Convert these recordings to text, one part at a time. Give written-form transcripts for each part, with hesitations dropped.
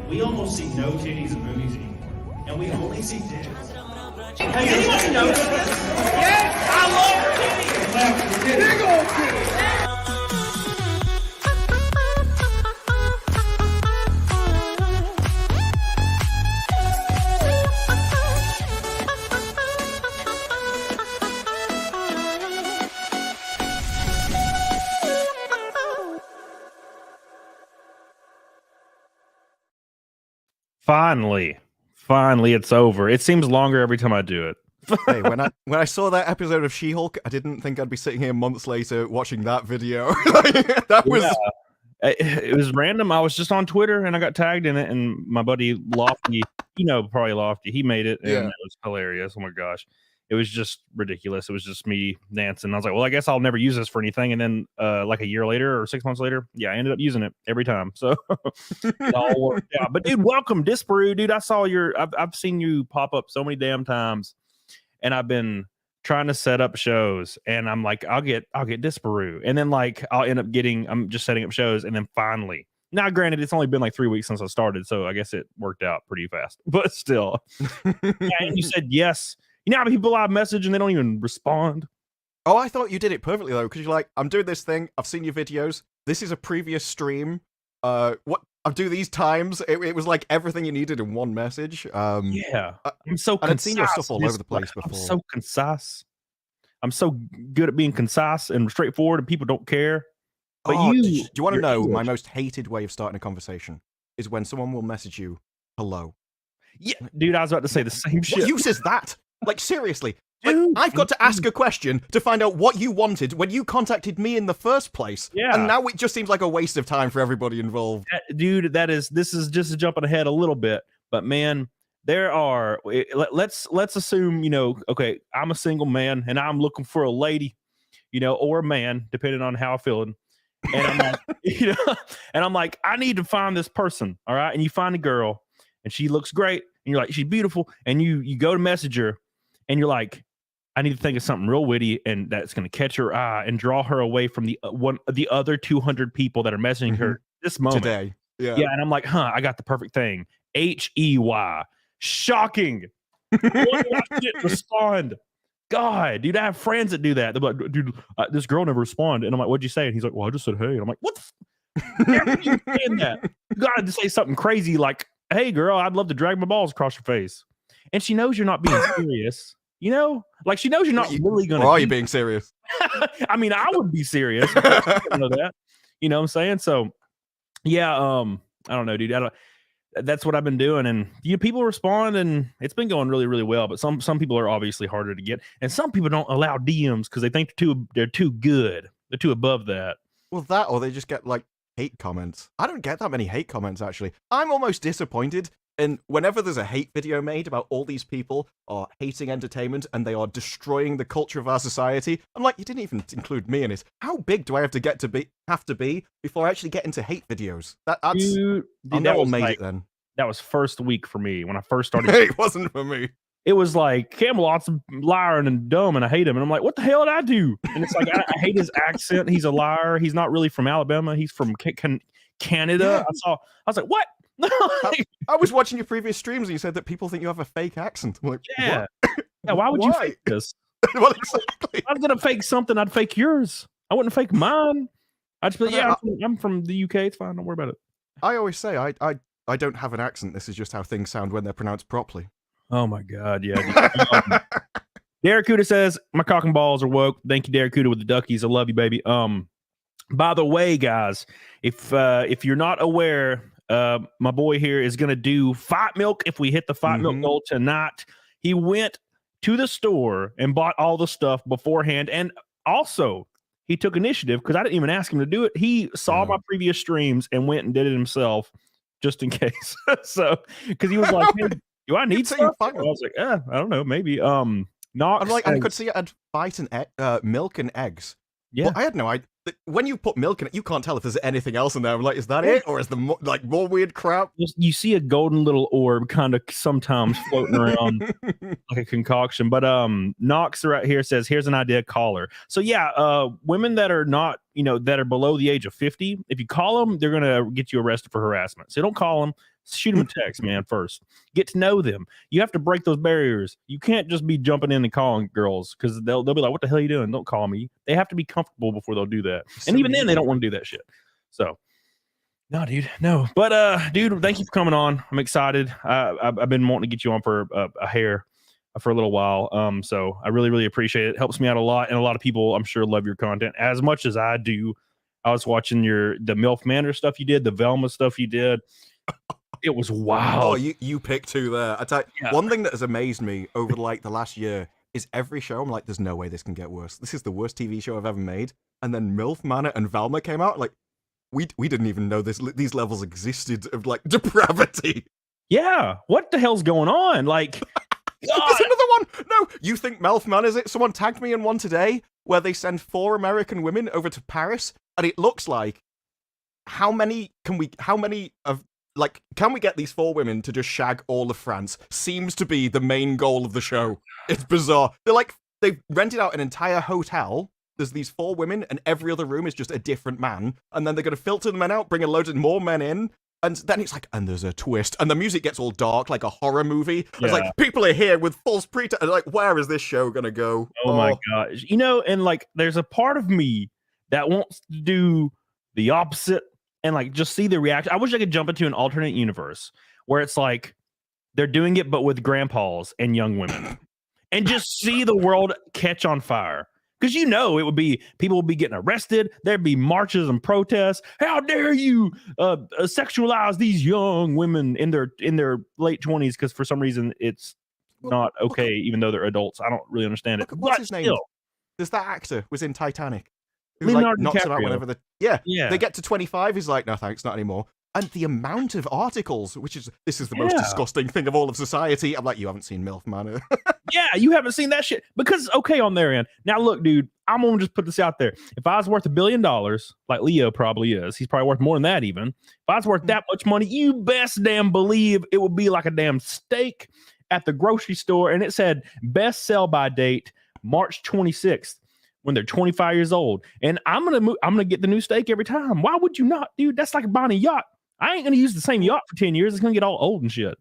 we almost see no titties in movies anymore, and we only see dicks. Hey, anyone notice this? Yes, I love titties. Big old titties. Finally, it's over. It seems longer every time I do it. Hey, when I saw that episode of She-Hulk, I didn't think I'd be sitting here months later watching that video. It was random. I was just on Twitter and I got tagged in it, and my buddy Lofty, probably Lofty, he made it, and it was hilarious. Oh my gosh. It was just ridiculous. It was just me dancing. I was like, well, I guess I'll never use this for anything. And then like a year later or 6 months later, I ended up using it every time. So it all worked out. But dude, welcome, Disparu. Dude, I saw I've seen you pop up so many damn times, and I've been trying to set up shows, and I'm like, I'll get Disparu. And then like I'll end up I'm just setting up shows, and then finally. Now, granted, it's only been like 3 weeks since I started, so I guess it worked out pretty fast. But still. And you said yes. You know how people I message and they don't even respond? Oh, I thought you did it perfectly, though, because you're like, I'm doing this thing. I've seen your videos. This is a previous stream. I'll do these times. It was like everything you needed in one message. I'm so concise. I'd seen your stuff all over the place before. I'm so concise. I'm so good at being concise and straightforward, and people don't care. But do you want to know my most hated way of starting a conversation? Is when someone will message you, hello. Yeah, dude, I was about to say the same shit. What use is that? Like, seriously, I've got to ask a question to find out what you wanted when you contacted me in the first place. Yeah. And now it just seems like a waste of time for everybody involved. Dude, this is just jumping ahead a little bit. But man, let's assume, okay, I'm a single man and I'm looking for a lady, or a man, depending on how I'm feeling. And I'm like, and I'm like, I need to find this person. All right. And you find a girl and she looks great. And you're like, she's beautiful. And you go to message her. And you're like, I need to think of something real witty and that's going to catch her eye and draw her away from the other 200 people that are messaging her this moment. Today. Yeah. And I'm like, I got the perfect thing. HEY. Shocking. Why did I didn't respond? God, dude, I have friends that do that. They're like, dude, this girl never responded. And I'm like, what'd you say? And he's like, well, I just said, hey. And I'm like, what the you saying that? You got to say something crazy like, hey, girl, I'd love to drag my balls across your face. And she knows you're not being serious, like she knows you're not really going to. Or are you being serious? I mean, I would be serious. I know that. You know what I'm saying? So, yeah, I don't know, dude. That's what I've been doing. And people respond and it's been going really, really well. But some people are obviously harder to get. And some people don't allow DMs because they think they're too good. They're too above that. Well, that or they just get like hate comments. I don't get that many hate comments, actually. I'm almost disappointed. And whenever there's a hate video made about all these people are hating entertainment and they are destroying the culture of our society, I'm like, you didn't even include me in it. How big do I have to be before I actually get into hate videos? Dude, I know what made it then. That was first week for me when I first started. It wasn't for me. It was like Camelot's a liar and dumb, and I hate him. And I'm like, what the hell did I do? And it's like I hate his accent. He's a liar. He's not really from Alabama. He's from Canada. Yeah. I was like, what? I was watching your previous streams and you said that people think you have a fake accent. I'm like, yeah. Yeah, why would you fake this? Well, exactly. If I was gonna fake something, I'd fake yours. I wouldn't fake mine. I'd just be like, I'm from the UK. It's fine. Don't worry about it. I always say I don't have an accent. This is just how things sound when they're pronounced properly. Oh my God, yeah. Derek Cuda says my cock and balls are woke. Thank you, Derek Cuda with the duckies. I love you, baby. By the way, guys, if you're not aware, my boy here is going to do Fight Milk. If we hit the Fight Milk goal tonight, he went to the store and bought all the stuff beforehand. And also he took initiative because I didn't even ask him to do it. He saw my previous streams and went and did it himself just in case. So, because he was like, hey, do I need stuff? I was like, I don't know, maybe. Not. I'm like, I could see I'd Fight and milk and eggs. Yeah, but I had no idea. When you put milk in it, you can't tell if there's anything else in there. I'm like, is that it, or is there more weird crap? You see a golden little orb kind of sometimes floating around like a concoction. But Knox right here says, "Here's an idea, call her." So yeah, women that are not, that are below the age of 50, if you call them, they're gonna get you arrested for harassment. So don't call them. Shoot them a text, man, first. Get to know them. You have to break those barriers. You can't just be jumping in and calling girls because they'll be like, what the hell are you doing? Don't call me. They have to be comfortable before they'll do that. And even then, they don't want to do that shit. So, no, dude, no. But, dude, thank you for coming on. I'm excited. I've been wanting to get you on for a hair for a little while. So I really, really appreciate it. It helps me out a lot. And a lot of people, I'm sure, love your content as much as I do. I was watching the MILF Manor stuff you did, the Velma stuff you did. It was wild. Oh, you picked two there. I tell you, one thing that has amazed me over like the last year is every show I'm like, there's no way this can get worse. This is the worst TV show I've ever made. And then MILF Manor and Velma came out. Like, we didn't even know these levels existed of like depravity. Yeah, what the hell's going on? Like, there's another one. No, you think MILF Manor is it? Someone tagged me in one today where they send 4 American women over to Paris, and it looks like can we get these 4 women to just shag all of France? Seems to be the main goal of the show. It's bizarre. They've rented out an entire hotel. There's these 4 women, and every other room is just a different man. And then they're going to filter the men out, bring a load of more men in. And then it's like, and there's a twist. And the music gets all dark, like a horror movie. Yeah. It's like, people are here with false pretense. Like, where is this show going to go? Oh my gosh. And like, there's a part of me that wants to do the opposite and like just see the reaction. I wish I could jump into an alternate universe where it's like they're doing it, but with grandpas and young women and just see the world catch on fire. Because it would be people would be getting arrested. There'd be marches and protests. How dare you sexualize these young women in their late 20s? Because for some reason it's not okay, even though they're adults. I don't really understand it. What's his name? There's that actor was in Titanic. Who Leonardo knocks him out DiCaprio. whenever they get to 25. He's like, no thanks, not anymore. And the amount of articles, this is the most disgusting thing of all of society. I'm like, you haven't seen MILF Manor. Yeah, you haven't seen that shit. Because, okay, on their end. Now, look, dude, I'm going to just put this out there. If I was worth $1 billion, like Leo probably is, he's probably worth more than that even. If I was worth that much money, you best damn believe it would be like a damn steak at the grocery store. And it said best sell by date, March 26th. When they're 25 years old. And I'm gonna get the new steak every time. Why would you not, dude? That's like buying a yacht. I ain't gonna use the same yacht for 10 years. It's gonna get all old and shit.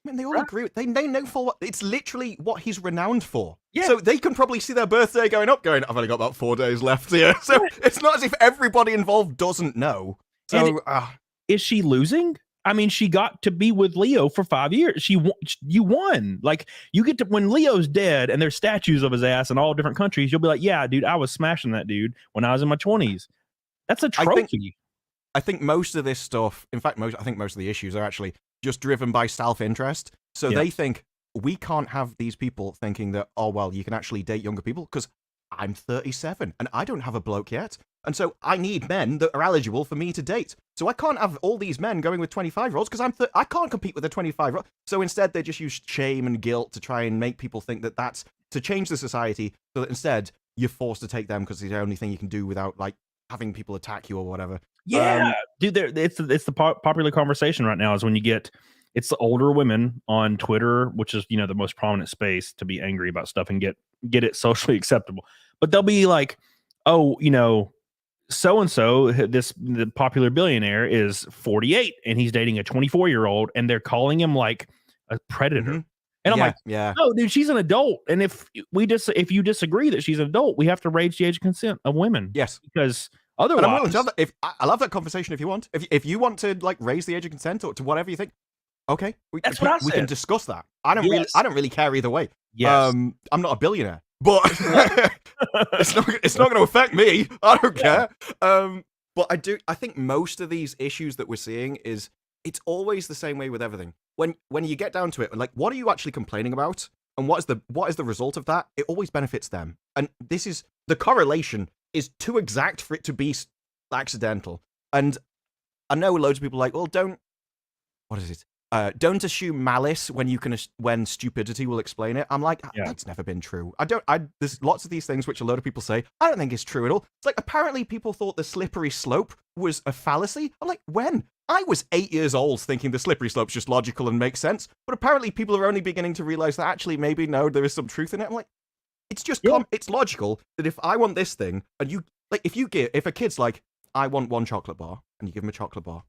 I mean, they all agree with they know for what it's literally what he's renowned for. Yeah. So they can probably see their birthday going, I've only got about 4 days left here. So it's not as if everybody involved doesn't know. Is she losing? I mean, she got to be with Leo for 5 years. You won. Like, you get to, when Leo's dead and there's statues of his ass in all different countries, you'll be like, yeah, dude, I was smashing that dude when I was in my 20s. That's a trophy. I think most of this stuff, in fact, I think most of the issues are actually just driven by self-interest. So they think, we can't have these people thinking that, oh, well, you can actually date younger people because I'm 37 and I don't have a bloke yet. And so I need men that are eligible for me to date. So I can't have all these men going with 25-year-olds because I can't compete with a 25-year-old. So instead, they just use shame and guilt to try and make people think that that's to change the society so that instead you're forced to take them because it's the only thing you can do without like having people attack you or whatever. Yeah, dude, it's the popular conversation right now is when it's the older women on Twitter, which is, the most prominent space to be angry about stuff and get it socially acceptable. But they'll be like, oh, so-and-so, the popular billionaire is 48 and he's dating a 24-year-old and they're calling him like a predator. Mm-hmm. And I'm like, no, dude, she's an adult. And if you disagree that she's an adult, we have to raise the age of consent of women. Yes. Because otherwise, and I'm willing to have that. I'll have that conversation if you want. If you want to like raise the age of consent or to whatever you think, okay, we can discuss that. I don't really care either way. Yes. I'm not a billionaire. But it's not going to affect me. I don't care. But I think most of these issues that we're seeing it's always the same way with everything. When you get down to it, like, what are you actually complaining about? And what is the result of that? It always benefits them. And this is the correlation is too exact for it to be accidental. And I know loads of people are like, well, don't assume malice when stupidity will explain it. I'm like, that's never been true. There's lots of these things which a lot of people say, I don't think it's true at all. It's like, apparently people thought the slippery slope was a fallacy. I'm like, when? I was 8 years old thinking the slippery slope's just logical and makes sense. But apparently people are only beginning to realize that actually maybe, no, there is some truth in it. I'm like, it's just, it's logical that if I want this thing and you, like, if a kid's like, I want one chocolate bar and you give him a chocolate bar,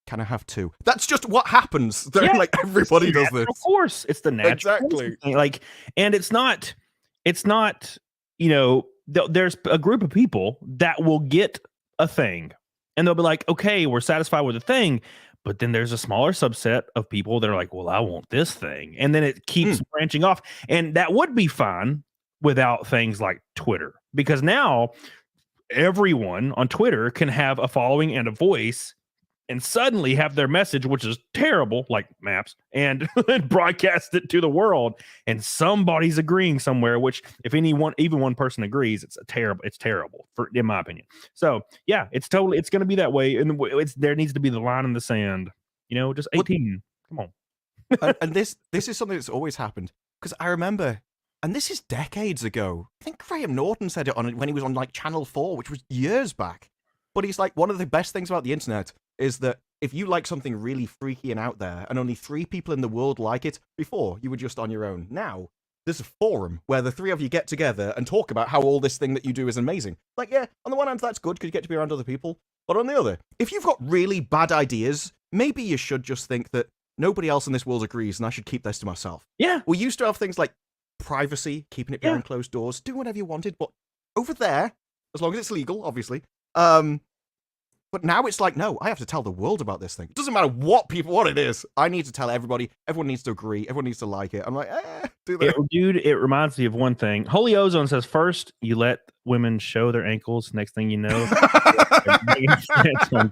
can I have 2? That's just what happens. Yeah, Like everybody does this. Of course, it's the natural Exactly. thing. Like, and it's not, you know, there's a group of people that will get a thing and they'll be like, okay, we're satisfied with the thing. But then there's a smaller subset of people that are like, well, I want this thing. And then it keeps branching off. And that would be fine without things like Twitter, because now everyone on Twitter can have a following and a voice and suddenly have their message, which is terrible, like maps, and broadcast it to the world. And somebody's agreeing somewhere, which if even one person agrees, it's terrible in my opinion. So yeah, it's going to be that way. And there needs to be the line in the sand, you know, just 18. Come on. and this is something that's always happened, because I remember, and this is decades ago, I think Graham Norton said it when he was on like Channel 4, which was years back. But he's like, one of the best things about the internet is that if you like something really freaky and out there, and only 3 people in the world like it, before you were just on your own. Now, there's a forum where the 3 of you get together and talk about how all this thing that you do is amazing. Like, yeah, on the one hand, that's good because you get to be around other people. But on the other, if you've got really bad ideas, maybe you should just think that nobody else in this world agrees and I should keep this to myself. Yeah. We used to have things like privacy, keeping it behind closed doors, do whatever you wanted, but over there, as long as it's legal, obviously, but now it's like, no, I have to tell the world about this thing. It doesn't matter what it is. I need to tell everybody. Everyone needs to agree. Everyone needs to like it. I'm like, do that. Dude, it reminds me of one thing. Holy Ozone says, first, you let women show their ankles. Next thing you know, on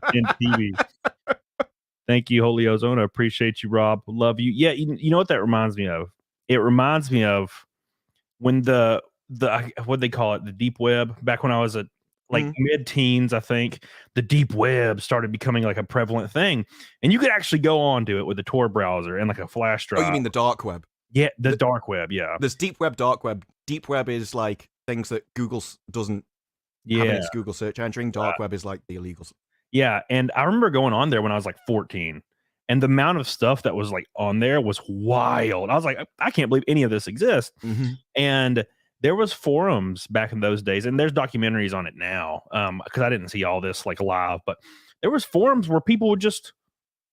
TV. Thank you, Holy Ozone. I appreciate you, Rob. Love you. Yeah, you know what that reminds me of? It reminds me of when the what they call it, the deep web, back when I was mid-teens, I think, the deep web started becoming like a prevalent thing, and you could actually go on to it with a Tor browser and like a flash drive. Oh, you mean the dark web? Yeah, the dark web. Yeah, there's deep web, dark web. Deep web is like things that Google doesn't have in its Google search entering. Dark web is like the illegals. Yeah, and I remember going on there when I was like 14, and the amount of stuff that was like on there was wild. I was like, I can't believe any of this exists. And there was forums back in those days, and there's documentaries on it now, because I didn't see all this like live, but there was forums where people would just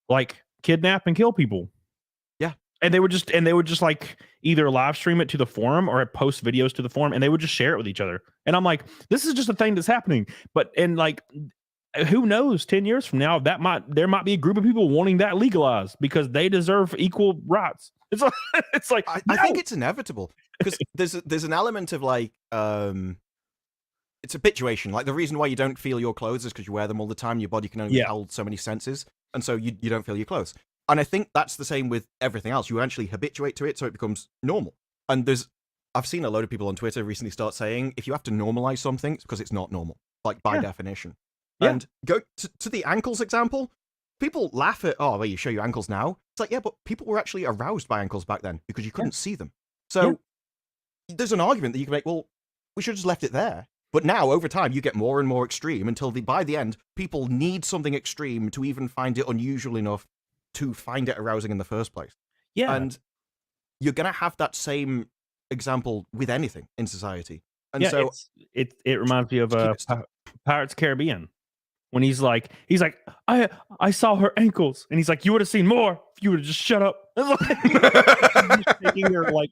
like kidnap and kill people. Yeah. And they would just like either live stream it to the forum or post videos to the forum, and they would just share it with each other. And I'm like, this is just a thing that's happening. And like, who knows, 10 years from now, there might be a group of people wanting that legalized because they deserve equal rights. It's like I think it's inevitable, because there's an element of like it's habituation. Like, the reason why you don't feel your clothes is because you wear them all the time. Your body can only hold so many senses, and so you don't feel your clothes. And I think that's the same with everything else. You actually habituate to it, so it becomes normal. And I've seen a load of people on Twitter recently start saying, if you have to normalize something, it's because it's not normal, like by definition. And go to the ankles example. People laugh at, oh, well, you show your ankles now. It's like, yeah, but people were actually aroused by ankles back then because you couldn't see them. So there's an argument that you can make, well, we should have just left it there. But now, over time, you get more and more extreme until by the end, people need something extreme to even find it unusual enough to find it arousing in the first place. Yeah. And you're going to have that same example with anything in society. And so it reminds me of Pirates Caribbean. When he's like, I saw her ankles, and he's like, you would have seen more if you would have just shut up. Taking her like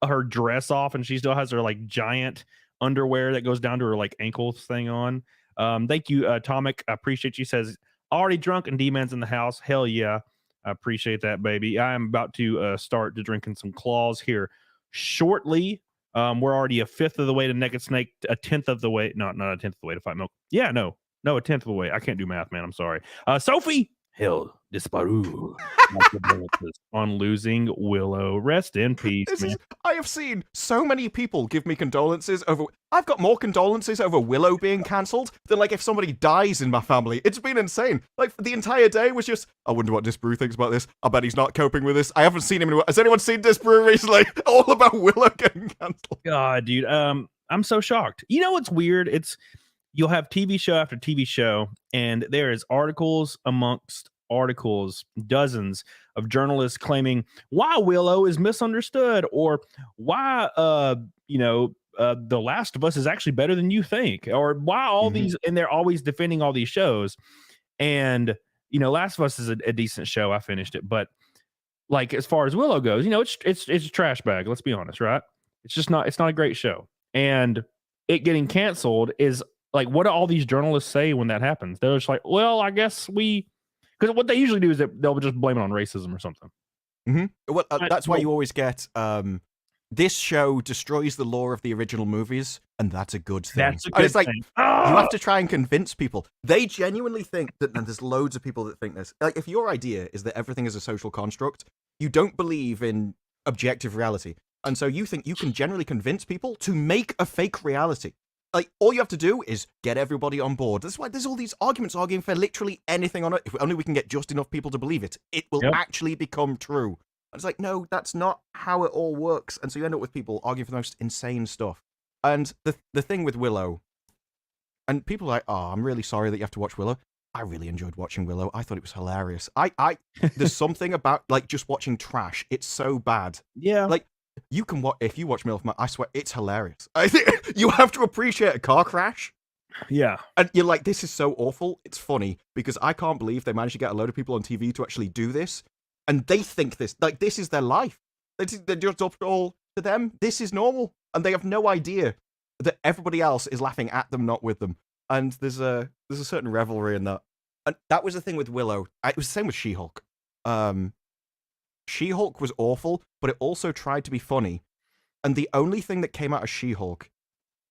her dress off, and she still has her like giant underwear that goes down to her like ankles thing on. Thank you, Atomic. I appreciate you. Says already drunk and D-Man's in the house. Hell yeah, I appreciate that, baby. I am about to start to drinking some claws here shortly. We're already a fifth of the way to Naked Snake, a tenth of the way, not a tenth of the way to Fight Milk. Yeah, no, a tenth of the way. I can't do math, man. I'm sorry. Sophie, hell, Disparu on losing Willow. Rest in peace, man. I have seen so many people give me condolences over. I've got more condolences over Willow being cancelled than like if somebody dies in my family. It's been insane. Like, the entire day was just, I wonder what Disparu thinks about this. I bet he's not coping with this. I haven't seen him. Has anyone seen Disparu recently? All about Willow getting cancelled. God, dude. I'm so shocked. You know what's weird? You'll have TV show after TV show, and there is articles amongst articles, dozens of journalists claiming why Willow is misunderstood, or why The Last of Us is actually better than you think, or why all these, and they're always defending all these shows. And you know, Last of Us is a decent show. I finished it, but like as far as Willow goes, you know, it's a trash bag. Let's be honest, right? It's not a great show, and it getting canceled is like, what do all these journalists say when that happens? They're just like, well, I guess because what they usually do is they'll just blame it on racism or something. Well, that's why you always get this show destroys the lore of the original movies, and that's a good thing. That's a good it's like thing. you have to try and convince people. They genuinely think that, and there's loads of people that think this. Like, if your idea is that everything is a social construct, you don't believe in objective reality, and so you think you can generally convince people to make a fake reality. Like, all you have to do is get everybody on board. That's why there's all these arguments arguing for literally anything on it. If only we can get just enough people to believe it, it will actually become true. And it's like, no, that's not how it all works. And so you end up with people arguing for the most insane stuff. And the thing with Willow, and people are like, oh, I'm really sorry that you have to watch Willow. I really enjoyed watching Willow. I thought it was hilarious. There's something about, like, just watching trash. It's so bad. Yeah. Like, you can watch, if you watch MILF, I swear, it's hilarious. I think you have to appreciate a car crash. Yeah. And you're like, this is so awful. It's funny because I can't believe they managed to get a load of people on TV to actually do this. And they think this is their life. They're just up all to them. This is normal. And they have no idea that everybody else is laughing at them, not with them. And there's a certain revelry in that. And that was the thing with Willow. It was the same with She-Hulk. She-Hulk was awful, but it also tried to be funny. And the only thing that came out of She-Hulk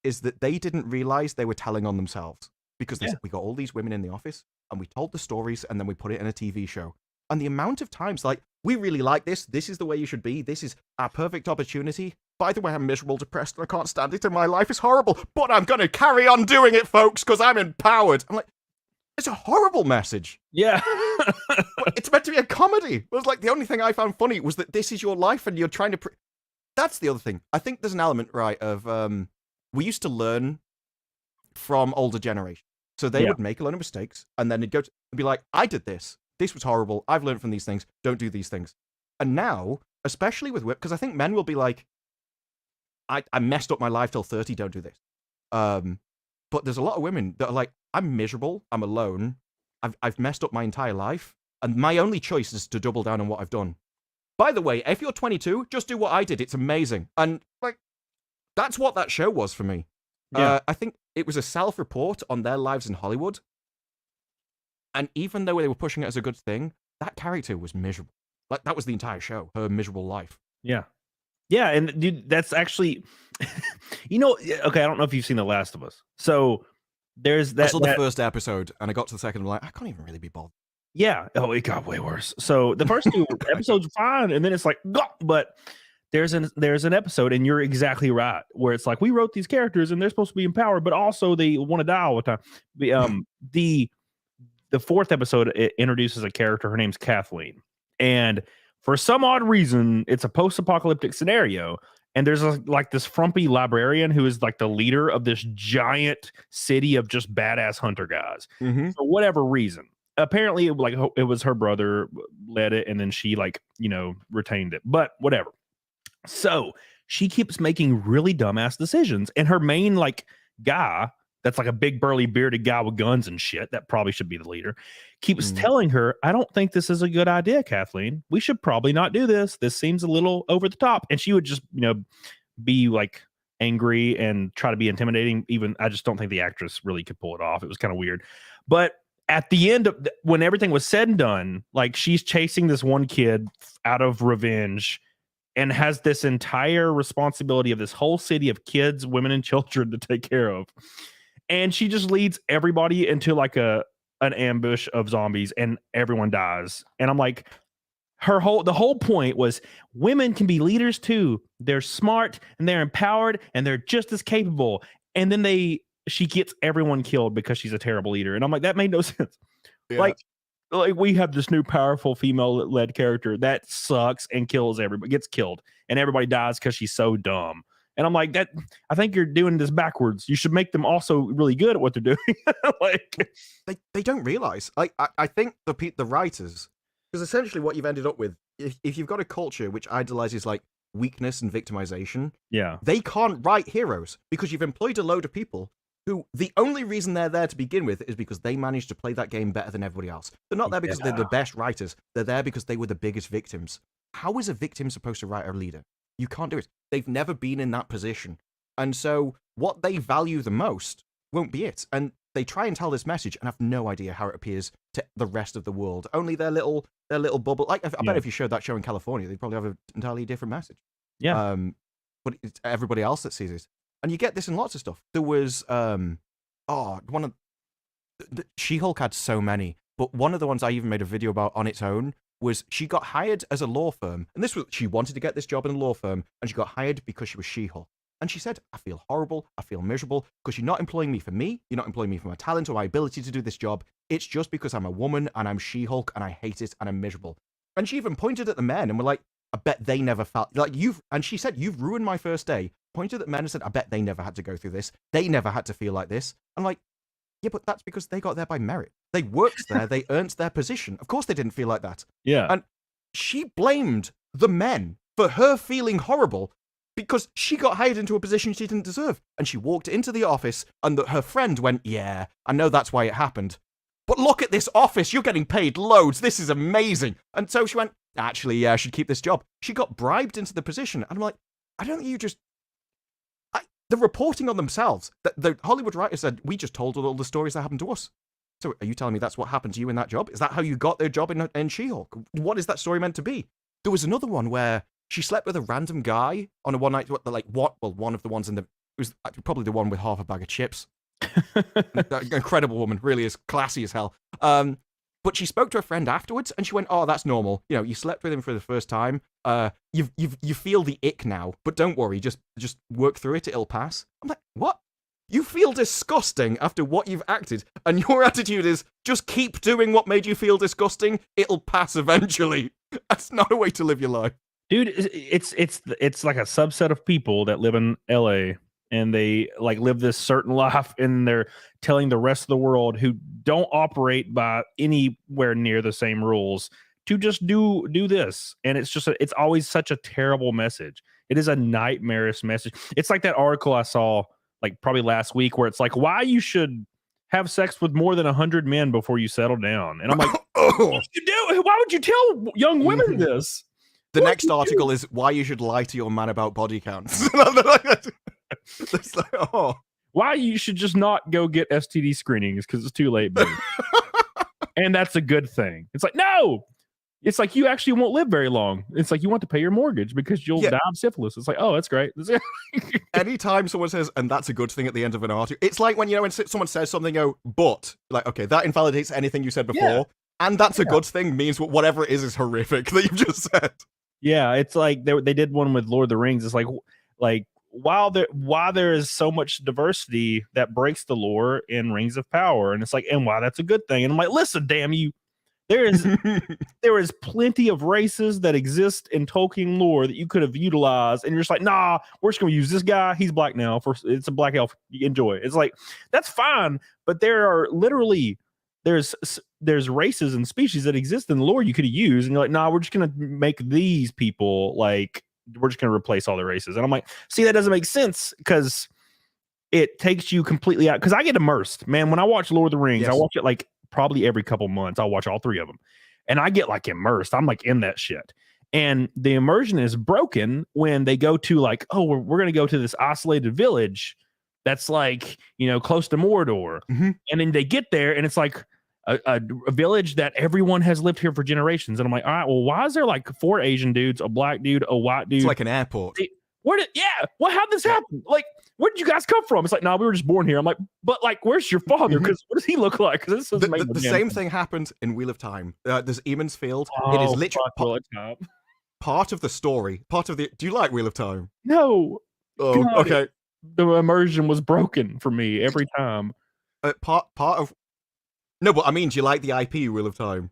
is that they didn't realize they were telling on themselves. Because they said, we got all these women in the office, and we told the stories, and then we put it in a TV show. And the amount of times, like, we really like this. This is the way you should be. This is our perfect opportunity. By the way, I'm miserable, depressed, and I can't stand it, and my life is horrible. But I'm going to carry on doing it, folks, because I'm empowered. I'm like, it's a horrible message. Yeah. It's meant to be a comedy. It was like, the only thing I found funny was that this is your life, and you're trying to... That's the other thing. I think there's an element, right, of... we used to learn from older generations. So they would make a lot of mistakes, and then they'd go to be like, I did this. This was horrible. I've learned from these things. Don't do these things. And now, especially with whip, because I think men will be like, I messed up my life till 30. Don't do this. But there's a lot of women that are like, I'm miserable. I'm alone. I've messed up my entire life. And my only choice is to double down on what I've done. By the way, if you're 22, just do what I did. It's amazing. And like, that's what that show was for me. Yeah. I think it was a self-report on their lives in Hollywood. And even though they were pushing it as a good thing, that character was miserable. Like, that was the entire show, her miserable life. Yeah. Yeah, and dude, that's actually, you know, okay, I don't know if you've seen The Last of Us. So there's that. I saw the first episode, and I got to the second, and I'm like, I can't even really be bothered. Yeah. Oh, it got way worse. So the first two episodes are fine, and then it's like, but there's an episode, and you're exactly right, where it's like, we wrote these characters, and they're supposed to be empowered, but also they want to die all the time. The fourth episode, it introduces a character. Her name's Kathleen. And for some odd reason, it's a post-apocalyptic scenario. And there's like this frumpy librarian who is like the leader of this giant city of just badass hunter guys. Mm-hmm. For whatever reason. Apparently, it was her brother led it, and then she, like, you know, retained it. But whatever. So she keeps making really dumbass decisions. And her main, like, guy... that's like a big burly bearded guy with guns and shit that probably should be the leader, keeps telling her, I don't think this is a good idea, Kathleen. We should probably not do this. This seems a little over the top. And she would just, you know, be like angry and try to be intimidating. Even I just don't think the actress really could pull it off. It was kind of weird. But at the end of when everything was said and done, like, she's chasing this one kid out of revenge and has this entire responsibility of this whole city of kids, women, and children to take care of. And she just leads everybody into like an ambush of zombies, and everyone dies. And I'm like, the whole point was women can be leaders too. They're smart and they're empowered and they're just as capable. And then she gets everyone killed because she's a terrible leader. And I'm like, that made no sense. Yeah. Like we have this new powerful female-led character that sucks and kills everybody, gets killed, and everybody dies because she's so dumb. And I'm like, that. I think you're doing this backwards. You should make them also really good at what they're doing. Like, they don't realize. I think the writers, because essentially what you've ended up with, if you've got a culture which idolizes like weakness and victimization, yeah, they can't write heroes because you've employed a load of people who the only reason they're there to begin with is because they managed to play that game better than everybody else. They're not there because they're the best writers. They're there because they were the biggest victims. How is a victim supposed to write a leader? You can't do it. They've never been in that position. And so what they value the most won't be it. And they try and tell this message and have no idea how it appears to the rest of the world. Only their little bubble. Like, I bet if you showed that show in California, they'd probably have an entirely different message. Yeah. But it's everybody else that sees it. And you get this in lots of stuff. There was, She-Hulk had so many, but one of the ones I even made a video about on its own was she got hired as a law firm. And she wanted to get this job in a law firm, and she got hired because she was She-Hulk. And she said, I feel horrible, I feel miserable, because you're not employing me for me, you're not employing me for my talent or my ability to do this job. It's just because I'm a woman, and I'm She-Hulk, and I hate it, and I'm miserable. And she even pointed at the men and were like, I bet they never felt like and she said, you've ruined my first day. Pointed at men and said, I bet they never had to go through this. They never had to feel like this. I'm like, yeah, but that's because they got there by merit. They worked there. They earned their position. Of course they didn't feel like that. Yeah. And she blamed the men for her feeling horrible because she got hired into a position she didn't deserve. And she walked into the office and her friend went, yeah, I know that's why it happened. But look at this office. You're getting paid loads. This is amazing. And so she went, actually, yeah, I should keep this job. She got bribed into the position. And I'm like, I don't think you just... They're reporting on themselves. The Hollywood writer said, we just told all the stories that happened to us. So are you telling me that's what happened to you in that job? Is that how you got their job in She-Hulk? What is that story meant to be? There was another one where she slept with a random guy on a one night, one of the ones it was probably the one with half a bag of chips. Incredible woman, really is classy as hell. But she spoke to a friend afterwards, and she went, "Oh, that's normal. You know, you slept with him for the first time. You feel the ick now, but don't worry. Just work through it. It'll pass." I'm like, "What? You feel disgusting after what you've acted, and your attitude is just keep doing what made you feel disgusting. It'll pass eventually." That's not a way to live your life, dude. It's like a subset of people that live in LA. And they like live this certain life, and they're telling the rest of the world who don't operate by anywhere near the same rules to just do this. And it's just it's always such a terrible message. It is a nightmarish message. It's like that article I saw like probably last week where it's like why you should have sex with more than 100 men before you settle down. And I'm like, why would you tell young women this? The next article is why you should lie to your man about body counts. It's like, oh, why you should just not go get STD screenings because it's too late, baby. And that's a good thing. It's like, no, it's like you actually won't live very long. It's like you want to pay your mortgage because you'll die of syphilis. It's like, oh, that's great. Anytime someone says, and that's a good thing at the end of an article, it's like when when someone says something, but like, okay, that invalidates anything you said before, and that's a good thing means whatever it is horrific that you've just said. Yeah, it's like they did one with Lord of the Rings. It's like while there is so much diversity that breaks the lore in Rings of Power, and it's like, and why that's a good thing. And I'm like, listen, damn you, there is plenty of races that exist in Tolkien lore that you could have utilized, and you're just like, nah, we're just gonna use this guy. He's black now. It's a black elf. Enjoy. It's like that's fine, but there are literally there's races and species that exist in the lore you could have used, and you're like, nah, we're just gonna make these people like. We're just going to replace all the races. And I'm like, see, that doesn't make sense because it takes you completely out. Because I get immersed, man. When I watch Lord of the Rings, I watch it like probably every couple months. I'll watch all 3 of them. And I get like immersed. I'm like in that shit. And the immersion is broken when they go to like, oh, we're going to go to this isolated village that's like, close to Mordor. Mm-hmm. And then they get there and it's like, a village that everyone has lived here for generations. And I'm like, all right, well, why is there like 4 Asian dudes, a black dude, a white dude? It's like an airport. How'd this happen? Like, where did you guys come from? It's like, we were just born here. I'm like, but like, where's your father? Because what does he look like? Because the same thing happened in Wheel of Time. There's Eamon's Field. It is literally part of the story. Do you like Wheel of Time? No. Oh, God, okay. The immersion was broken for me every time. Part of... No, but I mean, do you like the IP Wheel of Time?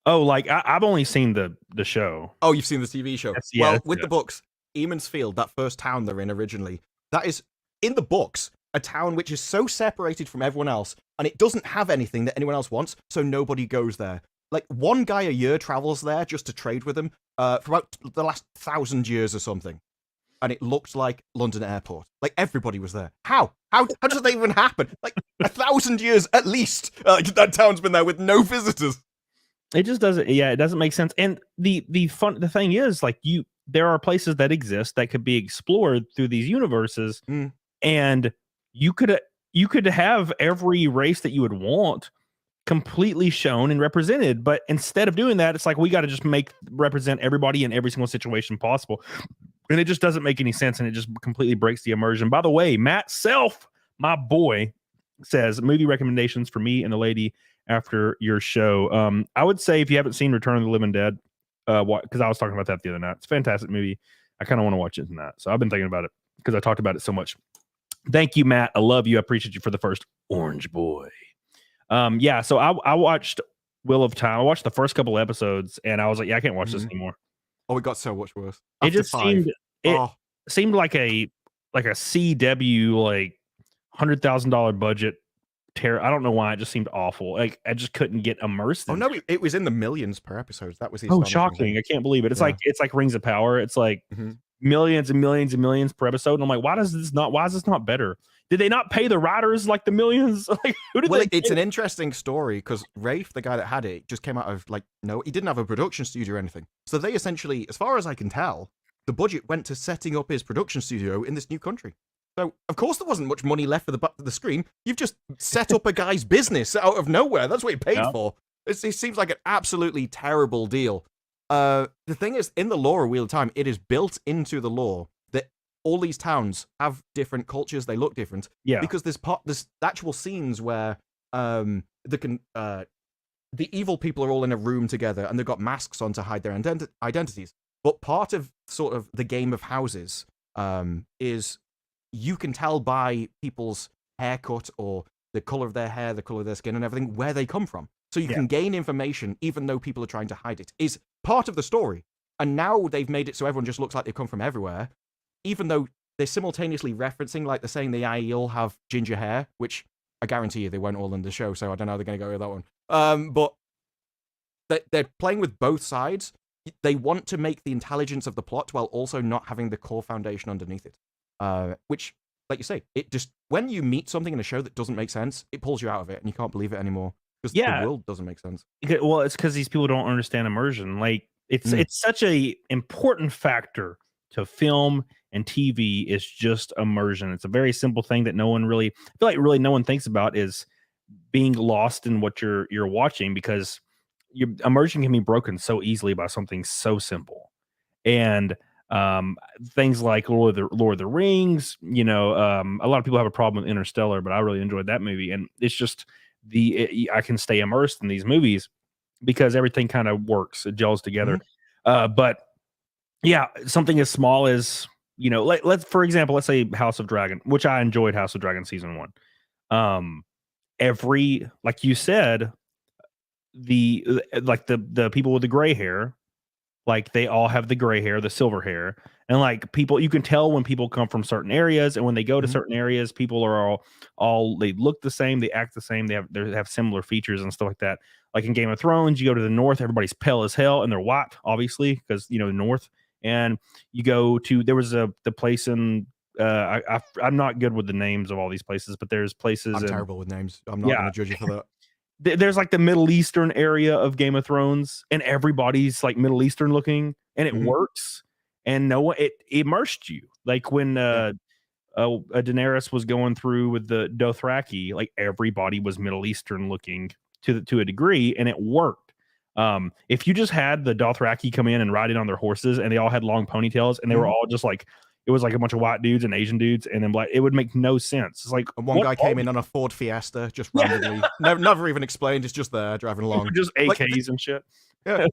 Oh, like I've only seen the show. Oh, you've seen the TV show. With the books, Eamon's Field, that first town they're in originally, that is in the books a town which is so separated from everyone else, and it doesn't have anything that anyone else wants, so nobody goes there. Like 1 guy a year travels there just to trade with them for about the last 1,000 years or something. and it looked like London Airport. Like, everybody was there. How does that even happen? Like, 1,000 years at least, that town's been there with no visitors. It just doesn't. Yeah, it doesn't make sense. And the thing is, like, there are places that exist that could be explored through these universes, and you could have every race that you would want completely shown and represented, but instead of doing that, it's like we got to just represent everybody in every single situation possible, and it just doesn't make any sense, and it just completely breaks the immersion. By the way, Matt Self, my boy, says movie recommendations for me and the lady after your show. I would say if you haven't seen Return of the Living Dead, because I was talking about that the other night, it's a fantastic movie. I kind of want to watch it in that, so I've been thinking about it because I talked about it so much. Thank you, Matt. I love you. I appreciate you for the first Orange Boy. Yeah, so I watched Wheel of Time. I watched the first couple episodes, and I was like, yeah, I can't watch this anymore. Oh, it got so much worse. It just seemed like a CW, like $100,000 budget. I don't know why. It just seemed awful. Like, I just couldn't get immersed. Oh no, it was in the millions per episode. That was his. Oh, shocking! I can't believe it. It's like Rings of Power. It's like millions and millions and millions per episode. And I'm like, why is this not better? Did they not pay the writers like the millions? Like, who did they? It's an interesting story because Rafe, the guy that had it, just came out of he didn't have a production studio or anything. So they essentially, as far as I can tell, the budget went to setting up his production studio in this new country. So of course there wasn't much money left for the screen. You've just set up a guy's business out of nowhere. That's what he paid for. It seems like an absolutely terrible deal. The thing is, in the lore of Wheel of Time, it is built into the lore that all these towns have different cultures. They look different. Yeah. Because there's actual scenes where the evil people are all in a room together and they've got masks on to hide their identities. But part of sort of the game of houses is you can tell by people's haircut or the color of their hair, the color of their skin and everything, where they come from. So you can gain information even though people are trying to hide it. Is part of the story. And now they've made it so everyone just looks like they've come from everywhere, even though they're simultaneously referencing, like they're saying the Aiel have ginger hair, which I guarantee you they won't all in the show, so I don't know how they're going to go with that one. But they're playing with both sides. They want to make the intelligence of the plot while also not having the core foundation underneath it. Which, like you say, it just, when you meet something in a show that doesn't make sense, it pulls you out of it and you can't believe it anymore. Because the world doesn't make sense. Well, it's because these people don't understand immersion. Like, it's such a important factor to film and TV is just immersion. It's a very simple thing that no one really, I feel like really no one thinks about, is being lost in what you're watching, because your immersion can be broken so easily by something so simple. And things like Lord of the Rings, a lot of people have a problem with Interstellar, but I really enjoyed that movie. And it's just I can stay immersed in these movies because everything kind of works, it gels together. But yeah, something as small as, for example, let's say House of Dragon, which I enjoyed House of Dragon season 1. Like you said, the people with the gray hair, like they all have the gray hair, the silver hair, and like people, you can tell when people come from certain areas, and when they go to certain areas, people are all they look the same, they act the same, they have similar features and stuff like that. Like in Game of Thrones, you go to the north, everybody's pale as hell, and they're white, obviously, because the north. And you go to, there was the place in I'm not good with the names of all these places, but there's places. I'm terrible with names. I'm not going to judge you for that. There's like the Middle Eastern area of Game of Thrones, and everybody's like Middle Eastern looking, and it works. And it immersed you. Like when Daenerys was going through with the Dothraki, like everybody was Middle Eastern looking to a degree, and it worked. If you just had the Dothraki come in and ride in on their horses, and they all had long ponytails, and they were all just like, it was like a bunch of white dudes and Asian dudes, and then black, it would make no sense. It's like, and one guy came in on a Ford Fiesta, just randomly, never even explained. It's just there driving along, just AKs and shit. Yeah,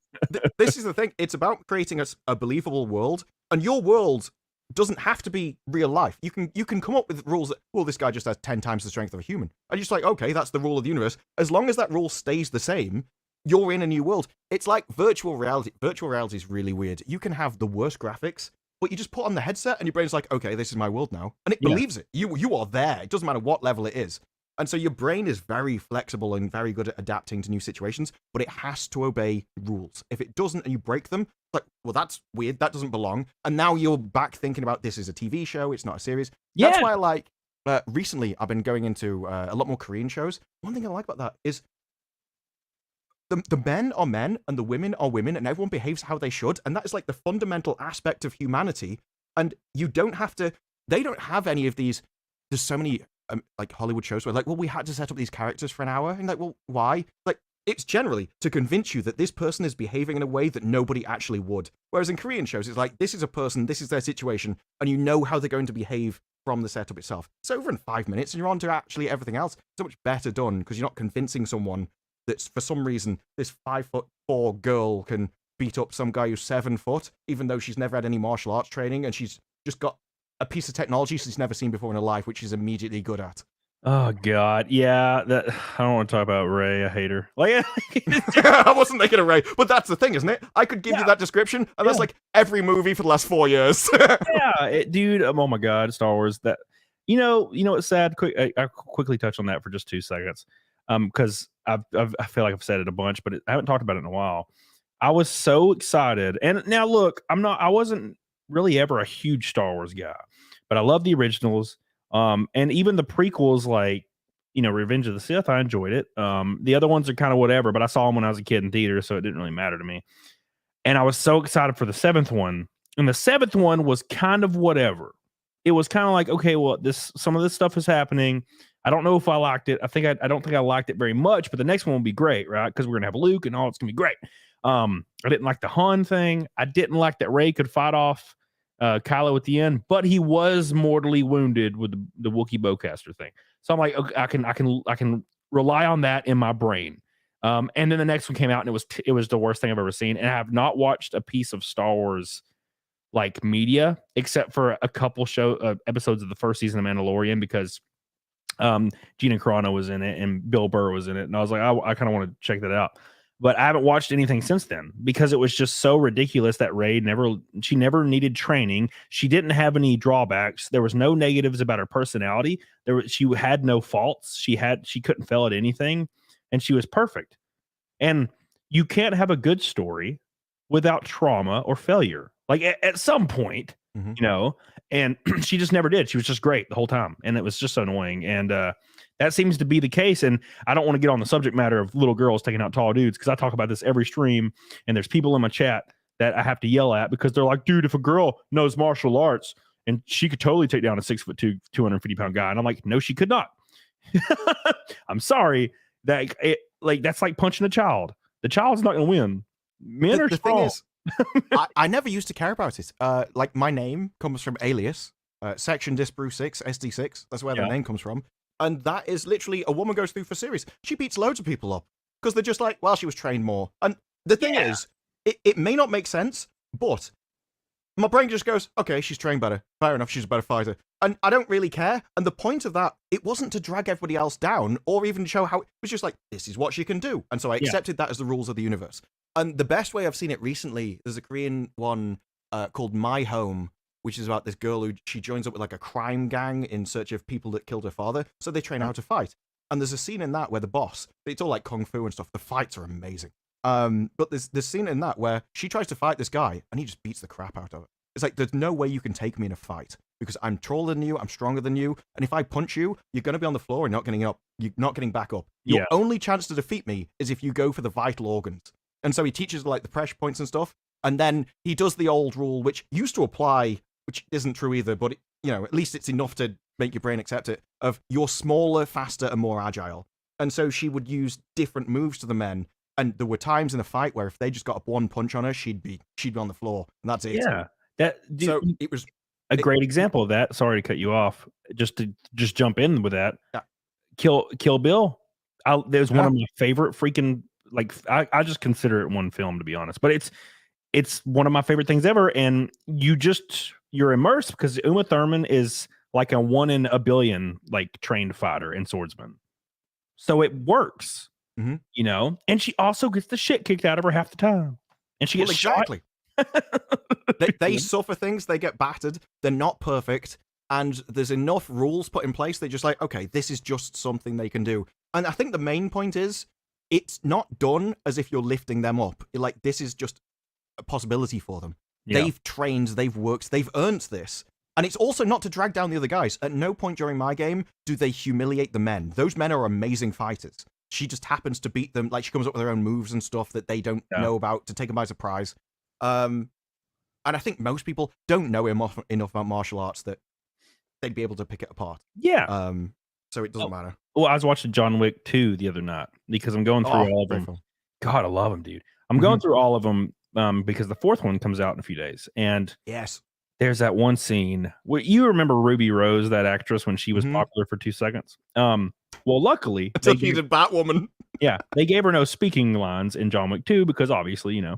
this is the thing. It's about creating a believable world, and your world doesn't have to be real life. You can come up with rules that, well, this guy just has 10 times the strength of a human, and you're just like, okay, that's the rule of the universe. As long as that rule stays the same, you're in a new world. It's like virtual reality. Virtual reality is really weird. You can have the worst graphics, but you just put on the headset and your brain's like, okay, this is my world now. And it believes it. You are there. It doesn't matter what level it is. And so your brain is very flexible and very good at adapting to new situations, but it has to obey rules. If it doesn't and you break them, like, well, that's weird. That doesn't belong. And now you're back thinking about this is a TV show. It's not a series. Yeah. That's why I like, recently I've been going into a lot more Korean shows. One thing I like about that is the men are men and the women are women and everyone behaves how they should. And that is like the fundamental aspect of humanity. And you don't have to, they don't have any of these, there's so many like Hollywood shows where like, well, we had to set up these characters for an hour. And like, well, why? Like, it's generally to convince you that this person is behaving in a way that nobody actually would. Whereas in Korean shows, it's like, this is a person, this is their situation, and you know how they're going to behave from the setup itself. It's over in 5 minutes, and you're on to actually everything else. So much better done, because you're not convincing someone that for some reason this 5'4" girl can beat up some guy who's 7 foot, even though she's never had any martial arts training, and she's just got a piece of technology she's never seen before in her life, which she's immediately good at. Oh God, yeah. That I don't want to talk about Ray. I hate her. Like, I wasn't thinking of Ray, but that's the thing, isn't it? I could give you that description, and that's like every movie for the last 4 years. Dude. Oh my God, Star Wars. That you know what's sad. I quickly touch on that for just 2 seconds, because I feel like I've said it a bunch, but I haven't talked about it in a while. I was so excited, and now look, I wasn't really ever a huge Star Wars guy, but I love the originals. And even the prequels, like, Revenge of the Sith, I enjoyed it. The other ones are kind of whatever, but I saw them when I was a kid in theater, so it didn't really matter to me. And I was so excited for the 7th one. And the 7th one was kind of whatever. It was kind of like, okay, well, some of this stuff is happening. I don't know if I liked it. I don't think I liked it very much, but the next one will be great, right? Because we're gonna have Luke and all, it's gonna be great. I didn't like the Han thing. I didn't like that Rey could fight off Kylo at the end, but he was mortally wounded with the Wookiee bowcaster thing. So I'm like, okay, I can rely on that in my brain. And then the next one came out, and it was the worst thing I've ever seen. And I have not watched a piece of Star Wars like media except for a couple episodes of the first season of Mandalorian, because Gina Carano was in it and Bill Burr was in it, and I was like, I kind of want to check that out. But I haven't watched anything since then, because it was just so ridiculous that Rey never needed training. She didn't have any drawbacks. There was no negatives about her personality. She had no faults. She couldn't fail at anything, and she was perfect. And you can't have a good story without trauma or failure. Like at some point, and she just never did. She was just great the whole time, and it was just so annoying. And that seems to be the case. And I don't want to get on the subject matter of little girls taking out tall dudes, because I talk about this every stream, and there's people in my chat that I have to yell at because they're like, dude, if a girl knows martial arts and she could totally take down a 6'2", 250-pound guy. And I'm like, no, she could not. I'm sorry. That's like punching a child. The child's not going to win. Men are strong. Thing is, I never used to care about it. Like, my name comes from Alias, Section Disparu 6, SD6. That's where the name comes from. And that is literally a woman goes through for series. She beats loads of people up because they're just like, well, she was trained more. And the thing is, it may not make sense, but my brain just goes, okay, she's trained better. Fair enough, she's a better fighter. And I don't really care. And the point of that, it wasn't to drag everybody else down or even show how, it was just like, this is what she can do. And so I accepted that as the rules of the universe. And the best way I've seen it recently, there's a Korean one called My Home, which is about this girl who she joins up with like a crime gang in search of people that killed her father. So they train how to fight. And there's a scene in that where the boss, it's all like kung fu and stuff. The fights are amazing. But there's this scene in that where she tries to fight this guy and he just beats the crap out of her. It's like, there's no way you can take me in a fight because I'm taller than you, I'm stronger than you. And if I punch you, you're going to be on the floor and not getting up. You're not getting back up. Your only chance to defeat me is if you go for the vital organs. And so he teaches like the pressure points and stuff. And then he does the old rule, which used to apply, which isn't true either, but at least it's enough to make your brain accept it, of you're smaller, faster, and more agile. And so she would use different moves to the men. And there were times in a fight where if they just got one punch on her, she'd be on the floor. And that's it. Yeah. So it was a great example of that. Sorry to cut you off. Just to jump in with that. Yeah. Kill Bill. There's one of my favorite freaking, like, I just consider it one film, to be honest. But it's one of my favorite things ever. And you're immersed because Uma Thurman is like a 1 in a billion, like, trained fighter and swordsman. So it works, and she also gets the shit kicked out of her half the time. And she gets shot. They suffer things, they get battered, they're not perfect. and there's enough rules put in place. They're just like, okay, this is just something they can do. And I think the main point is, it's not done as if you're lifting them up. Like, this is just a possibility for them. Yeah. They've trained, they've worked, they've earned this. And it's also not to drag down the other guys. At no point during my game do they humiliate the men. Those men are amazing fighters. She just happens to beat them. Like, she comes up with her own moves and stuff that they don't know about to take them by surprise. And I think most people don't know enough about martial arts that they'd be able to pick it apart. Yeah. So it doesn't matter. Well, I was watching John Wick 2 the other night because I'm going through all of them. Film. God, I love them, dude. I'm going through all of them because the fourth one comes out in a few days. And yes, there's that one scene where you remember Ruby Rose, that actress, when she was popular for 2 seconds. Well, luckily, until she did Batwoman. Yeah, they gave her no speaking lines in John Wick 2 because obviously, you know.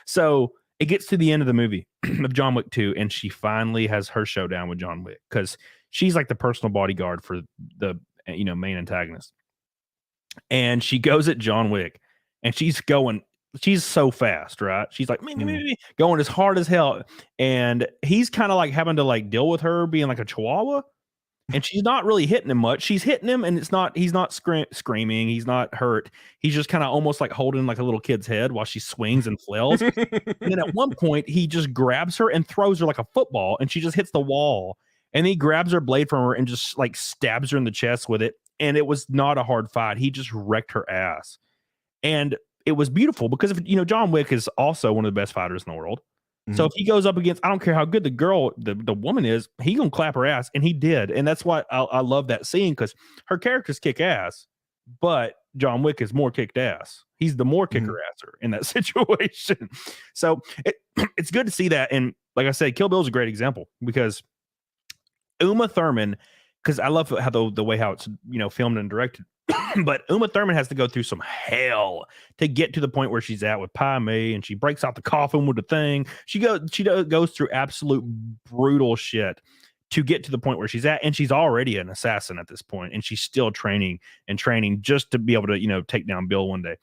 So it gets to the end of the movie of John Wick 2, and she finally has her showdown with John Wick because she's like the personal bodyguard for the main antagonist. And she goes at John Wick, and she's so fast, right? She's like going as hard as hell, and he's kind of like having to like deal with her being like a chihuahua, and she's not really hitting him much. She's hitting him, and he's not screaming, he's not hurt. He's just kind of almost like holding like a little kid's head while she swings and flails. And then at one point, he just grabs her and throws her like a football, and she just hits the wall. And he grabs her blade from her and just like stabs her in the chest with it. And it was not a hard fight. He just wrecked her ass. And it was beautiful because John Wick is also one of the best fighters in the world. So if he goes up against, I don't care how good the woman is, he gonna clap her ass, and he did. And that's why I love that scene, because her characters kick ass, but John Wick is more kicked ass. He's the more kicker asser in that situation. So it's good to see that. And like I said, Kill Bill is a great example because Uma Thurman, because I love how the way how it's filmed and directed. But Uma Thurman has to go through some hell to get to the point where she's at with Pai Mei, and she breaks out the coffin with the thing. She goes through absolute brutal shit to get to the point where she's at, and she's already an assassin at this point, and she's still training just to be able to take down Bill one day.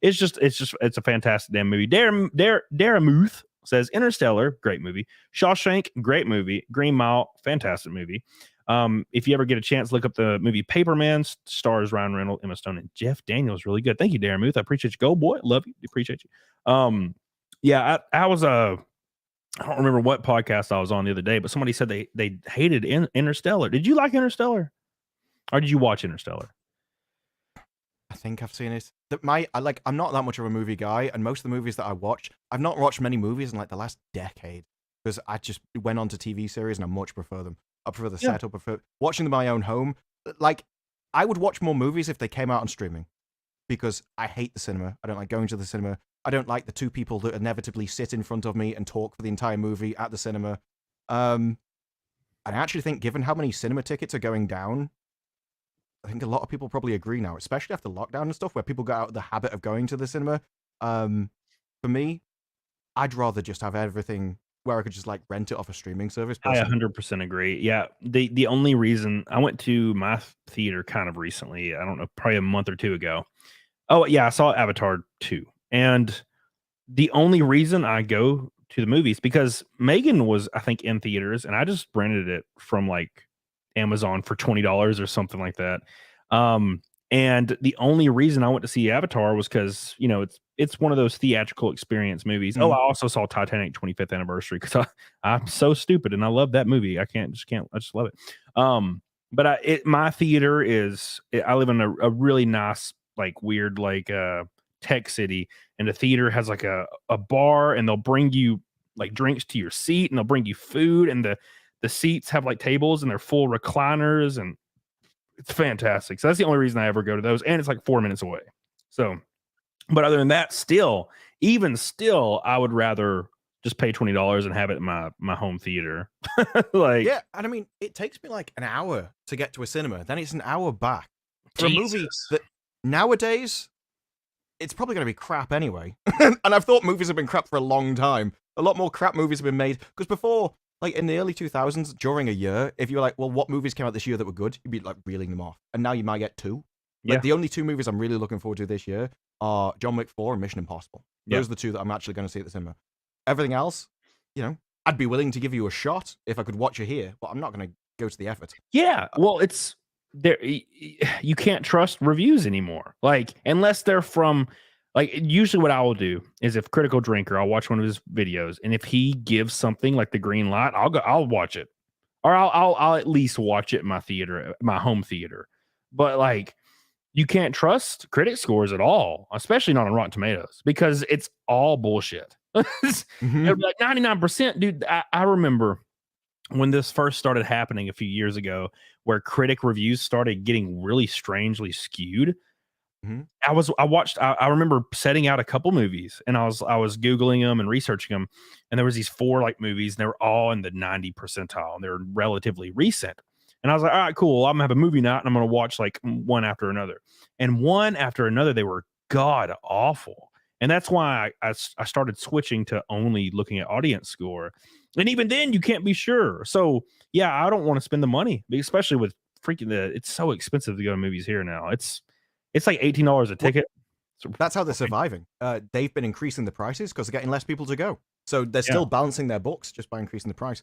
It's a fantastic damn movie. Daramuth says Interstellar, great movie. Shawshank, great movie. Green Mile, fantastic movie. If you ever get a chance, look up the movie Paperman. Stars Ryan Reynolds, Emma Stone, and Jeff Daniels. Really good. Thank you, Darren Muth. I appreciate you. Go boy, love you. Appreciate you. Yeah, I was I don't remember what podcast I was on the other day, but somebody said they hated Interstellar. Did you like Interstellar, or did you watch Interstellar? I think I've seen it. I'm not that much of a movie guy, and most of the movies that I watch, I've not watched many movies in like the last decade because I just went on to TV series and I much prefer them. I prefer the setup. I prefer watching them in my own home. Like, I would watch more movies if they came out on streaming because I hate the cinema. I don't like going to the cinema. I don't like the two people that inevitably sit in front of me and talk for the entire movie at the cinema. And I actually think, given how many cinema tickets are going down, I think a lot of people probably agree now, especially after lockdown and stuff, where people got out of the habit of going to the cinema. For me, I'd rather just have everything where I could just like rent it off a streaming service. Personally. I 100% agree. Yeah, the only reason I went to my theater kind of recently, I don't know, probably a month or two ago. Oh yeah, I saw Avatar 2, and the only reason I go to the movies because Megan was, I think, in theaters, and I just rented it from like Amazon for $20 or something like that. And the only reason I went to see Avatar was because it's one of those theatrical experience movies. Oh, I also saw Titanic 25th anniversary because I'm so stupid and I love that movie. I just love it. But my theater I live in a really nice, like weird, like tech city, and the theater has like a bar, and they'll bring you like drinks to your seat, and they'll bring you food, and the seats have like tables and they're full recliners, and it's fantastic. So that's the only reason I ever go to those, and it's like 4 minutes away. So, but other than that, even still, I would rather just pay $20 and have it in my home theater. Yeah, and I mean, it takes me like an hour to get to a cinema, then it's an hour back for a movie that nowadays it's probably going to be crap anyway. And I've thought movies have been crap for a long time. A lot more crap movies have been made because before. Like, in the early 2000s, during a year, if you were like, well, what movies came out this year that were good? You'd be, like, reeling them off. And now you might get two. Like, the only two movies I'm really looking forward to this year are John Wick 4 and Mission Impossible. Those are the two that I'm actually going to see at the cinema. Everything else, I'd be willing to give you a shot if I could watch you here, but I'm not going to go to the effort. Yeah, well, it's there. You can't trust reviews anymore. Like, unless they're from, like, usually what I will do is, if Critical Drinker, I'll watch one of his videos, and if he gives something like the green light, I'll watch it, or I'll at least watch it in my home theater. But like, you can't trust critic scores at all, especially not on Rotten Tomatoes, because it's all bullshit. It'll be like 99%, dude. I remember when this first started happening a few years ago, where critic reviews started getting really strangely skewed. I remember setting out a couple movies, and I was Googling them and researching them. And there was these 4 like movies, and they were all in the 90 percentile, and they're relatively recent. And I was like, all right, cool. I'm gonna have a movie night, and I'm gonna watch like one after another. And one after another, they were god awful. And that's why I started switching to only looking at audience score. And even then, you can't be sure. So yeah, I don't want to spend the money, especially with it's so expensive to go to movies here now. It's like $18 a ticket. That's how they're surviving. They've been increasing the prices because they're getting less people to go. So they're still balancing their books just by increasing the price.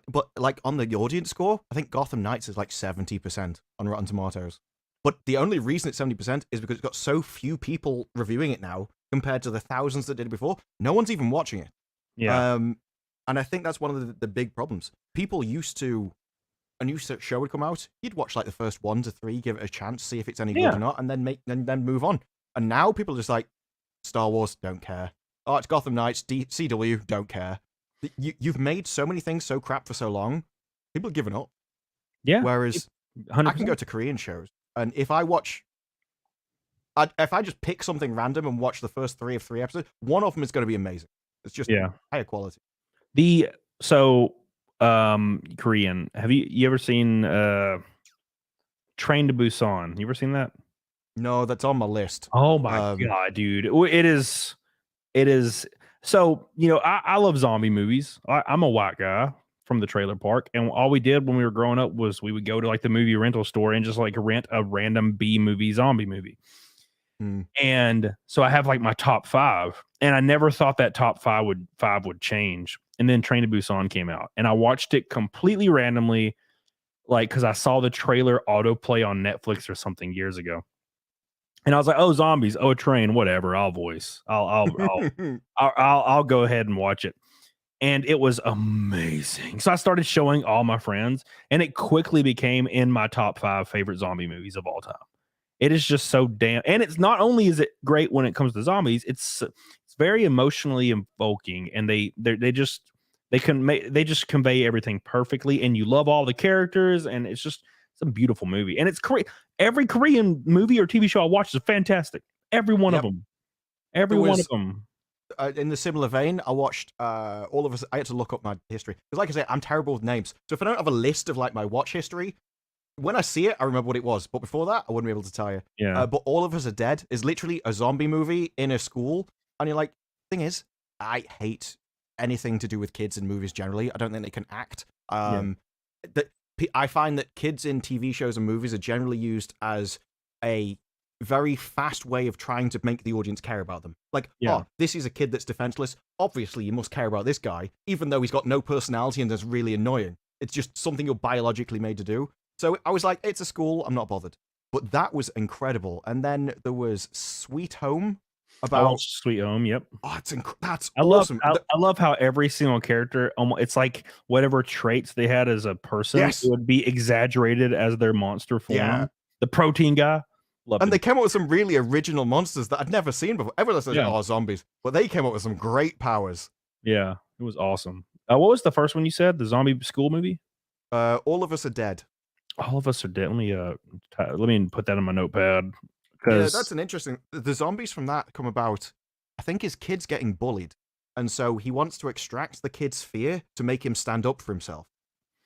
But like on the audience score, I think Gotham Knights is like 70% on Rotten Tomatoes. But the only reason it's 70% is because it's got so few people reviewing it now compared to the thousands that did it before. No one's even watching it. Yeah. And I think that's one of the big problems. People used to, a new show would come out, you'd watch like the first 1 to 3, give it a chance, see if it's any good or not, and then move on. And now people are just like, Star Wars, don't care. Oh, it's Gotham Knights, CW, don't care. You've made so many things so crap for so long, people have given up. Yeah. Whereas 100%. I can go to Korean shows, and if I just pick something random and watch the first 3 of 3 episodes, one of them is going to be amazing. It's just higher quality. Korean. Have you ever seen Train to Busan? You ever seen that? No, that's on my list. Oh my god, dude! It is. So I love zombie movies. I'm a white guy from the trailer park, and all we did when we were growing up was we would go to like the movie rental store and just like rent a random B movie zombie movie. And so I have like my top 5, and I never thought that top 5 would change. And then Train to Busan came out, and I watched it completely randomly, like because I saw the trailer autoplay on Netflix or something years ago, and I was like, "Oh, zombies! Oh, a train! Whatever. I'll go ahead and watch it." And it was amazing. So I started showing all my friends, and it quickly became in my top 5 favorite zombie movies of all time. It is just so damn, and it's not only is it great when it comes to zombies, it's very emotionally invoking, and they just convey everything perfectly, and you love all the characters, and it's a beautiful movie, and it's every Korean movie or TV show I watch is fantastic. Every one of them, one of them. In the similar vein, I watched all of us. I had to look up my history because, like I say, I'm terrible with names. So if I don't have a list of like my watch history, when I see it, I remember what it was. But before that, I wouldn't be able to tell you. Yeah. But All of Us Are Dead is literally a zombie movie in a school. And you're like, thing is, I hate anything to do with kids in movies generally. I don't think they can act. I find that kids in TV shows and movies are generally used as a very fast way of trying to make the audience care about them. Like, oh, this is a kid that's defenseless. Obviously, you must care about this guy, even though he's got no personality and is really annoying. It's just something you're biologically made to do. So I was like, it's a school, I'm not bothered. But that was incredible. And then there was Sweet Home. Sweet Home, yep. Oh, that's awesome. I love how every single character, it's like whatever traits they had as a person, it would be exaggerated as their monster form. Yeah. The protein guy. They came up with some really original monsters that I'd never seen before. Everyone says, oh, zombies. But they came up with some great powers. Yeah, it was awesome. What was the first one you said? The zombie school movie? All of Us Are Dead. All of Us Are Dead. Let me put that in my notepad. Yeah, that's an interesting. The zombies from that come about, I think, his kid's getting bullied, and so he wants to extract the kid's fear to make him stand up for himself.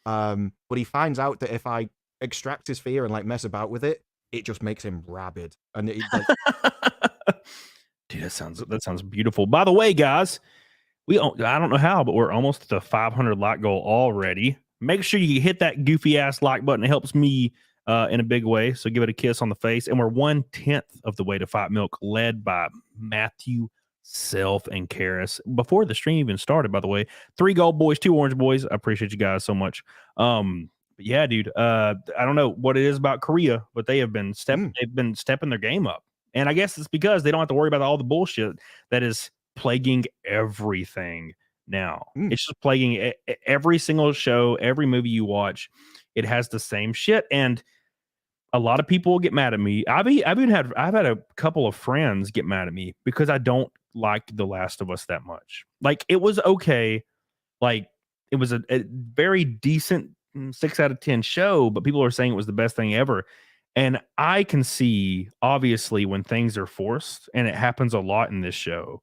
But he finds out that if I extract his fear and like mess about with it, it just makes him rabid. And dude, that sounds beautiful. By the way, guys, I don't know how, but we're almost at the 500 like goal already. Make sure you hit that goofy ass like button. It helps me in a big way. So give it a kiss on the face. And we're 1/10 of the way to Fight Milk, led by Matthew Self and Karis before the stream even started, by the way. 3 gold boys, 2 orange boys. I appreciate you guys so much. But yeah, dude. I don't know what it is about Korea, but they've been stepping their game up. And I guess it's because they don't have to worry about all the bullshit that is plaguing everything now. It's just plaguing every single show, every movie you watch. It has the same shit. And a lot of people get mad at me. I've had a couple of friends get mad at me because I don't like The Last of Us that much. Like, it was okay. Like, it was a very decent 6 out of 10 show, but people are saying it was the best thing ever. And I can see, obviously, when things are forced, and it happens a lot in this show.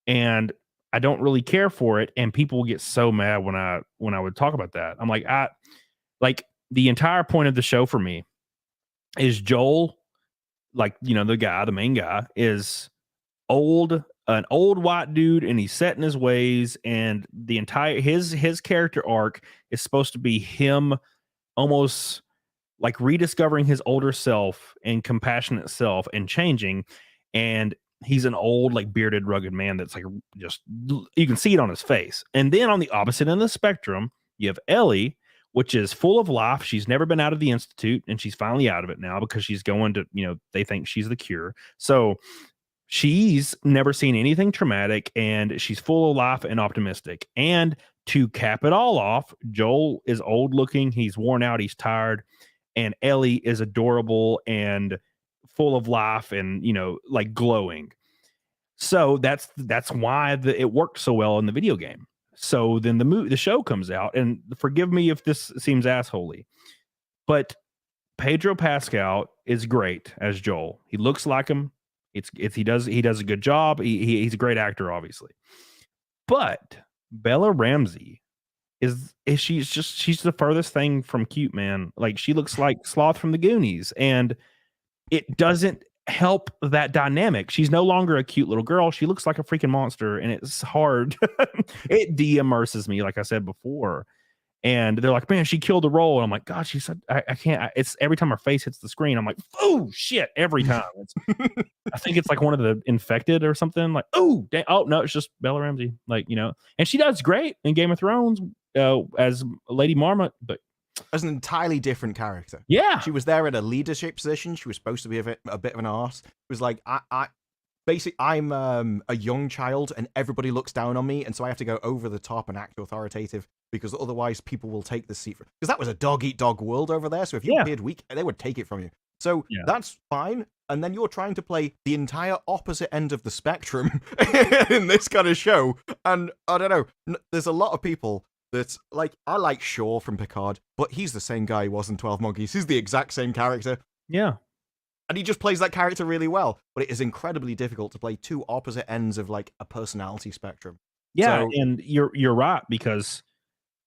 And I don't really care for it. And people get so mad when I would talk about that. I'm like, the entire point of the show for me is Joel, like, the main guy, is an old white dude, and he's set in his ways, and the entire his character arc is supposed to be him almost like rediscovering his older self and compassionate self and changing. And he's an old, like, bearded, rugged man that's like, just, you can see it on his face. And then on the opposite end of the spectrum, you have Ellie, which is full of life. She's never been out of the Institute, and she's finally out of it now because she's going to, they think she's the cure. So she's never seen anything traumatic, and she's full of life and optimistic. And to cap it all off, Joel is old looking. He's worn out. He's tired. And Ellie is adorable and full of life and, like, glowing. So that's why it worked so well in the video game. So then the show comes out, and forgive me if this seems assholey, but Pedro Pascal is great as Joel. He looks like him. He does a good job. He's a great actor, obviously. But Bella Ramsey she's the furthest thing from cute, man. Like, she looks like Sloth from the Goonies, and it doesn't help that dynamic. She's no longer a cute little girl. She looks like a freaking monster, and it's hard. It de-immerses me, like I said before. And they're like, man, she killed the role. And I'm like, God, she said, I can't. It's every time her face hits the screen, I'm like, oh shit, every time. I think it's like one of the infected or something. Like, oh no, it's just Bella Ramsey. Like, and she does great in Game of Thrones as Lady Marmot, but as an entirely different character. Yeah, she was there in a leadership position. She was supposed to be a bit of an arse. It was like, I'm a young child, and everybody looks down on me, and so I have to go over the top and act authoritative, because otherwise people will take the seat. Because that was a dog-eat-dog world over there, so if you appeared weak, they would take it from you. So that's fine. And then you're trying to play the entire opposite end of the spectrum in this kind of show. And I don't know, there's a lot of people that's like, I like Shaw from Picard, but he's the same guy he was in 12 Monkeys. He's the exact same character. Yeah. And he just plays that character really well. But it is incredibly difficult to play two opposite ends of, like, a personality spectrum. Yeah, so, and you're right, because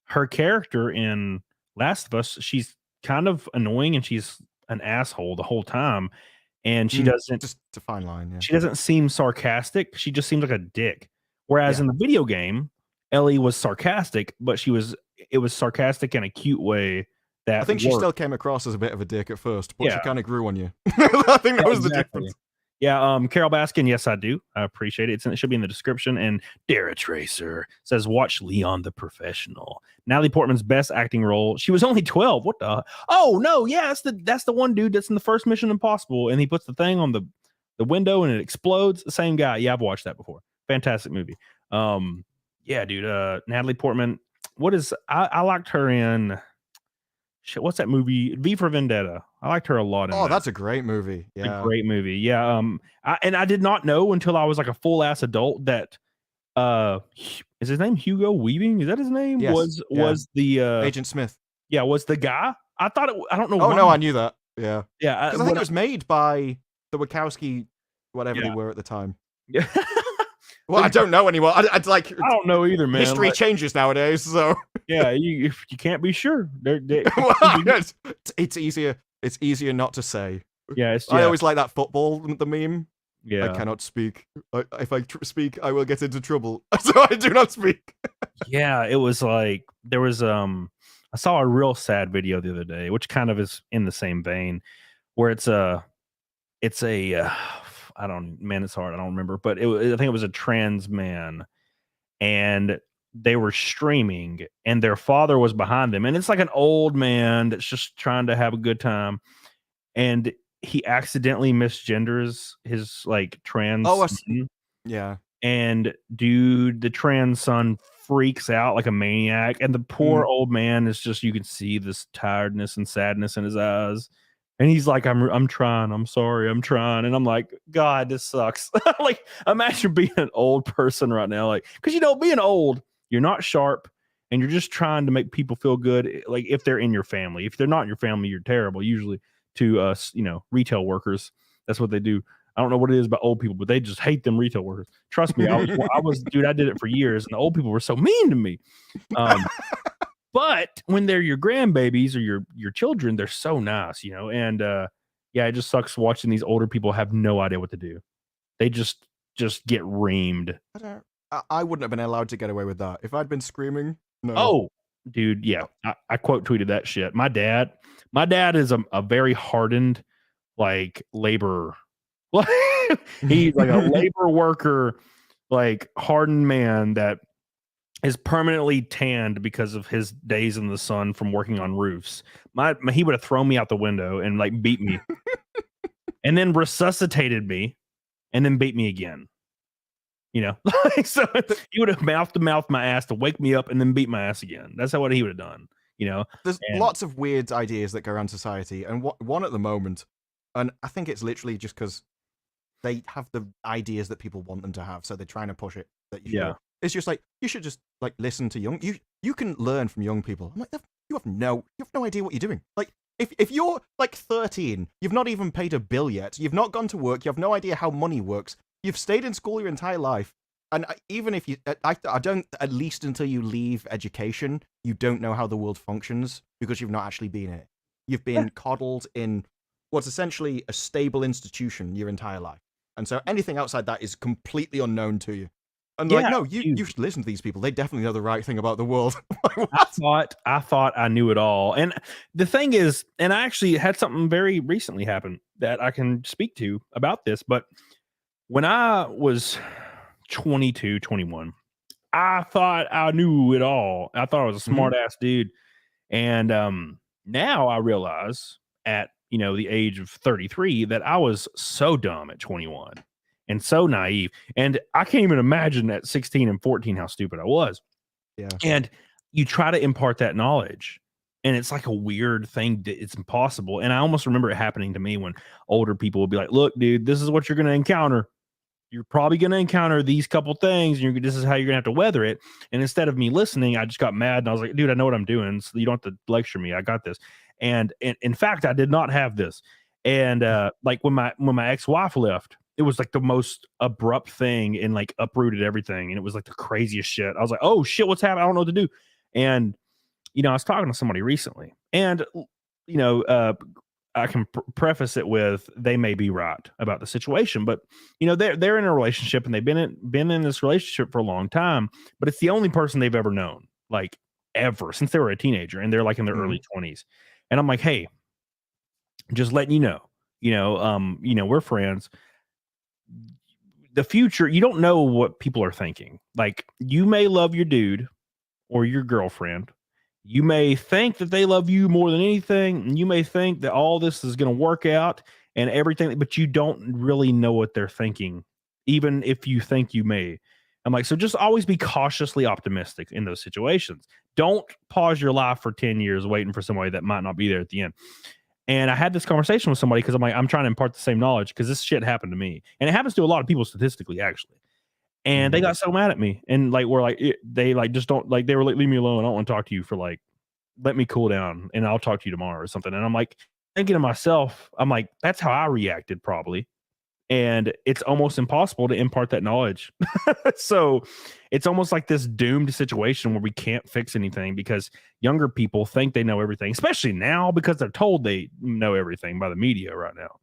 her character in Last of Us, she's kind of annoying, and she's an asshole the whole time. And she doesn't, just a fine line. Yeah. She doesn't seem sarcastic. She just seems like a dick. Whereas in the video game, Ellie was sarcastic, but it was sarcastic in a cute way. That I think she still came across as a bit of a dick at first, but she kind of grew on you. I think that was the difference. Yeah, Carol Baskin, yes, I do. I appreciate it. It should be in the description. And Dara Tracer says, watch Leon the Professional. Natalie Portman's best acting role. She was only 12. What the? Oh, no, yeah, that's the one dude that's in the first Mission Impossible, and he puts the thing on the window and it explodes. The same guy. Yeah, I've watched that before. Fantastic movie. Yeah, dude, Natalie Portman. I liked her in... Shit, what's that movie? V for Vendetta. I liked her a lot. That's a great movie. Yeah, a great movie. Yeah. I did not know until I was like a full ass adult that is his name Hugo Weaving? Is that his name? Yes. Was the Agent Smith? Yeah, was the guy? I thought it. I don't know. Oh no, I knew that. Yeah, yeah. Because I think it was made by the Wachowski, whatever they were at the time. Yeah. Well, I don't know anymore. I don't know either, man. History changes nowadays, so yeah, you can't be sure. It's easier. It's easier not to say. Yeah, I always like that the meme. Yeah, I cannot speak. If I speak, I will get into trouble. So I do not speak. Yeah, it was like there was I saw a real sad video the other day, which kind of is in the same vein, where it's a man, it's hard. I don't remember, but I think it was a trans man, and they were streaming, and their father was behind them, and it's like an old man that's just trying to have a good time, and he accidentally misgenders his like trans son, yeah. and dude, the trans son freaks out like a maniac, and the poor old man is just, you can see this tiredness and sadness in his eyes. And he's like, I'm trying. I'm sorry. I'm trying. And I'm like, God, this sucks. Like, imagine being an old person right now. Like, because, being old, you're not sharp and you're just trying to make people feel good. Like, if they're in your family. If they're not in your family, you're terrible. Usually to us, retail workers. That's what they do. I don't know what it is about old people, but they just hate them retail workers. Trust me. Dude, I did it for years, and the old people were so mean to me. But when they're your grandbabies or your children, they're so nice, and it just sucks watching these older people have no idea what to do. They just get reamed. I wouldn't have been allowed to get away with that. If I'd been screaming, no. Oh, dude, yeah. I quote tweeted that shit. My dad is a very hardened, like, laborer. He's like a labor worker, like, hardened man that is permanently tanned because of his days in the sun from working on roofs. He would have thrown me out the window and like beat me and then resuscitated me and then beat me again. So he would have mouth to mouth my ass to wake me up and then beat my ass again. That's what he would have done. There's lots of weird ideas that go around society, and one at the moment, and I think it's literally just because they have the ideas that people want them to have, so they're trying to push it. It's just like, you should just like listen to you can learn from young people. I'm like, you have no idea what you're doing. Like, if you're like 13, you've not even paid a bill yet, you've not gone to work, you have no idea how money works, you've stayed in school your entire life, and even if I don't, at least until you leave education, you don't know how the world functions because you've not actually been in it. You've been coddled in what's essentially a stable institution your entire life. And so anything outside that is completely unknown to you. And no, you should listen to these people. They definitely know the right thing about the world. I thought I knew it all. And the thing is, and I actually had something very recently happen that I can speak to about this. But when I was 22, 21, I thought I knew it all. I thought I was a smart ass dude. And now I realize at the age of 33 that I was so dumb at 21. And so naive. And I can't even imagine at 16 and 14 how stupid I was. Yeah. And you try to impart that knowledge, and it's like a weird thing. It's impossible. And I almost remember it happening to me when older people would be like, look, dude, this is what you're going to encounter. You're probably going to encounter these couple things. And this is how you're going to have to weather it. And instead of me listening, I just got mad. And I was like, dude, I know what I'm doing. So you don't have to lecture me. I got this. And in fact, I did not have this. And like when my ex-wife left, it was like the most abrupt thing and like uprooted everything. And it was like the craziest shit. I was like, oh shit, what's happening? I don't know what to do. And, I was talking to somebody recently, and, I can preface it with, they may be right about the situation, but they're in a relationship and they've been in this relationship for a long time, but it's the only person they've ever known, like ever, since they were a teenager, and they're like in their early 20s. And I'm like, hey, just letting you know, we're friends. The future, you don't know what people are thinking. Like, you may love your dude or your girlfriend. You may think that they love you more than anything. And you may think that all this is going to work out and everything, but you don't really know what they're thinking, even if you think you may. I'm like, so just always be cautiously optimistic in those situations. Don't pause your life for 10 years waiting for somebody that might not be there at the end. And I had this conversation with somebody because I'm like, I'm trying to impart the same knowledge because this shit happened to me. And it happens to a lot of people statistically, actually. And they got so mad at me. And like, they like, just don't, like, they were like, leave me alone. I don't want to talk to you for like, let me cool down and I'll talk to you tomorrow or something. And I'm like, thinking to myself, I'm like, that's how I reacted probably. And it's almost impossible to impart that knowledge. So it's almost like this doomed situation where we can't fix anything because younger people think they know everything, especially now because they're told they know everything by the media right now.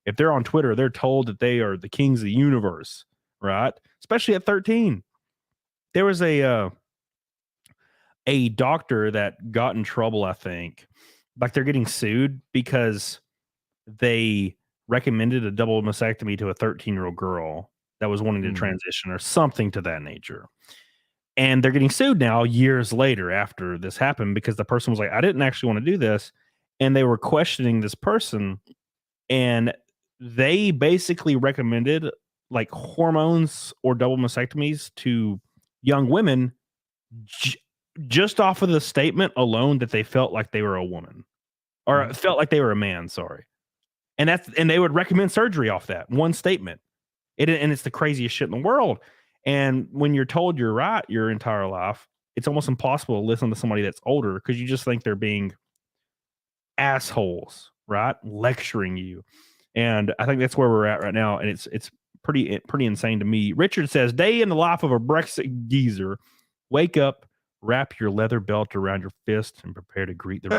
If they're on Twitter, they're told that they are the kings of the universe, right? Especially at 13. There was a doctor that got in trouble, I think. Like, they're getting sued because they recommended a double mastectomy to a 13-year-old girl that was wanting to transition or something to that nature. And they're getting sued now years later after this happened because the person was like, I didn't actually want to do this. And they were questioning this person, and they basically recommended like hormones or double mastectomies to young women just off of the statement alone that they felt like they were a woman or felt like they were a man. Sorry. And they would recommend surgery off that one statement. And it's the craziest shit in the world. And when you're told you're right your entire life, it's almost impossible to listen to somebody that's older because you just think they're being assholes, right? Lecturing you. And I think that's where we're at right now. And it's pretty insane to me. Richard says, day in the life of a Brexit geezer. Wake up, wrap your leather belt around your fist, and prepare to greet the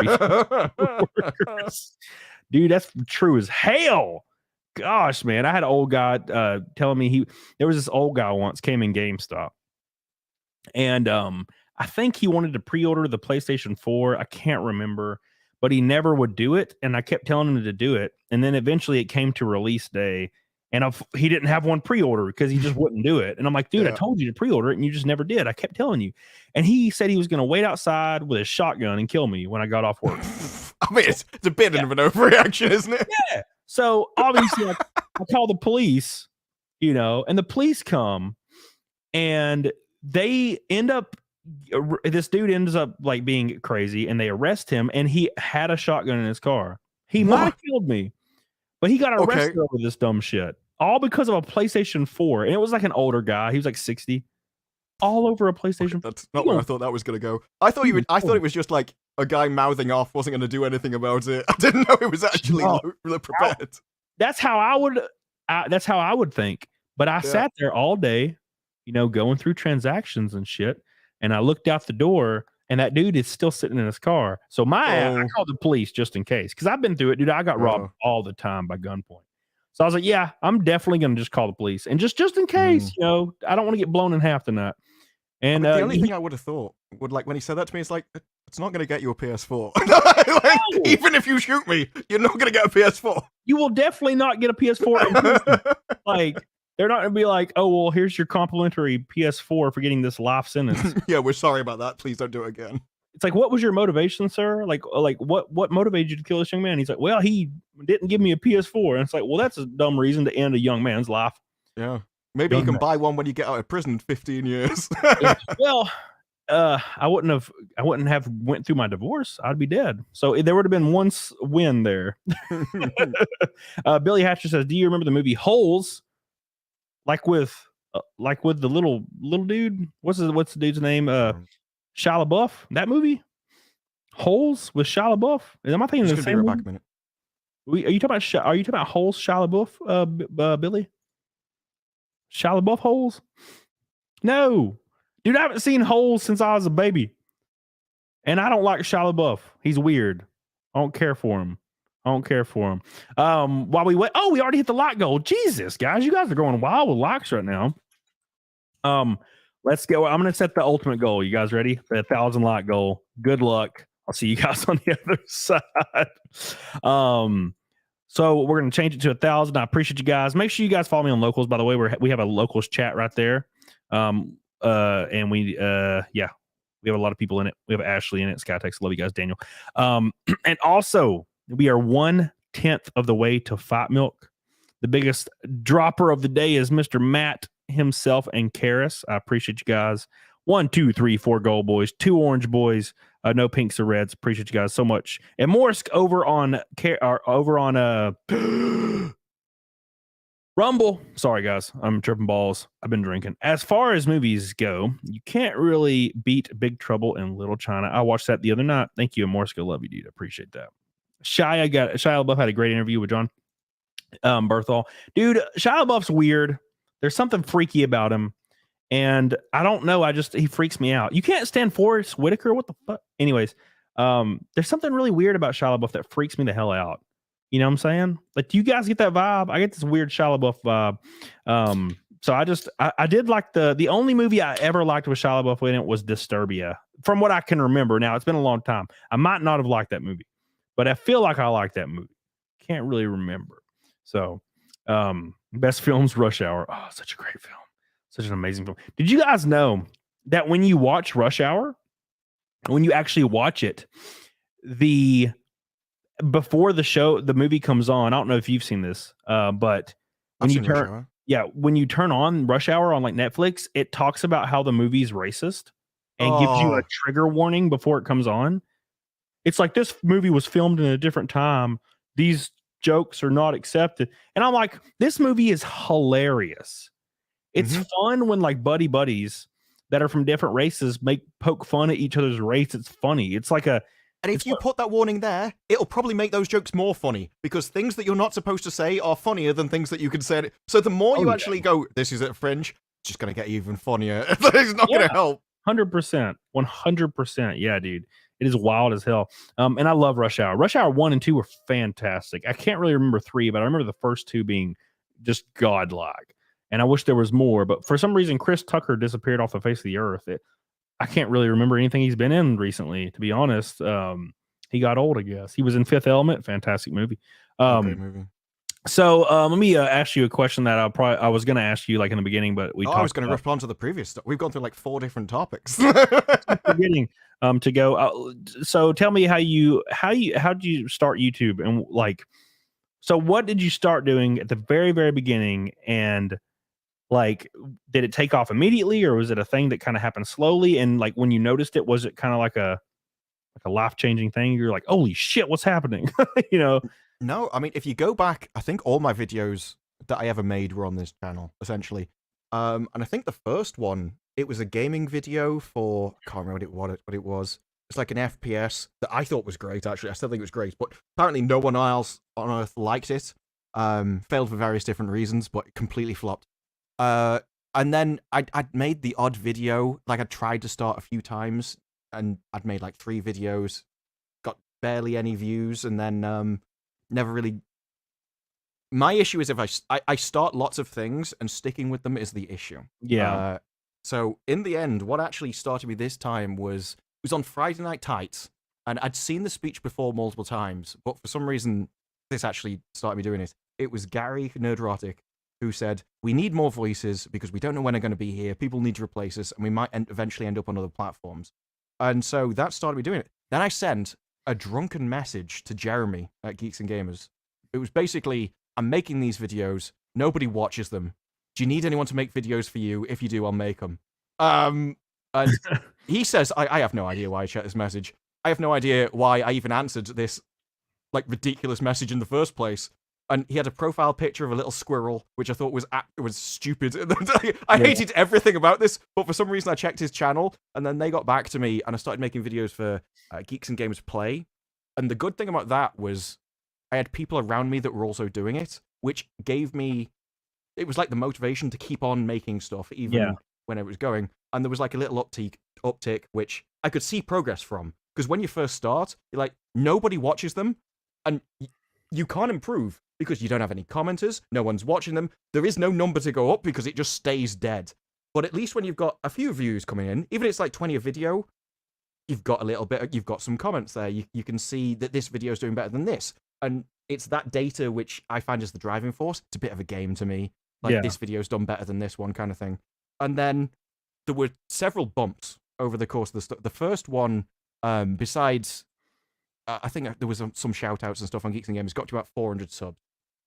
workers. Dude, that's true as hell. Gosh, man, I had an old guy telling me there was this old guy once came in GameStop, and I think he wanted to pre-order the PlayStation 4. I can't remember, but he never would do it, and I kept telling him to do it, and then eventually it came to release day, and he didn't have one pre-order because he just wouldn't do it, and I'm like, dude, I told you to pre-order it, and you just never did. I kept telling you, and he said he was going to wait outside with his shotgun and kill me when I got off work. I mean, it's a bit of an overreaction, isn't it? Yeah. So obviously, I call the police, and the police come, and they end up. This dude ends up like being crazy, and they arrest him. And he had a shotgun in his car. He might have killed me, but he got arrested over this dumb shit, all because of a PlayStation 4. And it was like an older guy. He was like 60. All over a PlayStation. That's not where I thought that was going to go. I thought it was just like a guy mouthing off, wasn't going to do anything about it. I didn't know it was actually prepared. That's how I would think. But I sat there all day, going through transactions and shit. And I looked out the door, and that dude is still sitting in his car. So I called the police just in case, because I've been through it, dude. I got robbed all the time by gunpoint. So I was like, yeah, I'm definitely going to just call the police, and just in case, I don't want to get blown in half tonight. And the only thing I would have thought would, like, when he said that to me, it's like, it's not going to get you a PS4. Even if you shoot me, you're not going to get a PS4. You will definitely not get a PS4. Like, they're not going to be like, oh, well, here's your complimentary PS4 for getting this life sentence. Yeah, we're sorry about that. Please don't do it again. It's like, what was your motivation, sir? Like what motivated you to kill this young man? He's like, well, he didn't give me a PS4. And it's like, well, that's a dumb reason to end a young man's life. Yeah. Maybe you can buy one when you get out of prison in 15 years. Well, I wouldn't have went through my divorce. I'd be dead. So there would have been one win there. Billy Hatcher says, do you remember the movie Holes? Like with the little dude? What's the dude's name? Shia LaBeouf? That movie? Holes with Shia LaBeouf? Am I thinking the same movie? Back a minute. Are you talking about Holes, Shia LaBeouf, Billy? Shia LaBeouf Holes? No. Dude, I haven't seen Holes since I was a baby. And I don't like Shia LaBeouf. He's weird. I don't care for him. While we wait, we already hit the like goal. Jesus, guys, you guys are going wild with likes right now. Let's go. I'm going to set the ultimate goal. You guys ready? The 1,000 like goal. Good luck. I'll see you guys on the other side. So we're going to change it to 1,000. I appreciate you guys. Make sure you guys follow me on Locals. By the way, we have a Locals chat right there. And we have a lot of people in it. We have Ashley in it. Skytex. Love you guys, Daniel. And also, we are 1/10 of the way to Fight Milk. The biggest dropper of the day is Mr. Matt himself and Karis. I appreciate you guys. 1, 2, 3, 4 gold boys, 2 orange boys, no pinks or reds. Appreciate you guys so much. And Morsk over on Rumble. Sorry guys, I'm tripping balls. I've been drinking. As far as movies go, you can't really beat Big Trouble in Little China. I watched that the other night. Thank you, Morsk. Love you, dude. I appreciate that. Shia LaBeouf had a great interview with John Berthal. Dude, Shia LaBeouf's weird. There's something freaky about him. And I don't know. He freaks me out. You can't stand Forrest Whitaker. What the fuck? Anyways, there's something really weird about Shia LaBeouf that freaks me the hell out. You know what I'm saying? Like, do you guys get that vibe? I get this weird Shia LaBeouf vibe. So I did like the only movie I ever liked with Shia LaBeouf in it was Disturbia. From what I can remember. Now, it's been a long time. I might not have liked that movie, but I feel like I liked that movie. Can't really remember. So, best films, Rush Hour. Oh, such a great film. Such an amazing film. Did you guys know that when you watch Rush Hour, when you actually watch it, before the movie comes on, I don't know if you've seen this, but when I've you seen Rush turn, Hour. yeah, when you turn on Rush Hour on like Netflix, it talks about how the movie's racist and gives you a trigger warning before it comes on. It's like, this movie was filmed in a different time. These jokes are not accepted. And I'm like, this movie is hilarious. It's fun when like buddies that are from different races poke fun at each other's race. It's funny. It's like a, And if you put that warning there, it'll probably make those jokes more funny, because things that you're not supposed to say are funnier than things that you can say. So the more you actually go, this is at fringe, it's just going to get even funnier. It's not going to help. 100%. 100%. Yeah, dude. It is wild as hell. And I love Rush Hour. Rush Hour 1 and 2 were fantastic. I can't really remember 3, but I remember the first 2 being just godlike. And I wish there was more. But for some reason, Chris Tucker disappeared off the face of the earth. I can't really remember anything he's been in recently, to be honest. He got old, I guess. He was in Fifth Element. Fantastic movie. Great movie. So let me ask you a question that I was going to ask you like in the beginning, but I was going to respond to the previous stuff. We've gone through like 4 different topics. Beginning to go. So tell me how did you start YouTube, and like, so what did you start doing at the very, very beginning, and like, did it take off immediately, or was it a thing that kind of happened slowly? And like, when you noticed it, was it kind of like a life-changing thing? You're like, holy shit, what's happening? You know? No, I mean, if you go back, I think all my videos that I ever made were on this channel, essentially. And I think the first one, it was a gaming video for, I can't remember what it was. It's like an FPS that I thought was great, actually. I still think it was great, but apparently no one else on Earth liked it. Failed for various different reasons, but it completely flopped. And then I'd made the odd video, like I tried to start a few times, and I'd made like 3 videos, got barely any views, and then never really. My issue is if I start lots of things and sticking with them is the issue. Yeah. So in the end, what actually started me this time was it was on Friday Night Tights, and I'd seen the speech before multiple times, but for some reason this actually started me doing it. It was Gary Nerdrotic who said, "We need more voices because we don't know when they're going to be here. People need to replace us, and we might eventually end up on other platforms." And so that started me doing it. Then I sent a drunken message to Jeremy at Geeks and Gamers. It was basically, I'm making these videos. Nobody watches them. Do you need anyone to make videos for you? If you do, I'll make them. And he says, I have no idea why I checked this message. I have no idea why I even answered this like ridiculous message in the first place. And he had a profile picture of a little squirrel, which I thought was stupid. I hated everything about this, but for some reason I checked his channel, and then they got back to me, and I started making videos for Geeks and Gamers Play. And the good thing about that was I had people around me that were also doing it, which gave me, it was like the motivation to keep on making stuff, even when it was going. And there was like a little uptick, which I could see progress from. Because when you first start, you're like, nobody watches them, and you can't improve because you don't have any commenters, no one's watching them, there is no number to go up because it just stays dead. But at least when you've got a few views coming in, even if it's like 20 a video, you've got a little bit, you've got some comments there, you can see that this video is doing better than this. And it's that data which I find is the driving force. It's a bit of a game to me. Like, this video's done better than this one kind of thing. And then there were several bumps over the course of the first one, besides, I think there was some shout-outs and stuff on Geeks and Gamers, got to about 400 subs.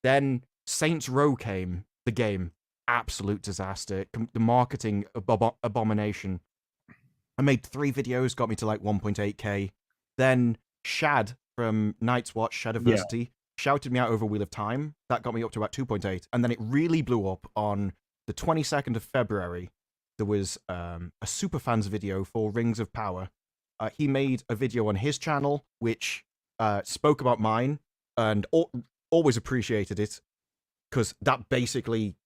Then Saints Row came, the game, absolute disaster, the marketing abomination. I made 3 videos, got me to like 1.8k. Then Shad from Night's Watch, Shadiversity, shouted me out over Wheel of Time. That got me up to about 2.8. And then it really blew up on the 22nd of February. There was a Superfans video for Rings of Power. He made a video on his channel, which spoke about mine, and always appreciated it, because that basically,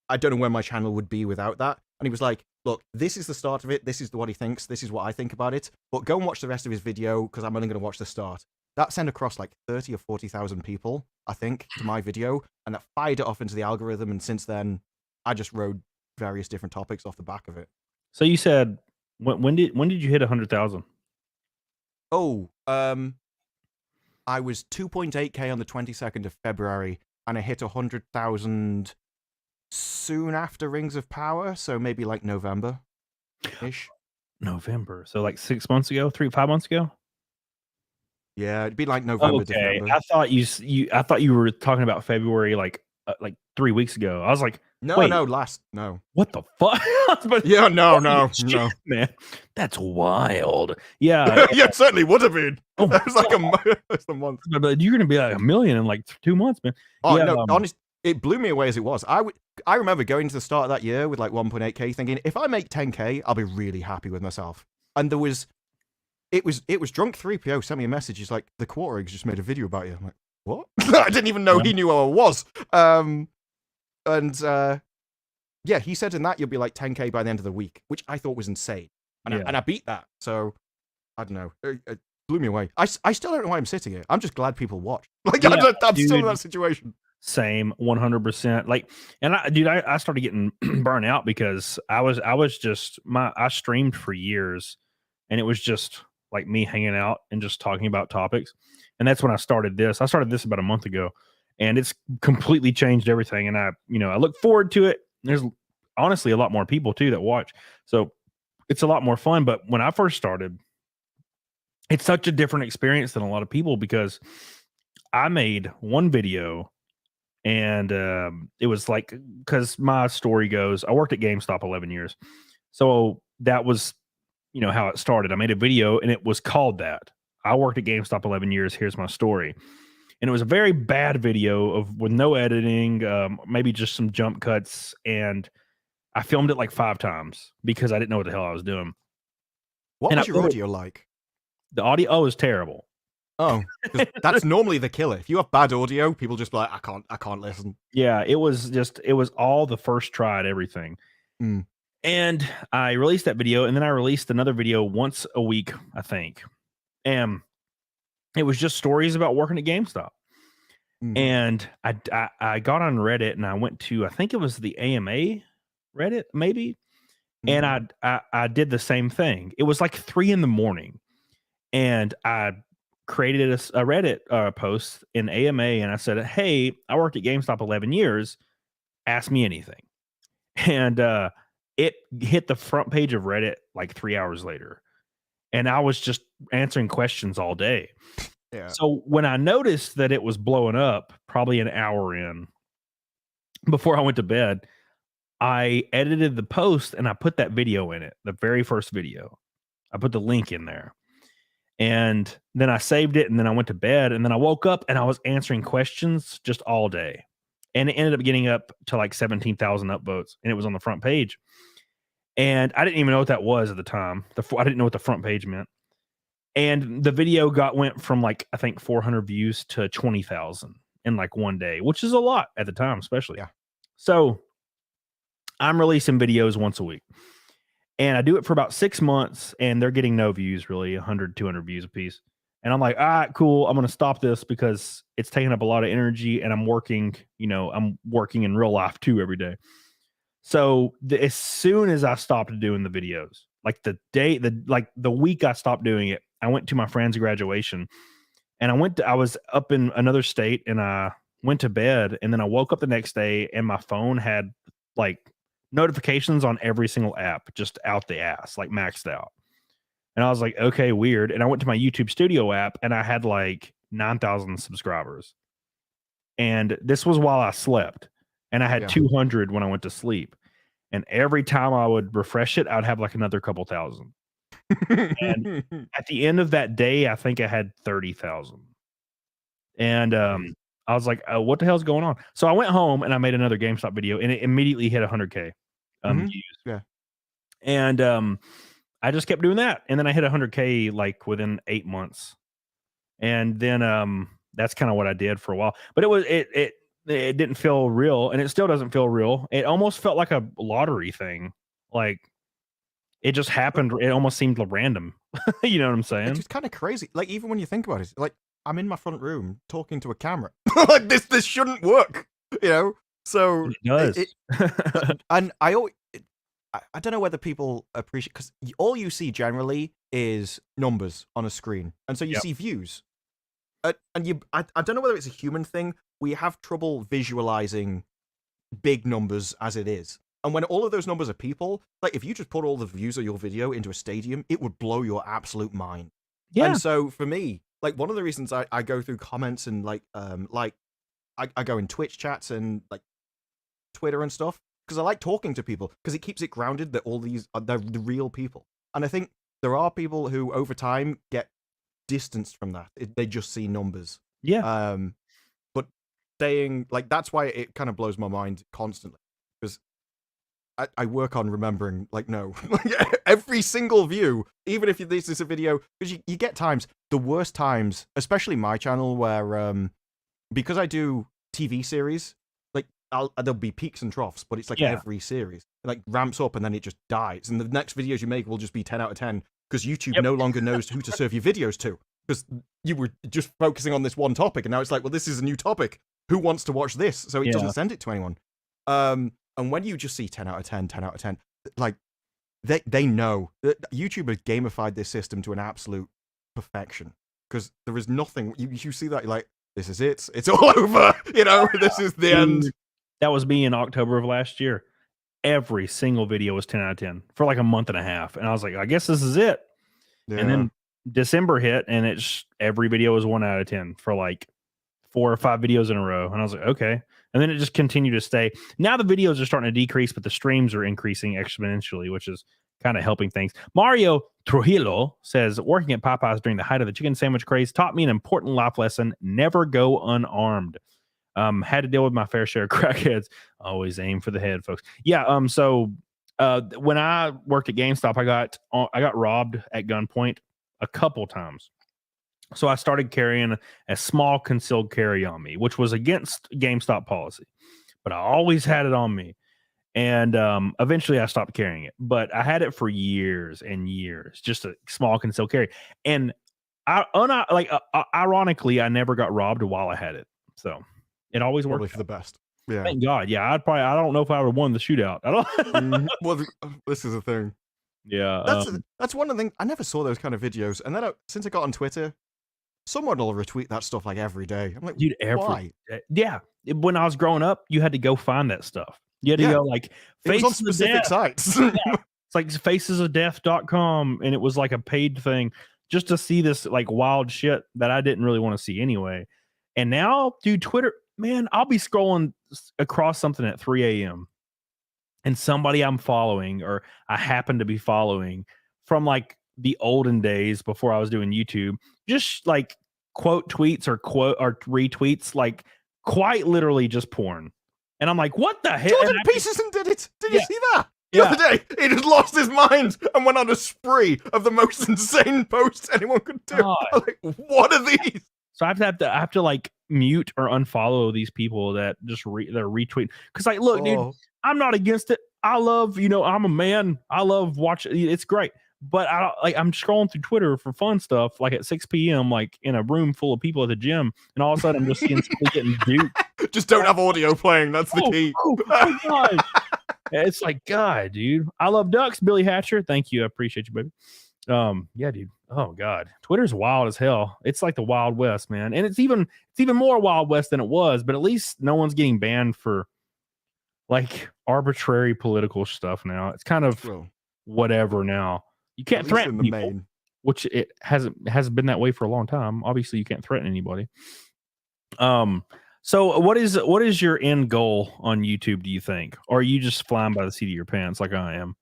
I don't know where my channel would be without that. And he was like, look, this is the start of it, this is what he thinks, this is what I think about it, but go and watch the rest of his video, because I'm only going to watch the start. That sent across like 30 or 40,000 people, I think, to my video, and that fired it off into the algorithm, and since then, I just rode various different topics off the back of it. So you said, when did you hit 100,000? Oh, I was 2.8k on the 22nd of February, and I hit 100,000 soon after Rings of Power, so maybe like November-ish. November. So like 6 months ago, 5 months ago. Yeah, it'd be like November, Okay, December. I thought I thought you were talking about February, like 3 weeks ago. I was like, No, wait, no, what the fuck? Yeah, no, Holy shit, no. man, that's wild. Yeah, Yeah, it certainly would have been. oh, It was like a month. but you're gonna be like 1 million in like 2 months, man. Oh Yeah, no, honest, it blew me away as it was. I remember going to the start of that year with like 1.8k, thinking if I make 10k, I'll be really happy with myself. And it was Drunk 3PO sent me a message. He's like, the Quarter Eggs just made a video about you. I'm like, what? I didn't even know he knew who I was. Yeah, he said in that you'll be like 10k by the end of the week, which I thought was insane. And I beat that. So I don't know. It blew me away. I still don't know why I'm sitting here. I'm just glad people watch. Like Yeah, I'm still in dude. that situation. Same, 100%. Like, and I started getting burnt out because I streamed for years, and it was just like me hanging out and just talking about topics. And that's when I started this. I started this about a month ago, and it's completely changed everything. And I look forward to it. There's honestly a lot more people too that watch, so it's a lot more fun. But when I first started, it's such a different experience than a lot of people because I made one video. And it was like, because my story goes, I worked at GameStop 11 years. So that was, how it started. I made a video and it was called that. I worked at GameStop 11 years. Here's my story. And it was a very bad video with no editing, maybe just some jump cuts. And I filmed it like 5 times because I didn't know what the hell I was doing. What was your audio like? The audio is terrible. Oh, that's normally the killer. If you have bad audio, people just be like, I can't listen. Yeah, it was all the first try at everything. Mm. And I released that video, and then I released another video once a week, I think. And it was just stories about working at GameStop. Mm. And I got on Reddit and I went to, I think it was the AMA Reddit, maybe. Mm. And I did the same thing. It was like 3 a.m. and I created a Reddit post in AMA, and I said, hey, I worked at GameStop 11 years. Ask me anything. And it hit the front page of Reddit like 3 hours later. And I was just answering questions all day. Yeah. So when I noticed that it was blowing up, probably an hour in, before I went to bed, I edited the post and I put that video in it, the very first video. I put the link in there. And then I saved it, and then I went to bed, and then I woke up and I was answering questions just all day. And it ended up getting up to like 17,000 upvotes, and it was on the front page. And I didn't even know what that was at the time. I didn't know what the front page meant. And the video went from like, I think 400 views to 20,000 in like one day, which is a lot at the time, especially. Yeah. So I'm releasing videos once a week. And I do it for about 6 months, and they're getting no views, really, 100, 200 views a piece. And I'm like, all right, cool. I'm going to stop this because it's taking up a lot of energy, and I'm working in real life too every day. So as soon as I stopped doing the videos, like the week I stopped doing it, I went to my friend's graduation, and I was up in another state, and I went to bed, and then I woke up the next day, and my phone had like notifications on every single app just out the ass, like maxed out. And I was like, okay, weird. And I went to my YouTube Studio app, and I had like 9,000 subscribers. And this was while I slept, and I had 200 when I went to sleep. And every time I would refresh it, I'd have like another couple thousand. And at the end of that day, I think I had 30,000. And I was like, what the hell's going on? So I went home and I made another GameStop video, and it immediately hit 100K views. Yeah. And I just kept doing that. And then I hit 100K like within 8 months. And then that's kind of what I did for a while. But it didn't feel real, and it still doesn't feel real. It almost felt like a lottery thing. Like it just happened. It almost seemed random. You know what I'm saying? It's just kind of crazy. Like, even when you think about it, like, I'm in my front room talking to a camera. Like, this shouldn't work, So it does. And I don't know whether people appreciate, because all you see generally is numbers on a screen, and so you see views. And I don't know whether it's a human thing we have trouble visualizing big numbers as it is. And when all of those numbers are people, like if you just put all the views of your video into a stadium, it would blow your absolute mind. Yeah. And so for me, like one of the reasons I go through comments and I go in Twitch chats and like Twitter and stuff, because I like talking to people, because it keeps it grounded that all these are they're the real people. And I think there are people who over time get distanced from that. They just see numbers. Yeah. But saying like that's why it kind of blows my mind constantly, because I work on remembering, like, no, every single view, even if this is a video, because you get times, the worst times, especially my channel, where, because I do TV series, like, there'll be peaks and troughs, but it's like every series. It, like, ramps up and then it just dies. And the next videos you make will just be 10 out of 10, because YouTube no longer knows who to serve your videos to, because you were just focusing on this one topic, and now it's like, well, this is a new topic. Who wants to watch this? So it doesn't send it to anyone. And when you just see 10 out of 10, 10 out of 10, like, they know that YouTube has gamified this system to an absolute perfection. Because there is nothing, you see that, you're like, this is it. It's all over. You know, this is the end. That was me in October of last year. Every single video was 10 out of 10 for like a month and a half. And I was like, I guess this is it. Yeah. And then December hit, and it's every video was 1 out of 10 for like 4 or 5 videos in a row. And I was like, okay. And then it just continued to stay. Now the videos are starting to decrease, but the streams are increasing exponentially, which is kind of helping things. Mario Trujillo says, working at Popeyes during the height of the chicken sandwich craze taught me an important life lesson: never go unarmed. Had to deal with my fair share of crackheads. Always aim for the head, folks. Yeah. So when I worked at GameStop, I got robbed at gunpoint a couple times. So I started carrying a small concealed carry on me, which was against GameStop policy, but I always had it on me. And eventually I stopped carrying it, but I had it for years and years, just a small concealed carry. And ironically, I never got robbed while I had it. So it always worked. Probably for the best. Yeah. Thank God. Yeah. I don't know if I would have won the shootout. I don't. Well, this is a thing. Yeah. That's one of the things. I never saw those kind of videos. And then since I got on Twitter, someone will retweet that stuff like every day. I'm like, dude, why? Yeah. When I was growing up, you had to go find that stuff. You had to go like Faces on specific sites. It's like facesofdeath.com, and it was like a paid thing just to see this like wild shit that I didn't really want to see anyway. And now, dude, Twitter, man, I'll be scrolling across something at 3 a.m. and somebody I'm following, or I happen to be following from like the olden days before I was doing YouTube, just like quote tweets or retweets, like quite literally just porn. And I'm like, what the hell? Jordan Peterson did it. Did you see that? The other day, he just lost his mind and went on a spree of the most insane posts anyone could do. I'm like, what are these? So I have to like mute or unfollow these people that just they're retweeting. Because like, look, dude, I'm not against it. I love, I'm a man. I love watching. It's great. But I'm scrolling through Twitter for fun stuff, like at 6 p.m., like in a room full of people at the gym, and all of a sudden I'm just seeing somebody getting duked. Just don't have audio playing. That's the key. Oh God. It's like, God, dude. I love ducks, Billy Hatcher. Thank you. I appreciate you, baby. Yeah, dude. Oh God. Twitter's wild as hell. It's like the Wild West, man. And it's even more Wild West than it was, but at least no one's getting banned for like arbitrary political stuff now. It's kind of whatever now. You can't threaten people, which it hasn't been that way for a long time. Obviously, you can't threaten anybody. So what is your end goal on YouTube, do you think? Or are you just flying by the seat of your pants like I am?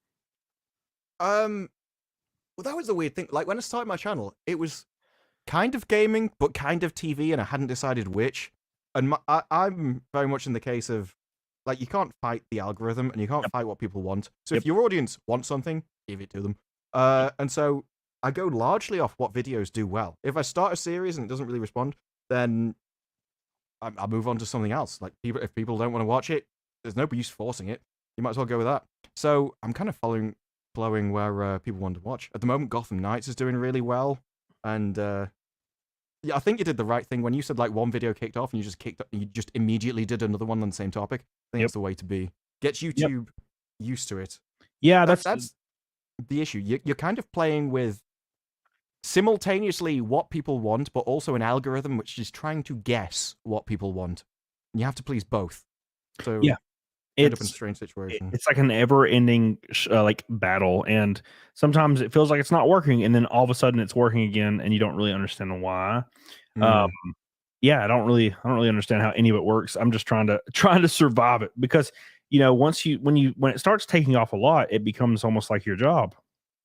Well, that was the weird thing. Like when I started my channel, it was kind of gaming, but kind of TV, and I hadn't decided which. And I'm very much in the case of, like, you can't fight the algorithm, and you can't fight what people want. So if your audience wants something, give it to them. And so I go largely off what videos do well. If I start a series and it doesn't really respond, then I'll move on to something else. Like, if people don't want to watch it, there's no use forcing it. You might as well go with that. So I'm kind of following where people want to watch. At the moment, Gotham Knights is doing really well. And yeah, I think you did the right thing when you said like one video kicked off and you just immediately did another one on the same topic. I think that's the way to be. Get YouTube used to it. Yeah, that's the issue. You're kind of playing with simultaneously what people want, but also an algorithm which is trying to guess what people want. and you have to please both. So Yeah, you end up in a it's strange situation. it's like an ever-ending like battle, and sometimes it feels like it's not working, and then all of a sudden it's working again, and you don't really understand why. Um, Mm. yeah, I don't really understand how any of it works. I'm just trying to survive it because when it starts taking off a lot, it becomes almost like your job,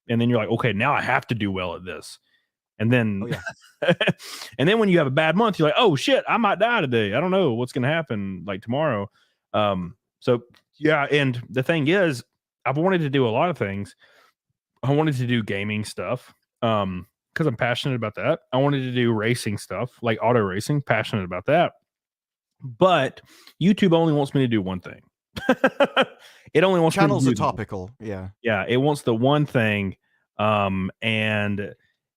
and then you're like, okay, now I have to do well at this, and Oh then yeah. and then when you have a bad month, you're like, oh shit, I might die today. I don't know what's gonna happen like tomorrow. So yeah, and the thing is, I've wanted to do a lot of things. I wanted to do gaming stuff. Because I'm passionate about that. I wanted to do racing stuff, like auto racing, passionate about that. But YouTube only wants me to do one thing. It only wants Channels me are to do topical. Yeah. yeah, it wants the one thing. And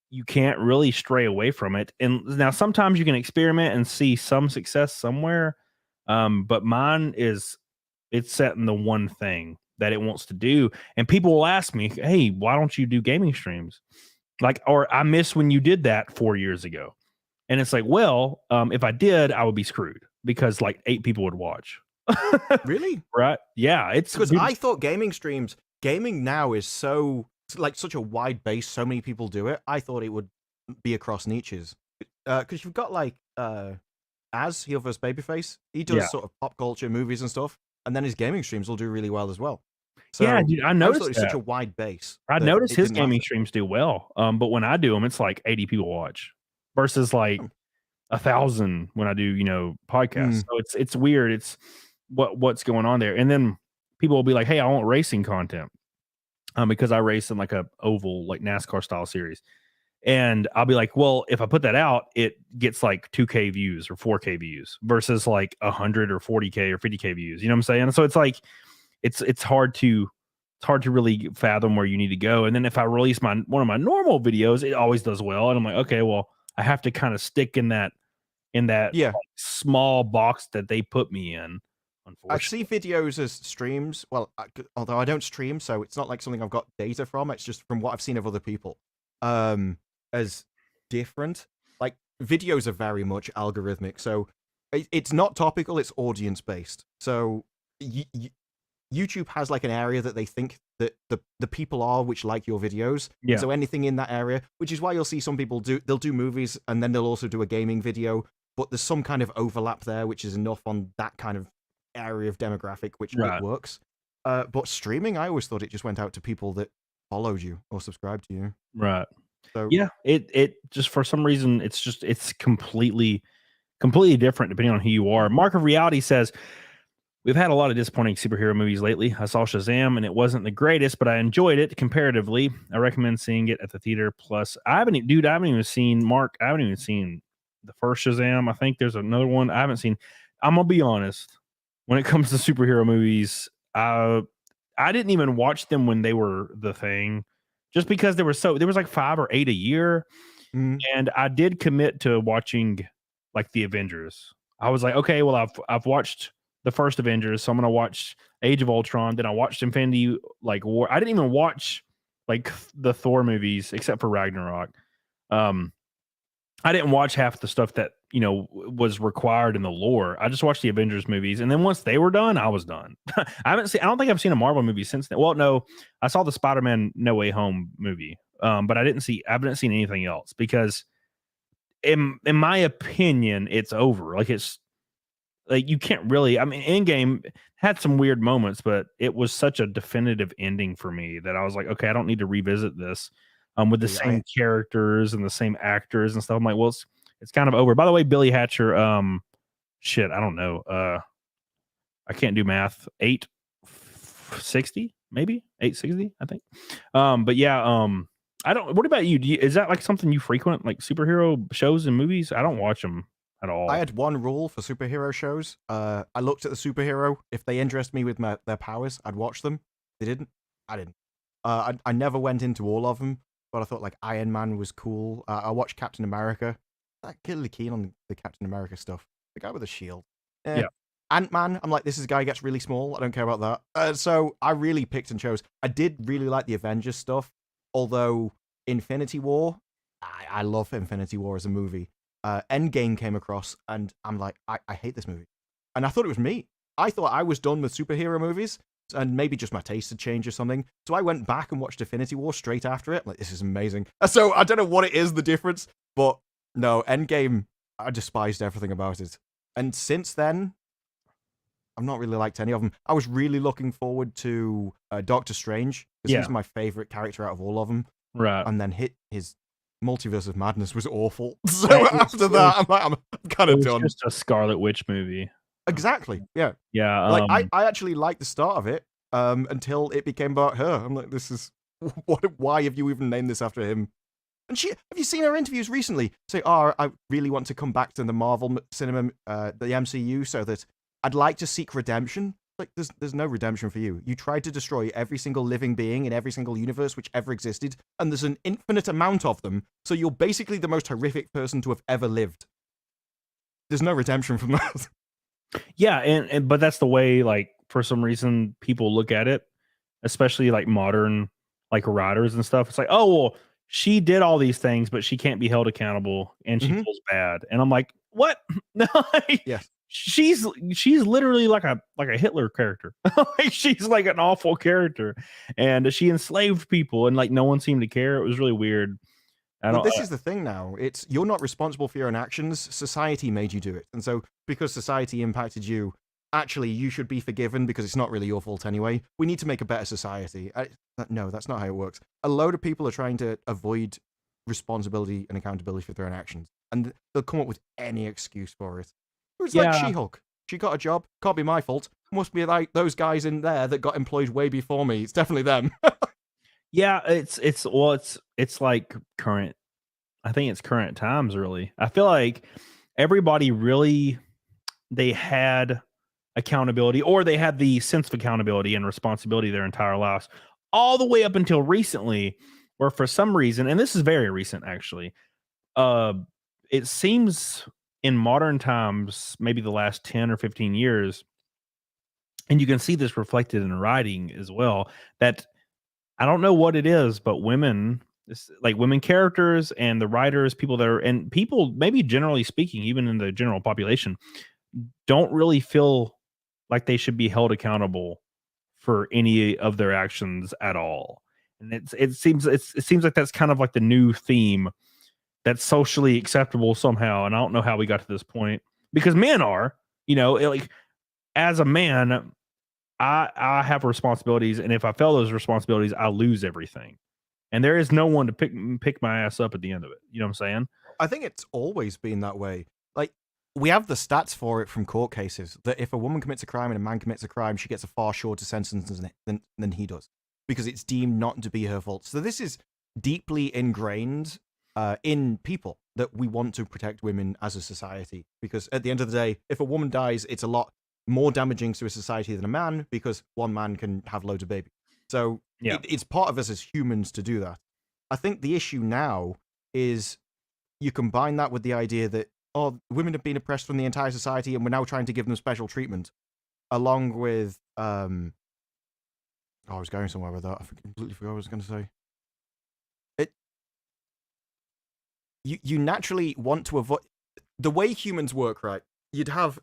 you can't really stray away from it. And now sometimes you can experiment and see some success somewhere. But mine is it's set in the one thing that it wants to do. And people will ask me, hey, why don't you do gaming streams? Like, or I miss when you did that 4 years ago. And it's like, well, if I did, I would be screwed because like 8 people would watch. Really? Right? Yeah. Because I thought gaming now is so like such a wide base. So many people do it. I thought it would be across niches. Because you've got like Az Heel vs Babyface. He does yeah. sort of pop culture movies and stuff, and then his gaming streams will do really well as well. So Yeah, dude, I I always noticed thought it was that. such a wide base. I that noticed it his didn't gaming matter. streams do well. But when I do them, it's like 80 people watch versus like Hmm. 1,000 when I do, podcasts. Mm. So it's weird. It's what's going on there. And then people will be like, hey, I want racing content. Because I race in like a oval, like NASCAR style series. And I'll be like, well, if I put that out, it gets like 2K views or 4K views versus like 100 or 40K or 50K views. You know what I'm saying? So it's like it's hard to really fathom where you need to go. And then if I release one of my normal videos, it always does well. And I'm like, okay, well, I have to kind of stick in that Yeah. like, small box that they put me in. I Unfortunately, see videos as streams. Well, although I don't stream, so it's not like something I've got data from. It's just from what I've seen of other people. As different. Like videos are very much algorithmic, so it's not topical. It's audience based. So YouTube has like an area that they think that the people are which like your videos. yeah, So anything in that area, which is why you'll see some people they'll do movies and then they'll also do a gaming video. But there's some kind of overlap there, which is enough on that kind of area of demographic, which right. it works. But streaming, I always thought it just went out to people that followed you or subscribed to you. Right. So Yeah, it just for some reason it's completely different depending on who you are. Mark of Reality says we've had a lot of disappointing superhero movies lately. I saw Shazam and it wasn't the greatest, but I enjoyed it comparatively. I recommend seeing it at the theater. Plus, I haven't even seen the first Shazam. I think there's another one I haven't seen. I'm gonna be honest. When it comes to superhero movies, I didn't even watch them when they were the thing, just because there was like 5 or 8 a year, mm, and I did commit to watching like the Avengers. I was like, okay, well, I've watched the first Avengers, so I'm gonna watch Age of Ultron. Then I watched Infinity War. I didn't even watch like the Thor movies except for Ragnarok. I didn't watch half the stuff that was required in the lore. I just watched the Avengers movies, and then once they were done, I was done. I don't think I've seen a Marvel movie since then. Well, no, I saw the Spider-Man No Way Home movie, but I haven't seen anything else because, in my opinion, it's over. Like it's like you can't really. I mean, Endgame had some weird moments, but it was such a definitive ending for me that I was like, okay, I don't need to revisit this. With the same characters and the same actors and stuff. I'm like, well, it's kind of over. By the way, Billy Hatcher, shit, I don't know. I can't do math. 860, maybe 860, I think. But yeah, I don't. What about you? Is that like something you frequent, like superhero shows and movies? I don't watch them at all. I had one rule for superhero shows. I looked at the superhero. If they interest me with their powers, I'd watch them. If they didn't, I didn't. I never went into all of them. But I thought like Iron Man was cool. I watched Captain America. I'm really keen on the Captain America stuff. The guy with the shield. Yeah. Ant-Man, I'm like, this guy gets really small. I don't care about that. So I really picked and chose. I did really like the Avengers stuff. Although Infinity War, I love Infinity War as a movie. Endgame came across and I'm like, I hate this movie. and I thought it was me. I thought I was done with superhero movies, and maybe just my taste had changed or something. So I went back and watched Infinity War straight after it. Like, this is amazing. So I don't know what it is, the difference, but no, Endgame, I despised everything about it. And since then, I've not really liked any of them. I was really looking forward to Doctor Strange, because he's my favorite character out of all of them. Right. And then his Multiverse of Madness was awful. So after that, I'm like, I'm kind of done. It's just a Scarlet Witch movie. Exactly. Yeah. Yeah. Like I actually liked the start of it until it became about her. I'm like, this is why have you even named this after him? And have you seen her interviews recently? Say, I really want to come back to the Marvel cinema, the MCU, so that I'd like to seek redemption. Like, there's no redemption for you. You tried to destroy every single living being in every single universe which ever existed, and there's an infinite amount of them, so you're basically the most horrific person to have ever lived. There's no redemption from that. Yeah, but that's the way, like, for some reason, people look at it, especially, like, modern, like, writers and stuff. It's like, oh, well, she did all these things, but she can't be held accountable, and she feels bad. And I'm like, what? No, yes. She's literally like a Hitler character. Like, she's like an awful character, and she enslaved people, and like no one seemed to care. It was really weird. This is the thing now. It's you're not responsible for your own actions. Society made you do it, and so because society impacted you, actually you should be forgiven because it's not really your fault anyway. We need to make a better society. No, that's not how it works. A load of people are trying to avoid responsibility and accountability for their own actions, and they'll come up with any excuse for it. It's like She-Hulk. She got a job. Can't be my fault. Must be like those guys in there that got employed way before me. It's definitely them. Yeah, it's like current. I think it's current times, really. I feel like everybody really, they had accountability, or they had the sense of accountability and responsibility their entire lives, all the way up until recently, where for some reason, and this is very recent actually, it seems in modern times, maybe the last 10 or 15 years, and you can see this reflected in writing as well, that I don't know what it is, but women, like women characters and the writers, people that are, and people maybe generally speaking, even in the general population, don't really feel like they should be held accountable for any of their actions at all. And it seems like that's kind of like the new theme that's socially acceptable somehow. And I don't know how we got to this point, because men are, like, as a man, I have responsibilities, and if I fail those responsibilities, I lose everything. And there is no one to pick my ass up at the end of it. You know what I'm saying? I think it's always been that way. Like, we have the stats for it from court cases, that if a woman commits a crime and a man commits a crime, she gets a far shorter sentence than he does, because it's deemed not to be her fault. So this is deeply ingrained in people, that we want to protect women as a society, because at the end of the day, if a woman dies, it's a lot more damaging to a society than a man, because one man can have loads of babies. So it's part of us as humans to do that. I think the issue now is you combine that with the idea that, women have been oppressed from the entire society and we're now trying to give them special treatment, along with I was going somewhere with that. I completely forgot what I was going to say. You naturally want to avoid the way humans work, right? You'd have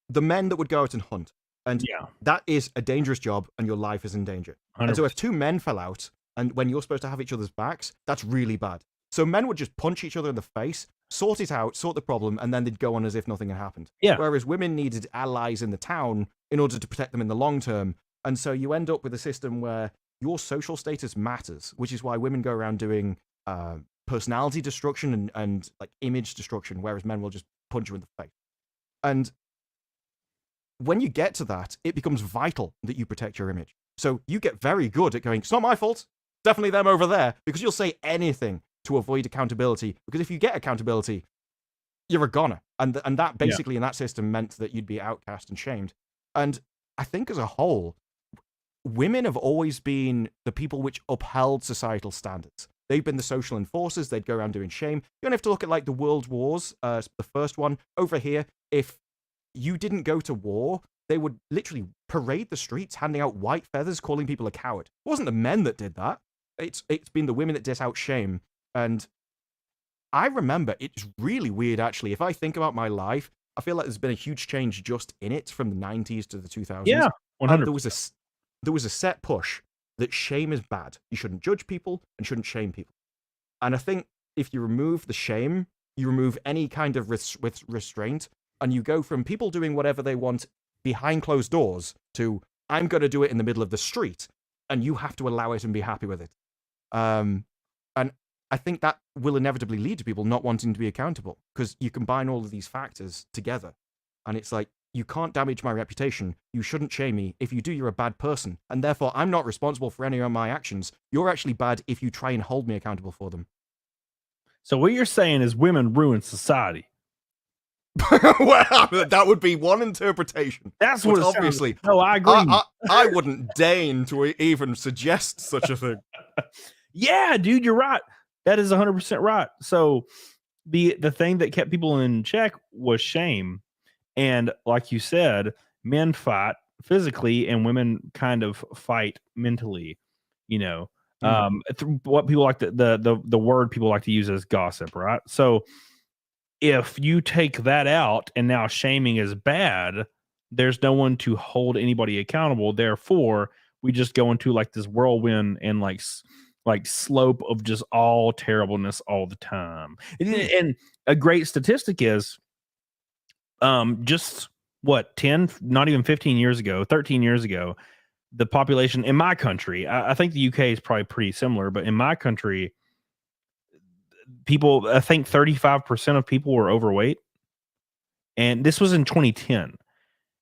the men that would go out and hunt, and that is a dangerous job, and your life is in danger. 100%. And so if two men fell out, and when you're supposed to have each other's backs, that's really bad. So men would just punch each other in the face, sort it out, sort the problem, and then they'd go on as if nothing had happened. Yeah. Whereas women needed allies in the town in order to protect them in the long term. And so you end up with a system where your social status matters, which is why women go around doing personality destruction and like image destruction, whereas men will just punch you in the face. And when you get to that, it becomes vital that you protect your image. So you get very good at going, it's not my fault, definitely them over there, because you'll say anything to avoid accountability. Because if you get accountability, you're a goner. And that basically in that system meant that you'd be outcast and shamed. And I think as a whole, women have always been the people which upheld societal standards. They've been the social enforcers. They'd go around doing shame. You don't have to look at like the World Wars, the first one. Over here, if you didn't go to war, they would literally parade the streets handing out white feathers, calling people a coward. It wasn't the men that did that. It's been the women that dish out shame. And I remember, it's really weird actually. If I think about my life, I feel like there's been a huge change just in it from the 90s to the 2000s. Yeah, 100. There was a set push that shame is bad. You shouldn't judge people and shouldn't shame people. And I think if you remove the shame, you remove any kind of restraint, and you go from people doing whatever they want behind closed doors to I'm going to do it in the middle of the street, and you have to allow it and be happy with it. And I think that will inevitably lead to people not wanting to be accountable, because you combine all of these factors together, and it's like, you can't damage my reputation. You shouldn't shame me. If you do, you're a bad person, and therefore I'm not responsible for any of my actions. You're actually bad if you try and hold me accountable for them. So what you're saying is women ruin society. Well, that would be one interpretation. That's what obviously. No, I agree. I wouldn't deign to even suggest such a thing. Yeah, dude, you're right. That is 100% right. So the thing that kept people in check was shame. And like you said, men fight physically and women kind of fight mentally, you know. What people like the word people like to use is gossip, right? So if you take that out and now shaming is bad, there's no one to hold anybody accountable. Therefore, we just go into like this whirlwind and like slope of just all terribleness all the time. And a great statistic is just what 10, not even 15 years ago, 13 years ago, the population in my country, I think the UK is probably pretty similar, but in my country, people, I think 35% of people were overweight. And this was in 2010.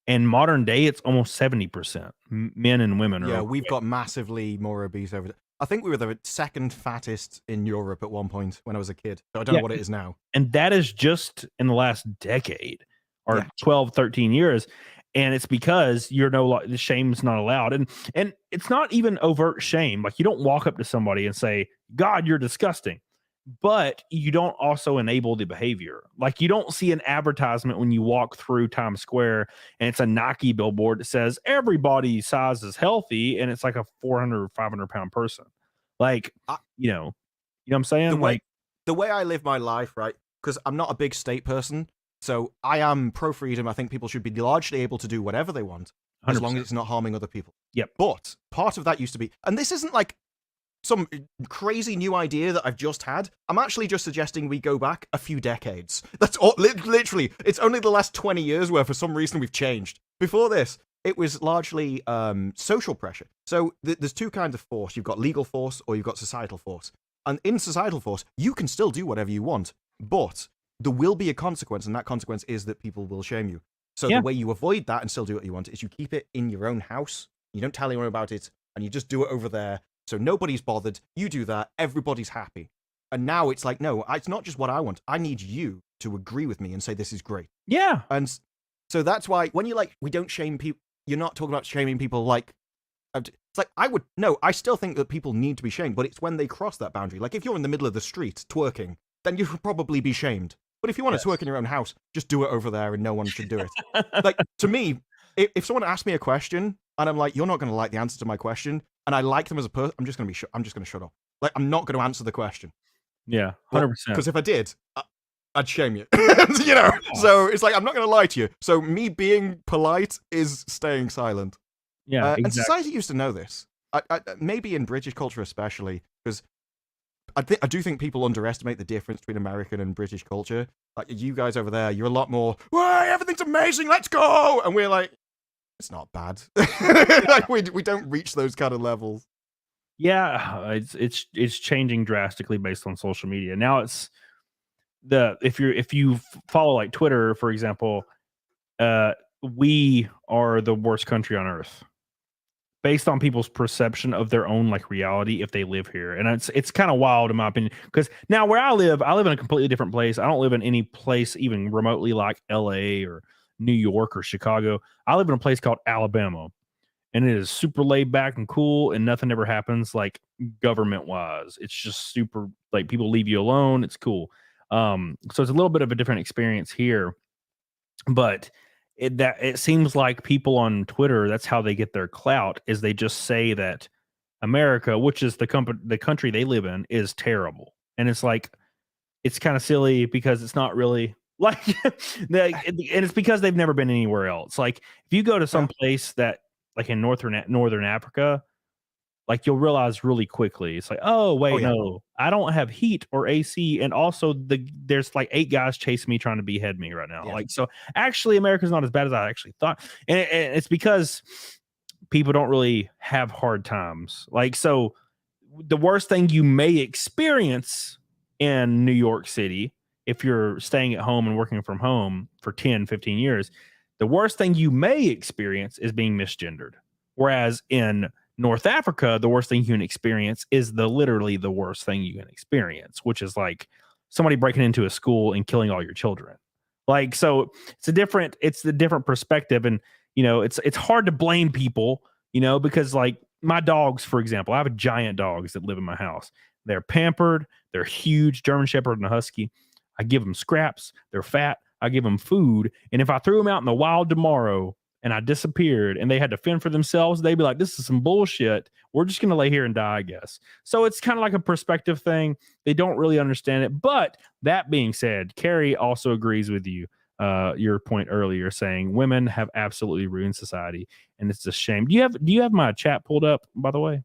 And modern day, it's almost 70%. Men and women are overweight. We've got massively more obese over there. I think we were the second fattest in Europe at one point when I was a kid. So I don't know what it is now. And that is just in the last decade or 12, 13 years. And it's because the shame's not allowed. And it's not even overt shame. Like, you don't walk up to somebody and say, God, you're disgusting. But you don't also enable the behavior. Like, you don't see an advertisement when you walk through Times Square and it's a Nike billboard that says everybody size is healthy, and it's like a 400 or 500 pound person. Like, you know what I'm saying? The way I live my life, right? Because I'm not a big state person, so I am pro freedom. I think people should be largely able to do whatever they want, 100%. As long as it's not harming other people. Yep. But part of that used to be, and this isn't like some crazy new idea that I've just had. I'm actually just suggesting we go back a few decades. That's all, literally, it's only the last 20 years where for some reason we've changed. Before this, it was largely social pressure. So there's two kinds of force. You've got legal force or you've got societal force. And in societal force, you can still do whatever you want, but there will be a consequence, and that consequence is that people will shame you. So the way you avoid that and still do what you want is you keep it in your own house. You don't tell anyone about it, and you just do it over there. So nobody's bothered. You do that. Everybody's happy. And now it's like, no, it's not just what I want. I need you to agree with me and say this is great. Yeah. And so that's why when you're like, we don't shame people, you're not talking about shaming people like, it's like, I still think that people need to be shamed, but it's when they cross that boundary. Like, if you're in the middle of the street twerking, then you should probably be shamed. But if you want to twerk in your own house, just do it over there and no one should do it. Like, to me, if someone asks me a question and I'm like, you're not going to like the answer to my question, and I like them as a person, I'm just going to shut up. Like, I'm not going to answer the question. Yeah, 100%. Because if I did, I'd shame you. You know? So it's like, I'm not going to lie to you. So me being polite is staying silent. Yeah, exactly. And society used to know this. Maybe in British culture especially, because I do think people underestimate the difference between American and British culture. Like, you guys over there, you're a lot more, everything's amazing, let's go! And we're like, it's not bad. Like, we don't reach those kind of levels. Yeah, it's changing drastically based on social media. Now it's if you follow like Twitter, for example, we are the worst country on earth based on people's perception of their own like reality if they live here. And it's kind of wild in my opinion, because now where I live in a completely different place. I don't live in any place even remotely like LA or New York or Chicago. I live in a place called Alabama, and it is super laid back and cool, and nothing ever happens like government wise. It's just super, like, people leave you alone. It's cool. So it's a little bit of a different experience here, but it seems like people on Twitter, that's how they get their clout, is they just say that America, which is the country they live in, is terrible. And it's like, it's kind of silly because it's not really Like, and it's because they've never been anywhere else. Like, if you go to some place that, like in northern Africa, like you'll realize really quickly, it's like, oh wait, no, I don't have heat or AC, and also there's like 8 guys chasing me trying to behead me right now. Like, so actually, America's not as bad as I actually thought, and it's because people don't really have hard times. Like, so the worst thing you may experience in New York City, if you're staying at home and working from home for 10, 15 years, the worst thing you may experience is being misgendered. Whereas in North Africa, the worst thing you can experience is literally the worst thing you can experience, which is like somebody breaking into a school and killing all your children. Like, so it's the different perspective. And, you know, it's hard to blame people, you know, because like my dogs, for example, I have a giant dogs that live in my house. They're pampered. They're huge, German Shepherd and a Husky. I give them scraps. They're fat. I give them food. And if I threw them out in the wild tomorrow and I disappeared and they had to fend for themselves, they'd be like, this is some bullshit. We're just going to lay here and die, I guess. So it's kind of like a perspective thing. They don't really understand it. But that being said, Carrie also agrees with you. Your point earlier saying women have absolutely ruined society. And it's a shame. Do you have my chat pulled up, by the way?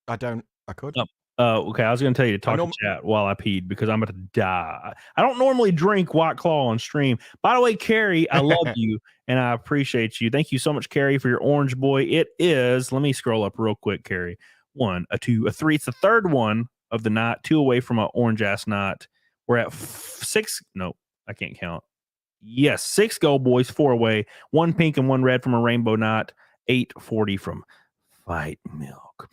I don't. I could. Okay, I was going to tell you to talk to chat while I peed because I'm about to die. I don't normally drink White Claw on stream. By the way, Carrie, I love you and I appreciate you. Thank you so much, Carrie, for your orange boy. It is, let me scroll up real quick, Carrie. 1, a 2, a 3. It's the third one of the night, 2 away from an orange ass night. We're at 6. Nope, I can't count. Yes, 6 gold boys, 4 away, 1 pink and 1 red from a rainbow knot, 840 from Fight Milk.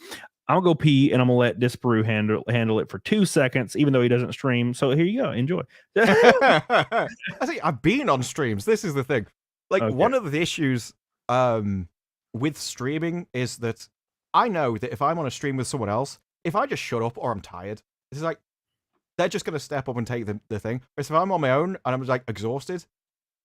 I'm gonna go pee and I'm gonna let Disparu handle it for 2 seconds, even though he doesn't stream. So here you go, enjoy. I think I've been on streams. This is the thing. Like, one of the issues with streaming is that I know that if I'm on a stream with someone else, if I just shut up or I'm tired, it's like they're just gonna step up and take the thing. Whereas if I'm on my own and I'm like exhausted, it's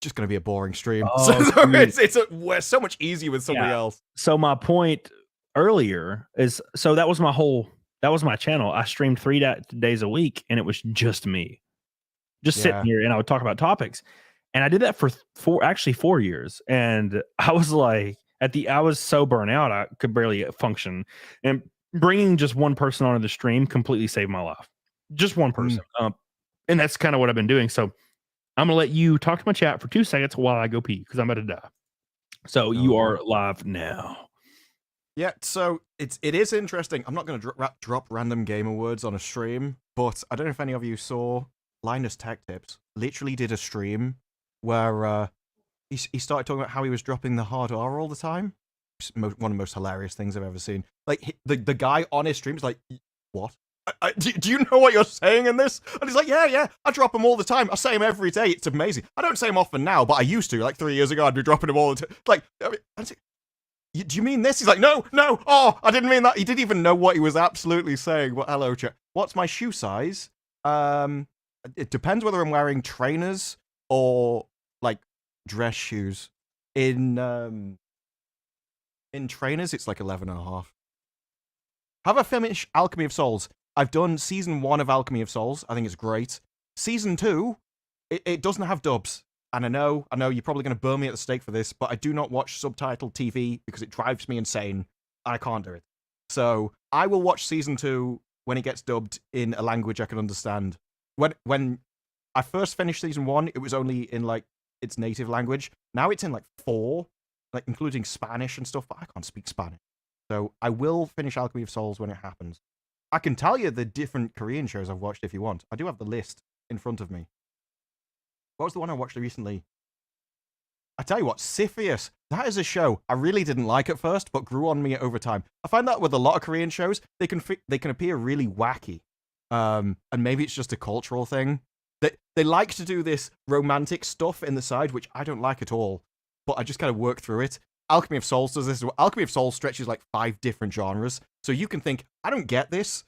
just gonna be a boring stream. So it's so much easier with somebody else. So my point earlier is, so that was my channel. I streamed 3 days a week and it was just me sitting here and I would talk about topics, and I did that for 4 years, and I was like I was so burnt out I could barely function, and bringing just one person onto the stream completely saved my life. Just one person. And that's kind of what I've been doing. So I'm gonna let you talk to my chat for 2 seconds while I go pee because I'm about to die. So you are live now. Yeah, so it is interesting. I'm not going to drop random gamer words on a stream, but I don't know if any of you saw Linus Tech Tips literally did a stream where he started talking about how he was dropping the hard R all the time. It's one of the most hilarious things I've ever seen. Like, the guy on his stream is like, what? Do you know what you're saying in this? And he's like, yeah, I drop them all the time. I say them every day. It's amazing. I don't say them often now, but I used to. Like 3 years ago, I'd be dropping them all the time. Like, I mean, do you mean this? He's like, no. Oh, I didn't mean that. He didn't even know what he was absolutely saying. Well, hello, chat. What's my shoe size? It depends whether I'm wearing trainers or like dress shoes. In trainers, it's like 11.5. Have I finished Alchemy of Souls? I've done season 1 of Alchemy of Souls. I think it's great. Season 2, it doesn't have dubs. And I know you're probably going to burn me at the stake for this, but I do not watch subtitled TV because it drives me insane. I can't do it. So I will watch season 2 when it gets dubbed in a language I can understand. When I first finished season 1, it was only in like its native language. Now it's in like 4, like including Spanish and stuff, but I can't speak Spanish. So I will finish Alchemy of Souls when it happens. I can tell you the different Korean shows I've watched if you want. I do have the list in front of me. What was the one I watched recently? I tell you what, Cepheus. That is a show I really didn't like at first, but grew on me over time. I find that with a lot of Korean shows, they can appear really wacky, and maybe it's just a cultural thing. They like to do this romantic stuff in the side, which I don't like at all. But I just kind of work through it. Alchemy of Souls does this. Alchemy of Souls stretches like 5 different genres, so you can think, I don't get this.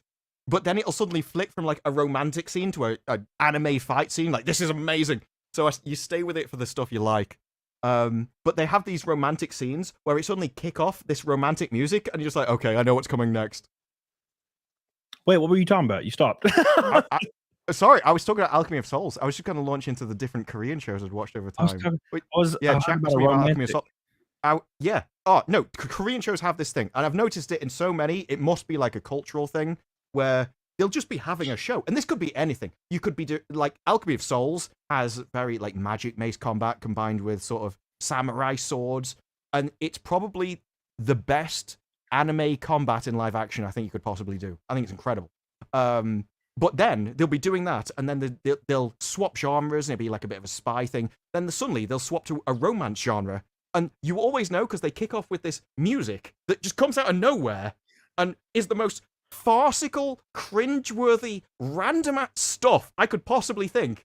But then it'll suddenly flick from like a romantic scene to an anime fight scene. Like, this is amazing. So you stay with it for the stuff you like. But they have these romantic scenes where it suddenly kick off this romantic music, and you're just like, okay, I know what's coming next. Wait, what were you talking about? You stopped. Sorry, I was talking about Alchemy of Souls. I was just going to launch into the different Korean shows I'd watched over time. Chat about me about Alchemy of Souls. Yeah. Oh, no, Korean shows have this thing, and I've noticed it in so many, it must be like a cultural thing, where they'll just be having a show, and this could be anything. You could be, like, Alchemy of Souls has very, like, magic mace combat combined with sort of samurai swords, and it's probably the best anime combat in live action I think you could possibly do. I think it's incredible. But then they'll be doing that, and then they'll swap genres, and it'll be like a bit of a spy thing. Then suddenly they'll swap to a romance genre, and you always know because they kick off with this music that just comes out of nowhere and is the most farcical, cringeworthy, random stuff I could possibly think,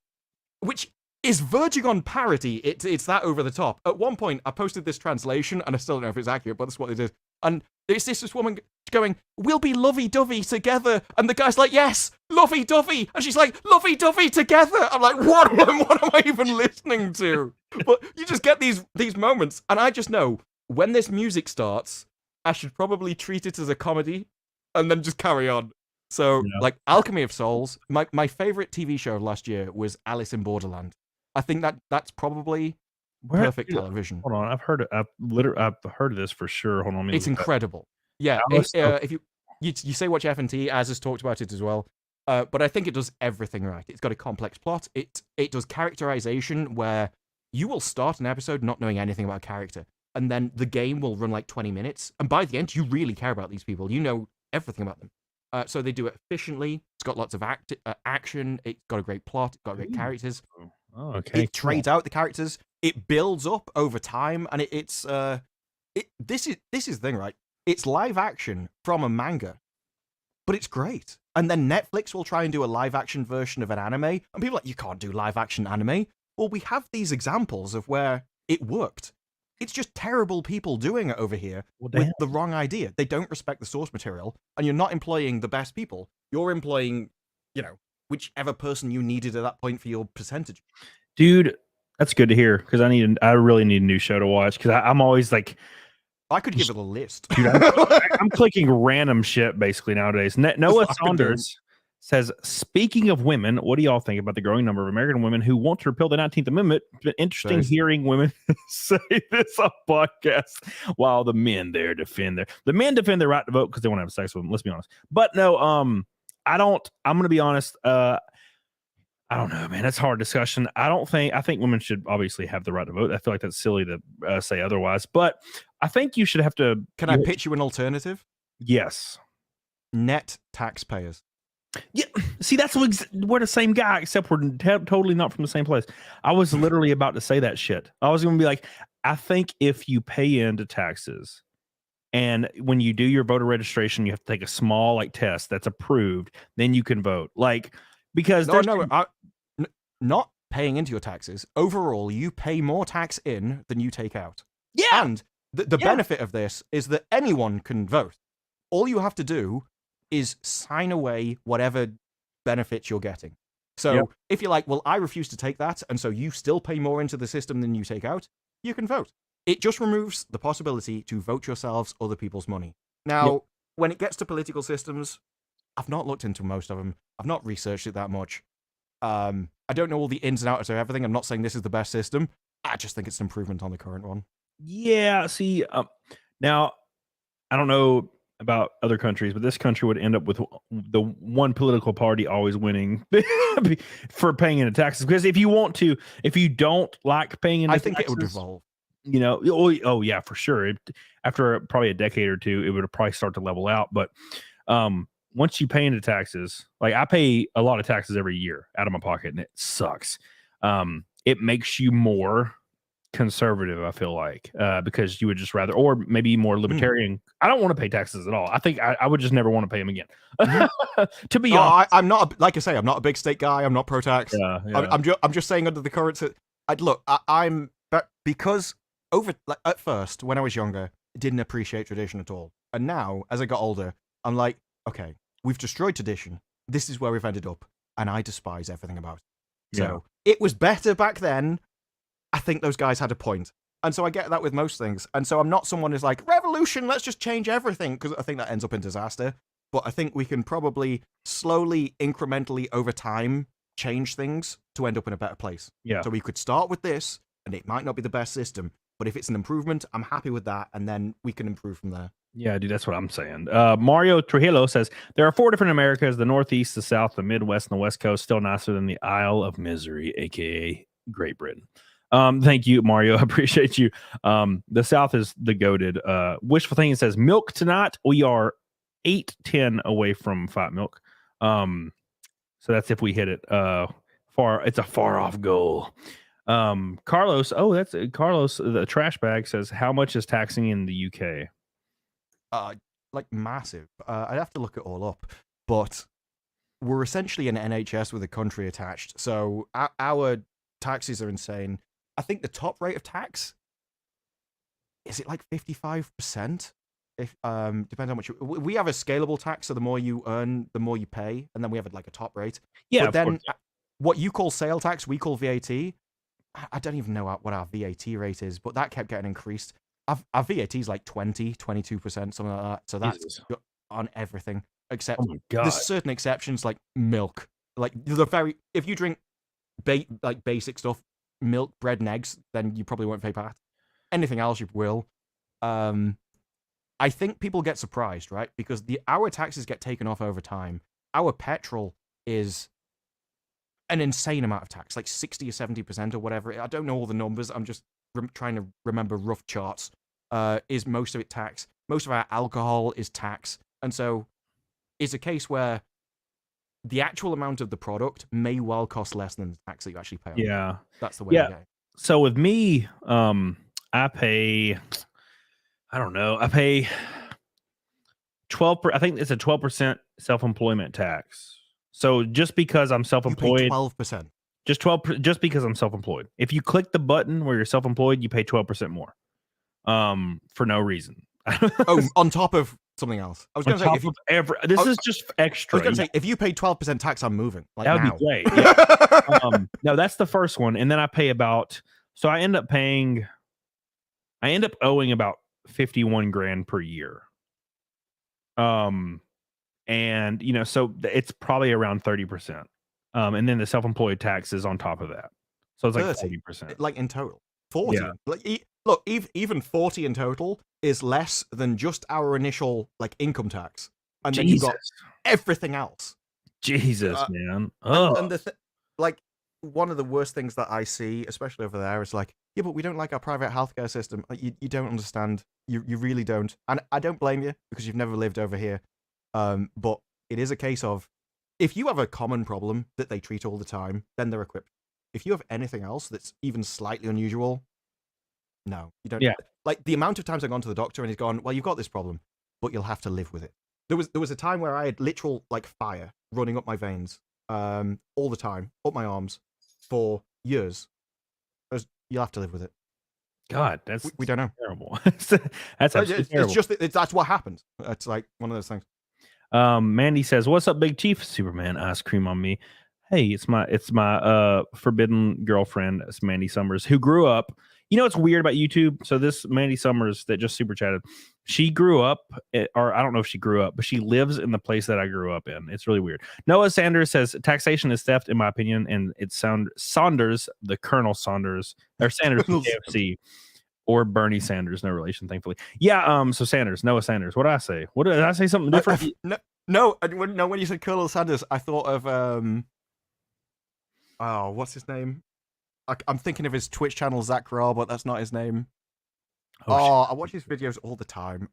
which is verging on parody. It's that over the top. At one point, I posted this translation, and I still don't know if it's accurate, but that's what it is. And it's this woman going, "We'll be lovey-dovey together," and the guy's like, "Yes, lovey-dovey," and she's like, "Lovey-dovey together." I'm like, what am I even listening to? But you just get these moments, and I just know when this music starts, I should probably treat it as a comedy, and then just carry on. So, like, Alchemy of Souls, my favorite TV show of last year was Alice in Borderland. I think that's probably perfect television. Hold on, I've heard of this for sure. Hold on, it's incredible. Yeah, if you say watch FNT, Az has talked about it as well. But I think it does everything right. It's got a complex plot. It does characterization where you will start an episode not knowing anything about a character, and then the game will run like 20 minutes, and by the end you really care about these people. You know everything about them. So they do it efficiently. It's got lots of action. It's got a great plot. It's got great characters. Oh, okay. It trades out the characters. It builds up over time, and this is the thing, right? It's live action from a manga, but it's great. And then Netflix will try and do a live action version of an anime, and people are like, "You can't do live action anime." Well, we have these examples of where it worked. It's just terrible people doing it over here with the wrong idea. They don't respect the source material, and you're not employing the best people. You're employing, whichever person you needed at that point for your percentage. Dude, that's good to hear, because I really need a new show to watch, because I'm always like, I could give it a list. Dude, I'm clicking random shit basically nowadays. Noah Saunders says, "Speaking of women, what do y'all think about the growing number of American women who want to repeal the 19th Amendment? It's been interesting hearing women say this on podcasts while the men defend their right to vote because they want to have sex with them. Let's be honest. But no, I don't. I'm going to be honest. I don't know, man. That's a hard discussion. I think women should obviously have the right to vote. I feel like that's silly to say otherwise. But I think you should have to. Can I pitch you an alternative? Yes. Net taxpayers. Yeah. See, we're the same guy, except we're totally not from the same place. I was literally about to say that shit. I was going to be like, I think if you pay into taxes, and when you do your voter registration, you have to take a small test that's approved, then you can vote. Because not paying into your taxes. Overall, you pay more tax in than you take out. Yeah. And the benefit of this is that anyone can vote. All you have to do is sign away whatever benefits you're getting. So if you're like, well, I refuse to take that, and so you still pay more into the system than you take out, you can vote. It just removes the possibility to vote yourselves other people's money. Now, when it gets to political systems, I've not looked into most of them. I've not researched it that much. I don't know all the ins and outs of everything. I'm not saying this is the best system. I just think it's an improvement on the current one. Yeah, see, now, I don't know about other countries, but this country would end up with the one political party always winning for paying into taxes. Because if you don't like paying into taxes, I think it would devolve. Oh yeah, for sure. After probably a decade or two, it would probably start to level out. But once you pay into taxes, I pay a lot of taxes every year out of my pocket, and it sucks. It makes you more conservative, I feel like, because you would just rather, or maybe more libertarian. I don't want to pay taxes at all. I think I would just never want to pay them again. To be honest, I'm not. Like I say, I'm not a big state guy. I'm not pro-tax. I'm just saying under the current. Because at first when I was younger, I didn't appreciate tradition at all, and now as I got older, I'm like, okay, we've destroyed tradition. This is where we've ended up, and I despise everything about it. So it was better back then. I think those guys had a point. And so I get that with most things. And so I'm not someone who's like, revolution, let's just change everything, because I think that ends up in disaster. But I think we can probably slowly, incrementally, over time, change things to end up in a better place. Yeah. So we could start with this, and it might not be the best system, but if it's an improvement, I'm happy with that, and then we can improve from there. Yeah, dude, that's what I'm saying. Mario Trujillo says there are 4 different Americas: the Northeast, the South, the Midwest, and the West Coast. Still nicer than the Isle of Misery, aka Great Britain. Thank you, Mario. I appreciate you. The South is the goated. Wishful Thinking says milk tonight. We are 8-10 away from Fight Milk. So that's if we hit it. It's a far off goal. Carlos. Oh, that's Carlos. The trash bag says, how much is taxing in the UK? Like massive. I'd have to look it all up, but we're essentially an NHS with a country attached. So our taxes are insane. I think the top rate of tax is it like 55%? If depends how much we have a scalable tax, so the more you earn, the more you pay, and then we have like a top rate. Yeah, but then what you call sale tax, we call VAT. I don't even know what our VAT rate is, but that kept getting increased. Our VAT is like 22%, something like that. So that's on everything except there's certain exceptions like milk. Like if you drink like basic stuff, milk, bread, and eggs, then you probably won't pay VAT. Anything else you will. I think people get surprised, right? Because our taxes get taken off over time. Our petrol is an insane amount of tax, like 60 or 70% or whatever. I don't know all the numbers. I'm just trying to remember rough charts. Is most of it tax? Most of our alcohol is tax, and so it's a case where the actual amount of the product may well cost less than the tax that you actually pay. Yeah, that's the way. Yeah. So with me, I pay. I don't know. I pay 12. I think it's a 12% self-employment tax. So just because I'm self-employed, 12%. Just because I'm self-employed. If you click the button where you're self-employed, you pay 12% more. For no reason. On top of something else. I was going to say this is just extra. I was going to say if you pay 12% tax, I'm moving. Like that would now. be great. Yeah. No, that's the first one, and then I pay about. So I end up owing about 51 grand per year. And so it's probably around 30%. And then the self-employed tax is on top of that. So it's like 40%. Like in total. 40. Yeah. Like look, even 40 in total is less than just our initial like income tax. And then you've got everything else. Jesus, man. And like one of the worst things that I see, especially over there, is like, yeah, but we don't like our private healthcare system. You don't understand. You really don't. And I don't blame you because you've never lived over here. But it is a case of if you have a common problem that they treat all the time, then they're equipped. If you have anything else that's even slightly unusual, no, you don't. Yeah. Like the amount of times I've gone to the doctor and he's gone, well, you've got this problem, but you'll have to live with it. There was a time where I had literal like fire running up my veins, all the time, up my arms for years. You'll have to live with it. God, that's we don't know. Terrible. That's absolutely terrible. It's just that's what happens. It's like one of those things. Mandy says, "What's up, Big Chief? Superman ice cream on me." Hey, it's my forbidden girlfriend, it's Mandy Summers, who grew up. You know what's weird about YouTube? So this Mandy Summers that just super chatted, she grew up, or I don't know if she grew up, but she lives in the place that I grew up in. It's really weird. Noah Sanders says taxation is theft, in my opinion, and it's Saunders, the Colonel Saunders, or Sanders from KFC, or Bernie Sanders, no relation, thankfully. Yeah. So Sanders, Noah Sanders. What did I say? What did I say? Something different? No. When you said Colonel Sanders, I thought of what's his name? I'm thinking of his Twitch channel, Zach Raw, but that's not his name. I watch his videos all the time.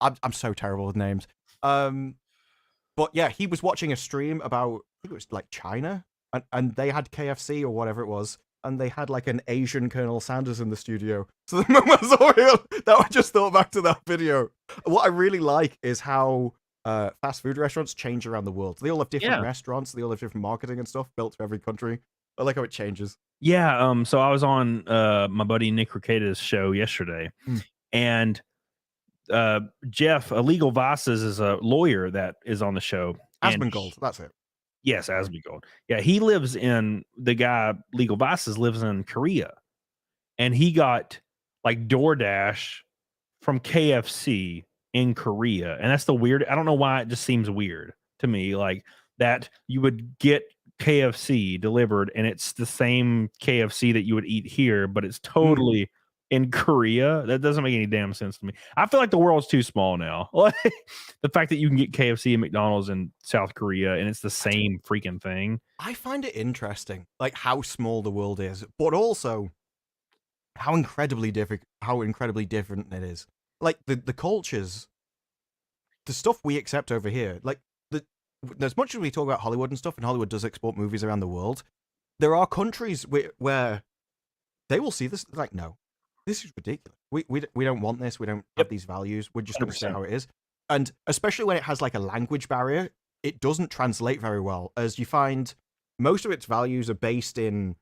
I'm so terrible with names. But yeah, he was watching a stream about, I think it was like China, and they had KFC or whatever it was, and they had like an Asian Colonel Sanders in the studio. So the moment I saw that, I just thought back to that video. What I really like is how fast food restaurants change around the world. They all have different restaurants. They all have different marketing and stuff built for every country. I like how it changes. Yeah. So I was on my buddy Nick Ricada's show yesterday, and Jeff, Illegal Vices, is a lawyer that is on the show. Asmongold, that's it. Yes, Asmongold. Yeah, he lives in, the guy Legal Vices lives in Korea, and he got like DoorDash from KFC in Korea, and that's the weird. I don't know why, it just seems weird to me, like that you would get KFC delivered, and it's the same KFC that you would eat here, but it's totally in Korea. That doesn't make any damn sense to me. I feel like the world's too small now. Like the fact that you can get KFC and McDonald's in South Korea and it's the same freaking thing. I find it interesting, like how small the world is, but also how incredibly different it is. Like the cultures, the stuff we accept over here, like as much as we talk about Hollywood and stuff, and Hollywood does export movies around the world, there are countries where they will see this like, no, this is ridiculous. We don't want this. We don't have these values. We're just going to say how it is. And especially when it has like a language barrier, it doesn't translate very well, as you find most of its values are based in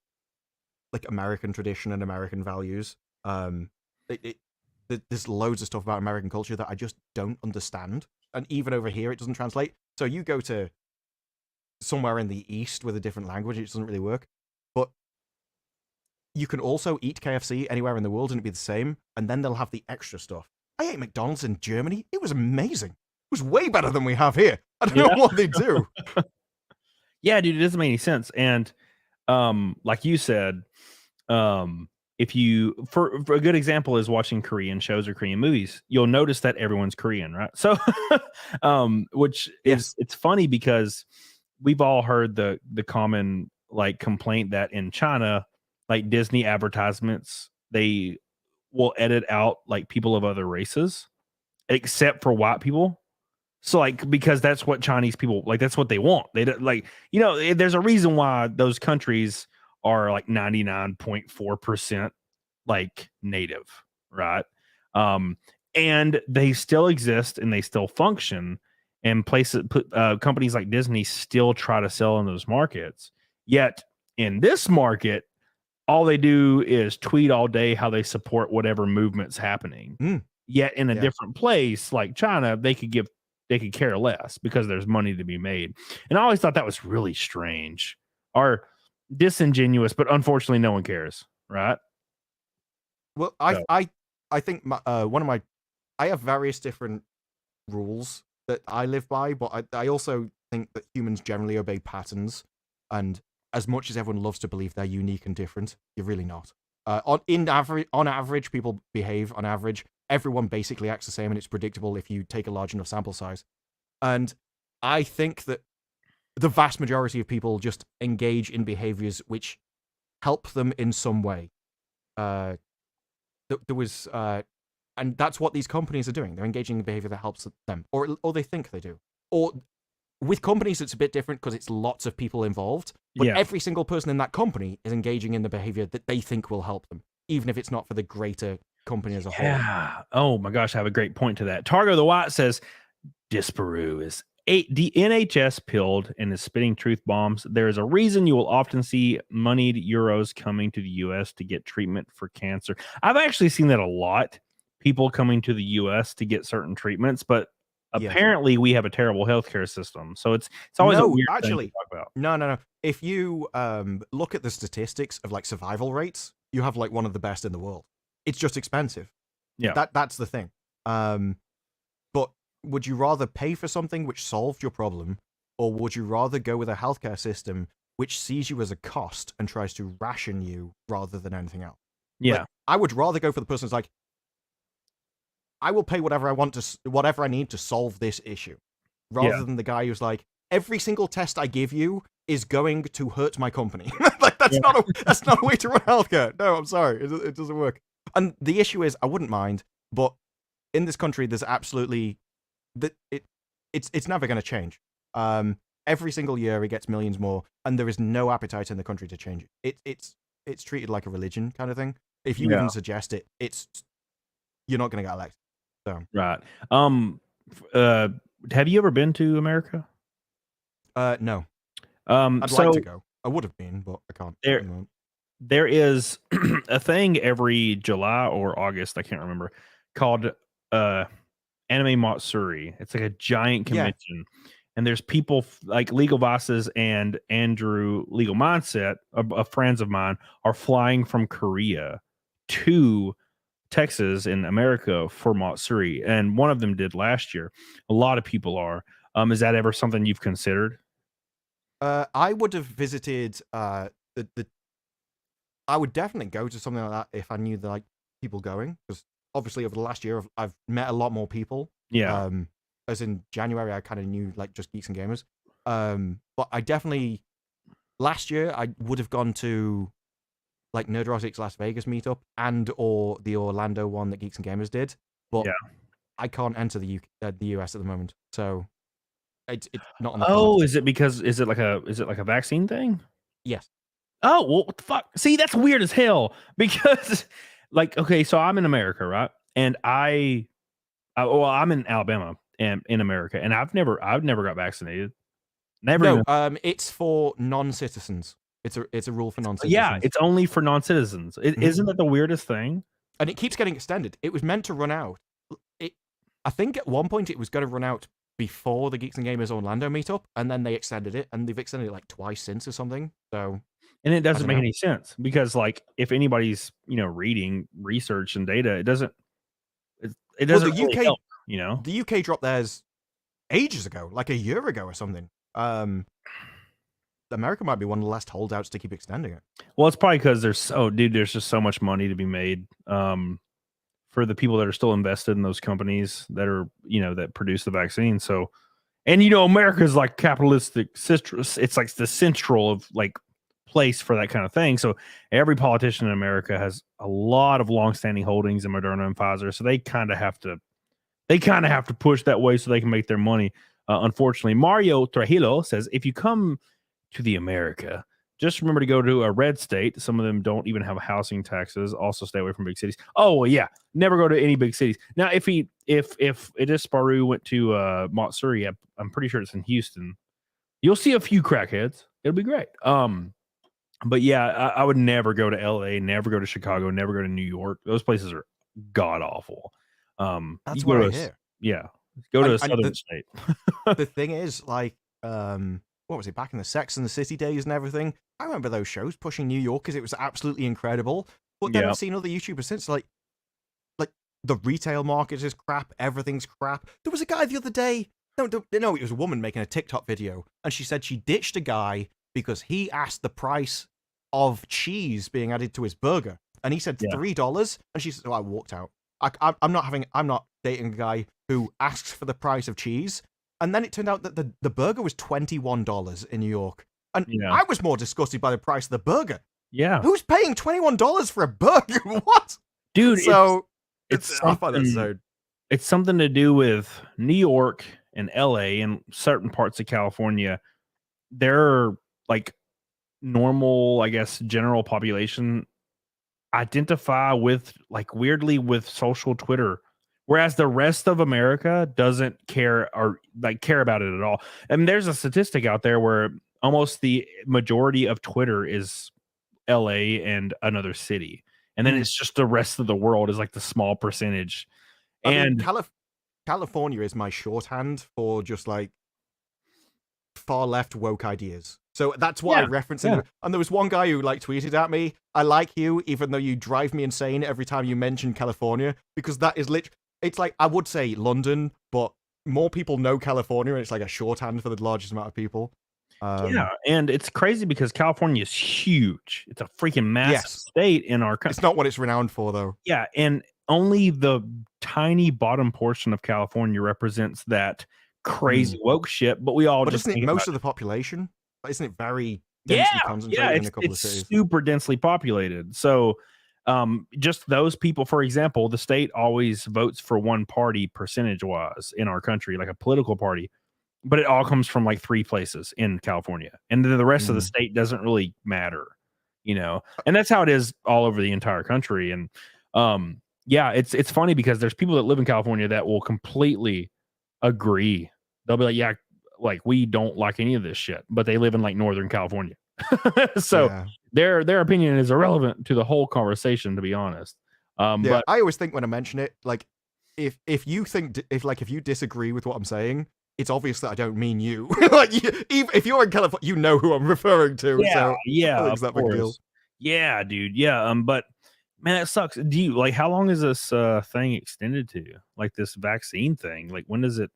like American tradition and American values. There's loads of stuff about American culture that I just don't understand. And even over here, it doesn't translate. So you go to somewhere in the East with a different language, it doesn't really work. But you can also eat KFC anywhere in the world and it'd be the same. And then they'll have the extra stuff. I ate McDonald's in Germany. It was amazing. It was way better than we have here. I don't know what they do. Yeah, dude, it doesn't make any sense. And like you said, if you for a good example is watching Korean shows or Korean movies, you'll notice that everyone's Korean, right? So which is it's funny because we've all heard the common like complaint that in China, like Disney advertisements, they will edit out like people of other races except for white people. So like, because that's what Chinese people like, that's what they want. They don't like, there's a reason why those countries are like 99.4% like native, right? And they still exist and they still function, and companies like Disney still try to sell in those markets. Yet in this market, all they do is tweet all day how they support whatever movement's happening. Yet in a different place like China, they could care less because there's money to be made. And I always thought that was really strange or disingenuous, but unfortunately no one cares, right? Well, I think I have various different rules that I live by, but I also think that humans generally obey patterns, and as much as everyone loves to believe they're unique and different, you're really not. On average, people behave on average. Everyone basically acts the same, and it's predictable if you take a large enough sample size. And I think that the vast majority of people just engage in behaviors which help them in some way. And that's what these companies are doing. They're engaging in behavior that helps them, or they think they do. Or with companies, it's a bit different because it's lots of people involved. But every single person in that company is engaging in the behavior that they think will help them, even if it's not for the greater company as a whole. Yeah. Oh my gosh, I have a great point to that. Targo the White says Disparu is the NHS pilled and is spitting truth bombs. There is a reason you will often see moneyed euros coming to the US to get treatment for cancer. I've actually seen that a lot. People coming to the US to get certain treatments, but apparently we have a terrible healthcare system. So it's always a weird thing to talk about. No. If you look at the statistics of like survival rates, you have like one of the best in the world. It's just expensive. Yeah. That's the thing. But would you rather pay for something which solved your problem, or would you rather go with a healthcare system which sees you as a cost and tries to ration you rather than anything else? Yeah. Like, I would rather go for the person who's like, I will pay whatever I need to solve this issue, rather than the guy who's like, every single test I give you is going to hurt my company. Like that's not a way to run healthcare. No, I'm sorry, it doesn't work. And the issue is, I wouldn't mind, but in this country, there's absolutely it's never going to change. Every single year, it gets millions more, and there is no appetite in the country to change it. It's treated like a religion kind of thing. If you even suggest it, you're not going to get elected. So. Right. Have you ever been to America? No. I'd like to go. I would have been, but I can't. There is a thing every July or August, I can't remember, called Anime Matsuri. It's like a giant convention. And there's people like Legal Vices and Andrew Legal Mindset, friends of mine, are flying from Korea to Texas in America for Matsuri. And one of them did last year. A lot of people are. Is that ever something you've considered? I would have visited the I would definitely go to something like that if I knew like people going, because obviously over the last year I've met a lot more people. Yeah. As in January I kind of knew like just geeks and gamers. But I definitely last year I would have gone to like Nerderotics Las Vegas meetup and or the Orlando one that Geeks and Gamers did, but Yeah. I can't enter the US at the moment, so it's not on the Oh, cards. is it because is it like a vaccine thing? Yes. Oh, well, what the fuck? See, that's weird as hell because, like, okay, so I'm in America, right? And well, I'm in Alabama and in America, and I've never got vaccinated. Never No, even. it's for non-citizens. It's a rule for Yeah, non-citizens. it's only for non-citizens. Isn't that the weirdest thing? And it keeps getting extended. It was meant to run out. I think at one point it was going to run out before the Geeks and Gamers Orlando meetup, and then they extended it, and they've extended it like twice since or something. So, And it doesn't don't make know. any sense because, like, if anybody's reading research and data, it doesn't Well, really help. You know, the UK dropped theirs ages ago, like a year ago or something. America might be one of the last holdouts to keep extending it. well, it's probably because there's just so much money to be made. For the people that are still invested in those companies that are that produce the vaccine. So, and America's like capitalistic citrus. It's like the central of like place for that kind of thing. So every politician in America has a lot of longstanding holdings in Moderna and Pfizer. So they kind of have to push that way so they can make their money. Unfortunately, Mario Trujillo says if you come to the America, just remember to go to a red state. Some of them don't even have housing taxes. Also, stay away from big cities. Oh, well, yeah, never go to any big cities. Now, if Disparu went to Montsuri, I'm pretty sure it's in Houston. You'll see a few crackheads. It'll be great. But yeah, I would never go to LA, never go to Chicago, never go to New York. Those places are god awful. That's you what go I to hear. Yeah, go to a And southern state. the thing is, like, what was it, back in the Sex and the City days and everything? I remember those shows pushing New York because it was absolutely incredible. But then Yeah. I've seen other YouTubers since, like the retail market is crap, everything's crap. There was a guy the other day, no, it was a woman making a TikTok video, and she said she ditched a guy because he asked the price of cheese being added to his burger, and he said Yeah. $3, and she said, "Oh, I walked out. I'm not dating a guy who asks for the price of cheese." And then it turned out that the burger was $21 in New York. And Yeah. I was more disgusted by the price of the burger. Yeah. Who's paying $21 for a burger? What? Dude, So it's I find that something, so. it's something to do with New York and LA and certain parts of California. They're like normal, I guess, general population identify with like weirdly with social Twitter, whereas the rest of America doesn't care or like care about it at all. And there's a statistic out there where almost the majority of Twitter is LA and another city. And then it's just the rest of the world is like the small percentage. I mean, And California is my shorthand for just like far left woke ideas. So that's why I reference it. And there was one guy who like tweeted at me, "I like you, even though you drive me insane every time you mention California," because that is literally, it's like, I would say London, but more people know California, and it's like a shorthand for the largest amount of people. yeah, and it's crazy because California is huge. It's a freaking massive state in our country. It's not what it's renowned for, though. Yeah, and only the tiny bottom portion of California represents that crazy woke shit. But we all just isn't it think most about of the population? Isn't it very densely concentrated in a couple of cities? It's super densely populated. So just those people, for example, the state always votes for one party percentage wise in our country, like a political party, but it all comes from like 3 places in California, and then the rest of the state doesn't really matter, and that's how it is all over the entire country. And yeah, it's funny because there's people that live in California that will completely agree. They'll be like, yeah, like we don't like any of this shit, but they live in like Northern California. So their opinion is irrelevant to the whole conversation, to be honest. But I always think when I mention it, like if you disagree with what I'm saying, it's obvious that I don't mean you. Like if you're in California, you know who I'm referring to. So yeah, that big deal. Yeah, dude. Yeah. But man, it sucks. Do you like how long is this thing extended to? Like this vaccine thing? Like when does it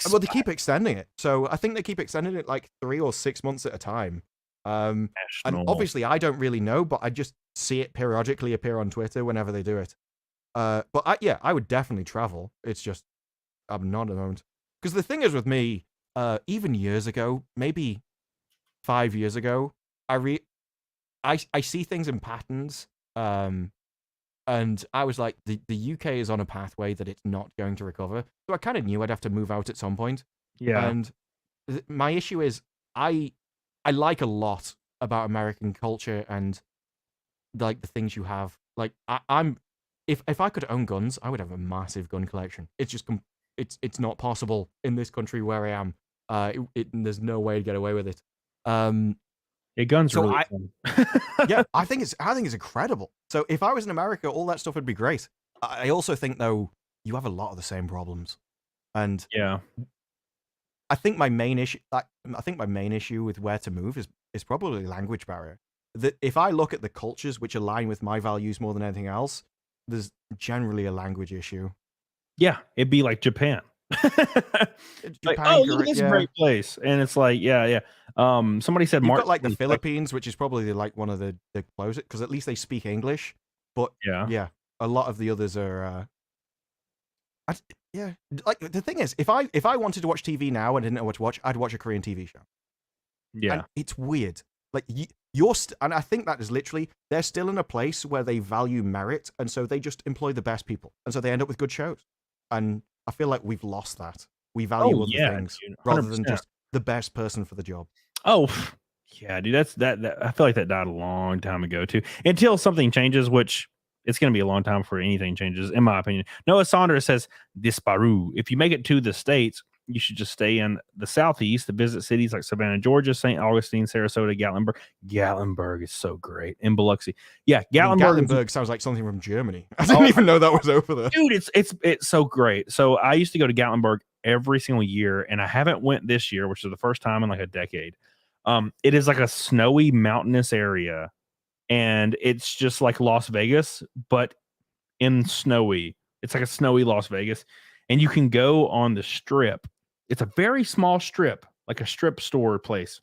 Well, they keep extending it. So I think they keep extending it like 3 or 6 months at a time. And obviously I don't really know, but I just see it periodically appear on Twitter whenever they do it. But I would definitely travel. It's just I'm not at the moment. Because the thing is with me, even years ago, maybe 5 years ago, I see things in patterns. And I was like, the UK is on a pathway that it's not going to recover. So I kind of knew I'd have to move out at some point. Yeah. And my issue is I like a lot about American culture and like the things you have. Like I'm if I could own guns, I would have a massive gun collection. It's just it's not possible in this country where I am. There's no way to get away with it. Yeah, guns are So really fun. yeah, I think it's incredible. So if I was in America, all that stuff would be great. I also think though you have a lot of the same problems, and Yeah. I think my main issue with where to move is probably language barrier. That if I look at the cultures which align with my values more than anything else, there's generally a language issue. Yeah, it'd be like Japan. Like, oh, look at this great place, and it's like, yeah. Somebody said you've got like the Philippines, which is probably like one of the closest, because at least they speak English. But yeah, a lot of the others are. Like the thing is, if I wanted to watch TV now and didn't know what to watch, I'd watch a Korean TV show. Yeah, and it's weird. Like and I think that is literally they're still in a place where they value merit, and so they just employ the best people, and so they end up with good shows. And I feel like we've lost that. We value other things rather than just the best person for the job. Oh, yeah, dude. That's that. I feel like that died a long time ago too. Until something changes, which it's going to be a long time before anything changes, in my opinion. Noah Saunders says, Disparu. If you make it to the States, you should just stay in the Southeast to visit cities like Savannah, Georgia, St. Augustine, Sarasota, Gatlinburg. Gatlinburg is so great. In Biloxi. Yeah, Gatlinburg sounds like something from Germany. I didn't even know that was over there. Dude, it's so great. So I used to go to Gatlinburg every single year, and I haven't went this year, which is the first time in like a decade. It is like a snowy, mountainous area, and it's just like Las Vegas, but in snowy. It's like a snowy Las Vegas, and you can go on the strip. It's a very small strip, like a strip store place,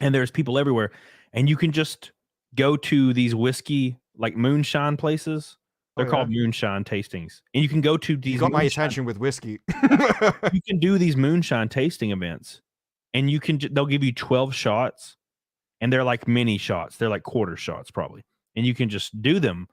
and there's people everywhere, and you can just go to these whiskey, like moonshine places. They're called moonshine tastings, and you can go to these. You got my attention with whiskey. You can do these moonshine tasting events, and they'll give you 12 shots, and they're like mini shots. They're like quarter shots probably, and you can just do them,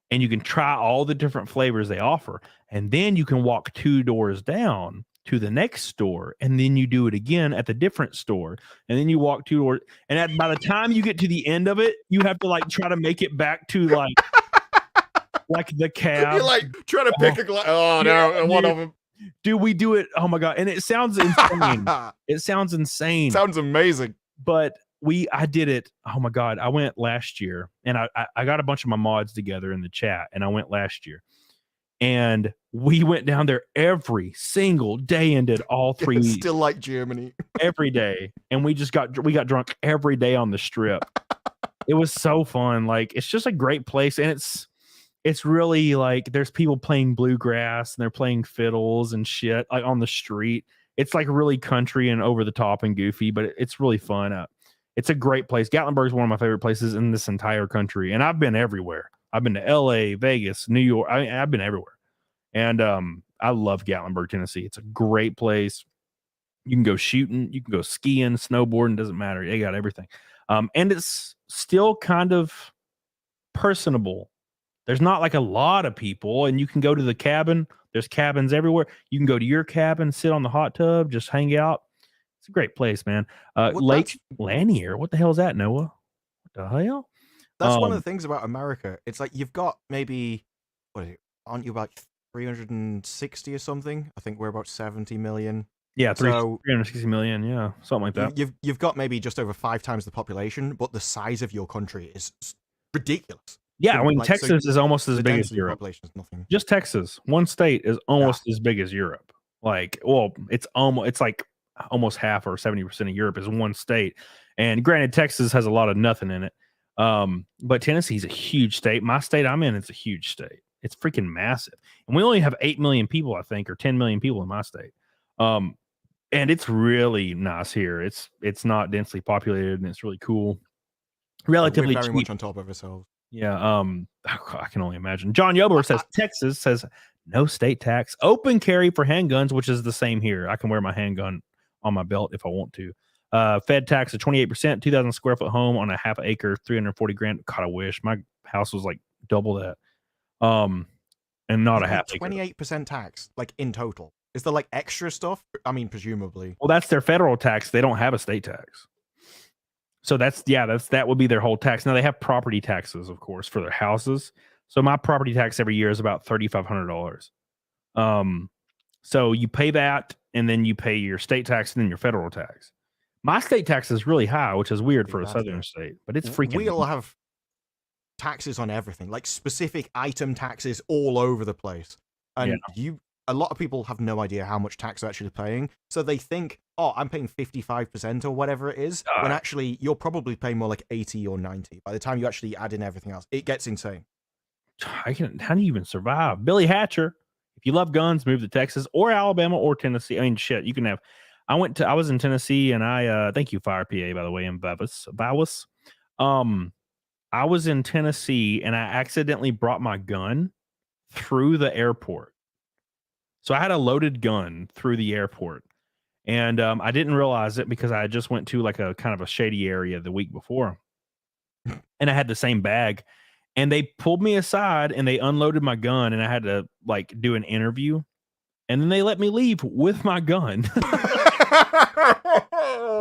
and you can try all the different flavors they offer, and then you can walk 2 doors down to the next store, and then you do it again at the different store, and then you walk 2 doors, and by the time you get to the end of it, you have to like try to make it back to like the cab. You're like trying to pick a glass. Oh no, one of them. Dude, we do it. Oh my god, and it sounds insane. It sounds insane. Sounds amazing. But I did it. Oh my god, I went last year, and I got a bunch of my mods together in the chat, and I went last year, and we went down there every single day and did all 3 weeks. Still like Germany. Every day, and we got drunk every day on the strip. It was so fun. Like, it's just a great place, and it's really like there's people playing bluegrass and they're playing fiddles and shit like on the street. It's like really country and over the top and goofy, but it's really fun. It's a great place. Gatlinburg is one of my favorite places in this entire country, and I've been everywhere. I've been to LA, Vegas, New York. I've been everywhere, and I love Gatlinburg, Tennessee. It's a great place. You can go shooting, you can go skiing, snowboarding. Doesn't matter. They got everything, and it's still kind of personable. There's not like a lot of people, and you can go to the cabin. There's cabins everywhere. You can go to your cabin, sit on the hot tub, just hang out. It's a great place, man. Lake Lanier. What the hell is that, Noah? What the hell? That's one of the things about America. It's like you've got maybe, aren't you about 360 or something? I think we're about 70 million. Yeah, 360 million. Yeah, something like that. You've got maybe just over 5 times the population, but the size of your country is ridiculous. Yeah, I mean, Texas is almost as big as Europe. Is nothing. Just Texas, one state is almost as big as Europe. Like, well, it's like almost half or 70% of Europe is one state. And granted, Texas has a lot of nothing in it. But Tennessee's a huge state. My state I'm in, it's a huge state. It's freaking massive. And we only have 8 million people, I think, or 10 million people in my state. and it's really nice here. It's not densely populated, and it's really cool. Relatively We're very cheap. much on top of ourselves. Yeah. I can only imagine. John Yobler says Texas says no state tax, open carry for handguns, which is the same here. I can wear my handgun on my belt if I want to. Fed tax of 28%, 2,000 square foot home on a half acre, 340 grand. God, I wish my house was like double that. And not a half acre. 28% tax, like in total. Is there like extra stuff? I mean, presumably. Well, that's their federal tax. They don't have a state tax. So that would be their whole tax. Now they have property taxes, of course, for their houses. So my property tax every year is about $3,500. So you pay that, and then you pay your state tax and then your federal tax. My state tax is really high, which is weird for a southern state, but it's freaking. We all have taxes on everything, like specific item taxes all over the place, and a lot of people have no idea how much tax they're actually paying. So they think, oh, I'm paying 55% or whatever it is, when actually you're probably paying more like 80 or 90 by the time you actually add in everything else. It gets insane. How do you even survive? Billy Hatcher, if you love guns, move to Texas or Alabama or Tennessee. I mean, shit, you can have. I was in Tennessee, and I thank you, Fire PA, by the way, in Bawas. I was in Tennessee, and I accidentally brought my gun through the airport. So I had a loaded gun through the airport, and I didn't realize it because I just went to like a kind of a shady area the week before, and I had the same bag, and they pulled me aside and they unloaded my gun, and I had to like do an interview, and then they let me leave with my gun.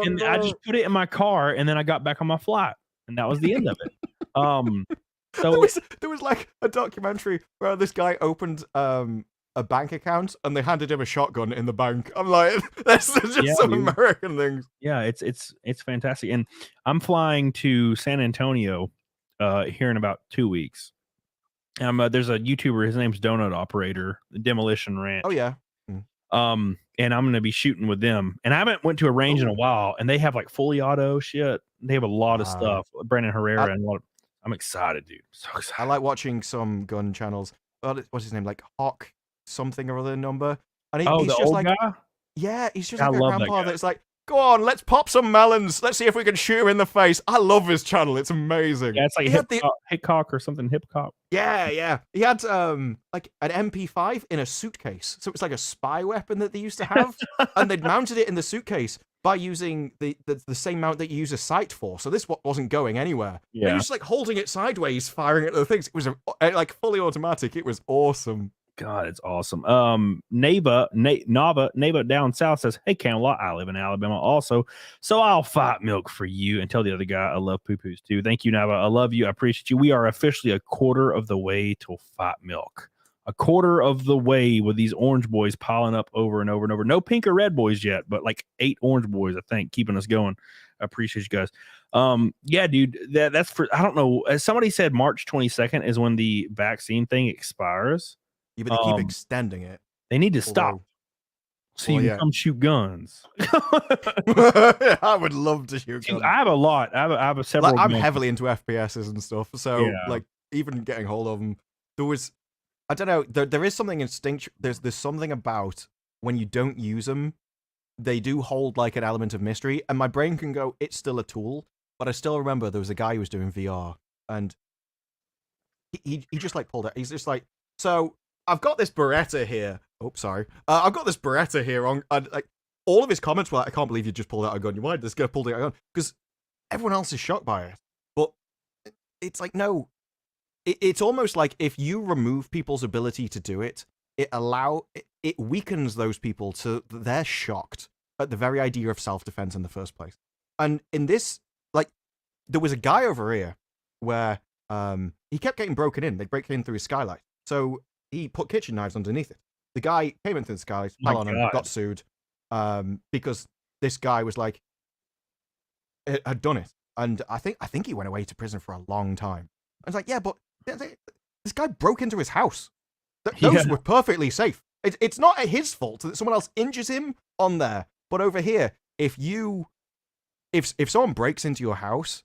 And I just put it in my car, and then I got back on my flight, and that was the end of it. So there was like a documentary where this guy opened a bank account and they handed him a shotgun in the bank. I'm like, that's just some American things. Yeah, it's fantastic. And I'm flying to San Antonio here in about 2 weeks. There's a YouTuber, his name's Donut Operator, the Demolition Ranch. Oh yeah. And I'm gonna be shooting with them. And I haven't went to a range in a while, and they have like fully auto shit. They have a lot of stuff. Brandon Herrera and a lot of, I'm excited, dude. So excited. I like watching some gun channels. What's his name? Like Hawk something or other number. And he's the just old like, guy? Yeah, he's just like a grandpa that's like, go on, let's pop some melons. Let's see if we can shoot him in the face. I love his channel. It's amazing. Yeah, it's like Hitcock or something. Hipcock. Yeah. He had like an MP5 in a suitcase. So it's like a spy weapon that they used to have. And they'd mounted it in the suitcase by using the same mount that you use a sight for. So this wasn't going anywhere. Yeah. They were just like holding it sideways, firing at the things. It was like fully automatic. It was awesome. God, it's awesome. Nava down south says, "Hey, Camelot, I live in Alabama also, so I'll fight milk for you and tell the other guy I love poo-poos too. Thank you, Nava. I love you. I appreciate you. We are officially a quarter of the way to fight milk. A quarter of the way with these orange boys piling up over and over and over. No pink or red boys yet, but like 8 orange boys, I think, keeping us going. I appreciate you guys. Yeah, dude, that's for, I don't know. As somebody said, March 22nd is when the vaccine thing expires. Yeah, but they keep extending it. They need to stop. So you can come shoot guns. I would love to shoot guns. I have a lot. I have several. Like, I'm heavily into FPSs and stuff. So like even getting hold of them, there was, I don't know, there is something instinctual. There's something about when you don't use them, they do hold like an element of mystery. And my brain can go, it's still a tool. But I still remember there was a guy who was doing VR, and he just like pulled it. He's just like, so I've got this Beretta here. Oh, sorry. I've got this Beretta here on, and like all of his comments were like, I can't believe you just pulled out a gun. Why did this guy pull out a gun? Because everyone else is shocked by it. But it's like, no. It's almost like if you remove people's ability to do it, it weakens those people to they're shocked at the very idea of self-defense in the first place. And in this, like, there was a guy over here where he kept getting broken in. They'd break in through his skylight. So he put kitchen knives underneath it. The guy came into the skylight, fell on him, got sued, because this guy was like, had done it. And I think he went away to prison for a long time. I was like, yeah, but this guy broke into his house. Those were perfectly safe. It's not his fault that someone else injures him on there. But over here, if someone breaks into your house,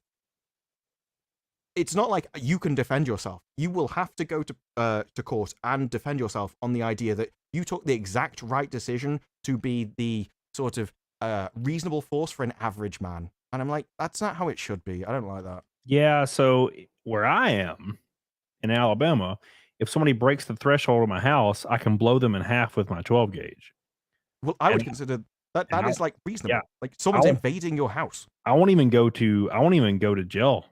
it's not like you can defend yourself. You will have to go to court and defend yourself on the idea that you took the exact right decision to be the sort of reasonable force for an average man. And I'm like, that's not how it should be. I don't like that. Yeah, so where I am in Alabama, if somebody breaks the threshold of my house, I can blow them in half with my 12 gauge. Well, I would And- consider that and is like reasonable. yeah. Like someone's I- invading your house. I won't even go to jail.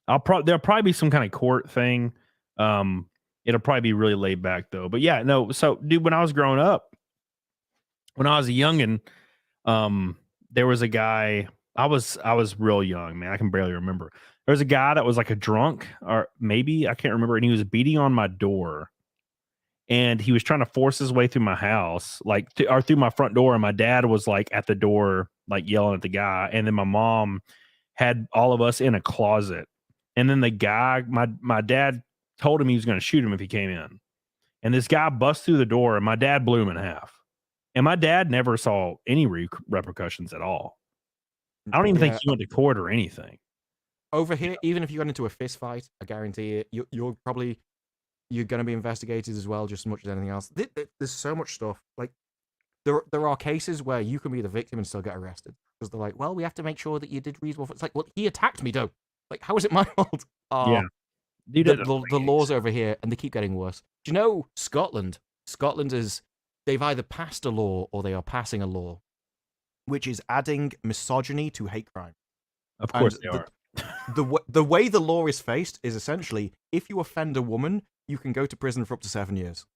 There'll probably be some kind of court thing. It'll probably be really laid back though. But yeah, no. So, dude, when I was growing up, when I was a youngin, there was a guy. I was real young, man. I can barely remember. There was a guy that was like a drunk, or maybe I can't remember, and he was beating on my door, and he was trying to force his way through my house, or through my front door. And my dad was like at the door, like yelling at the guy, and then my mom had all of us in a closet. And then the guy, my dad told him he was going to shoot him if he came in. And this guy busts through the door, and my dad blew him in half. And my dad never saw any repercussions at all. I don't even think he went to court or anything. Over here, even if you got into a fist fight, I guarantee it, you're going to be investigated as well, just as much as anything else. There's so much stuff. Like there are cases where you can be the victim and still get arrested because they're like, well, we have to make sure that you did reasonable. It's like, well, he attacked me, though. Like, how is it my fault? Yeah. Dude, the laws over here, and they keep getting worse. Do you know Scotland? Scotland they've either passed a law or they are passing a law, which is adding misogyny to hate crime. Of course they are. The way the law is faced is essentially, if you offend a woman, you can go to prison for up to 7 years.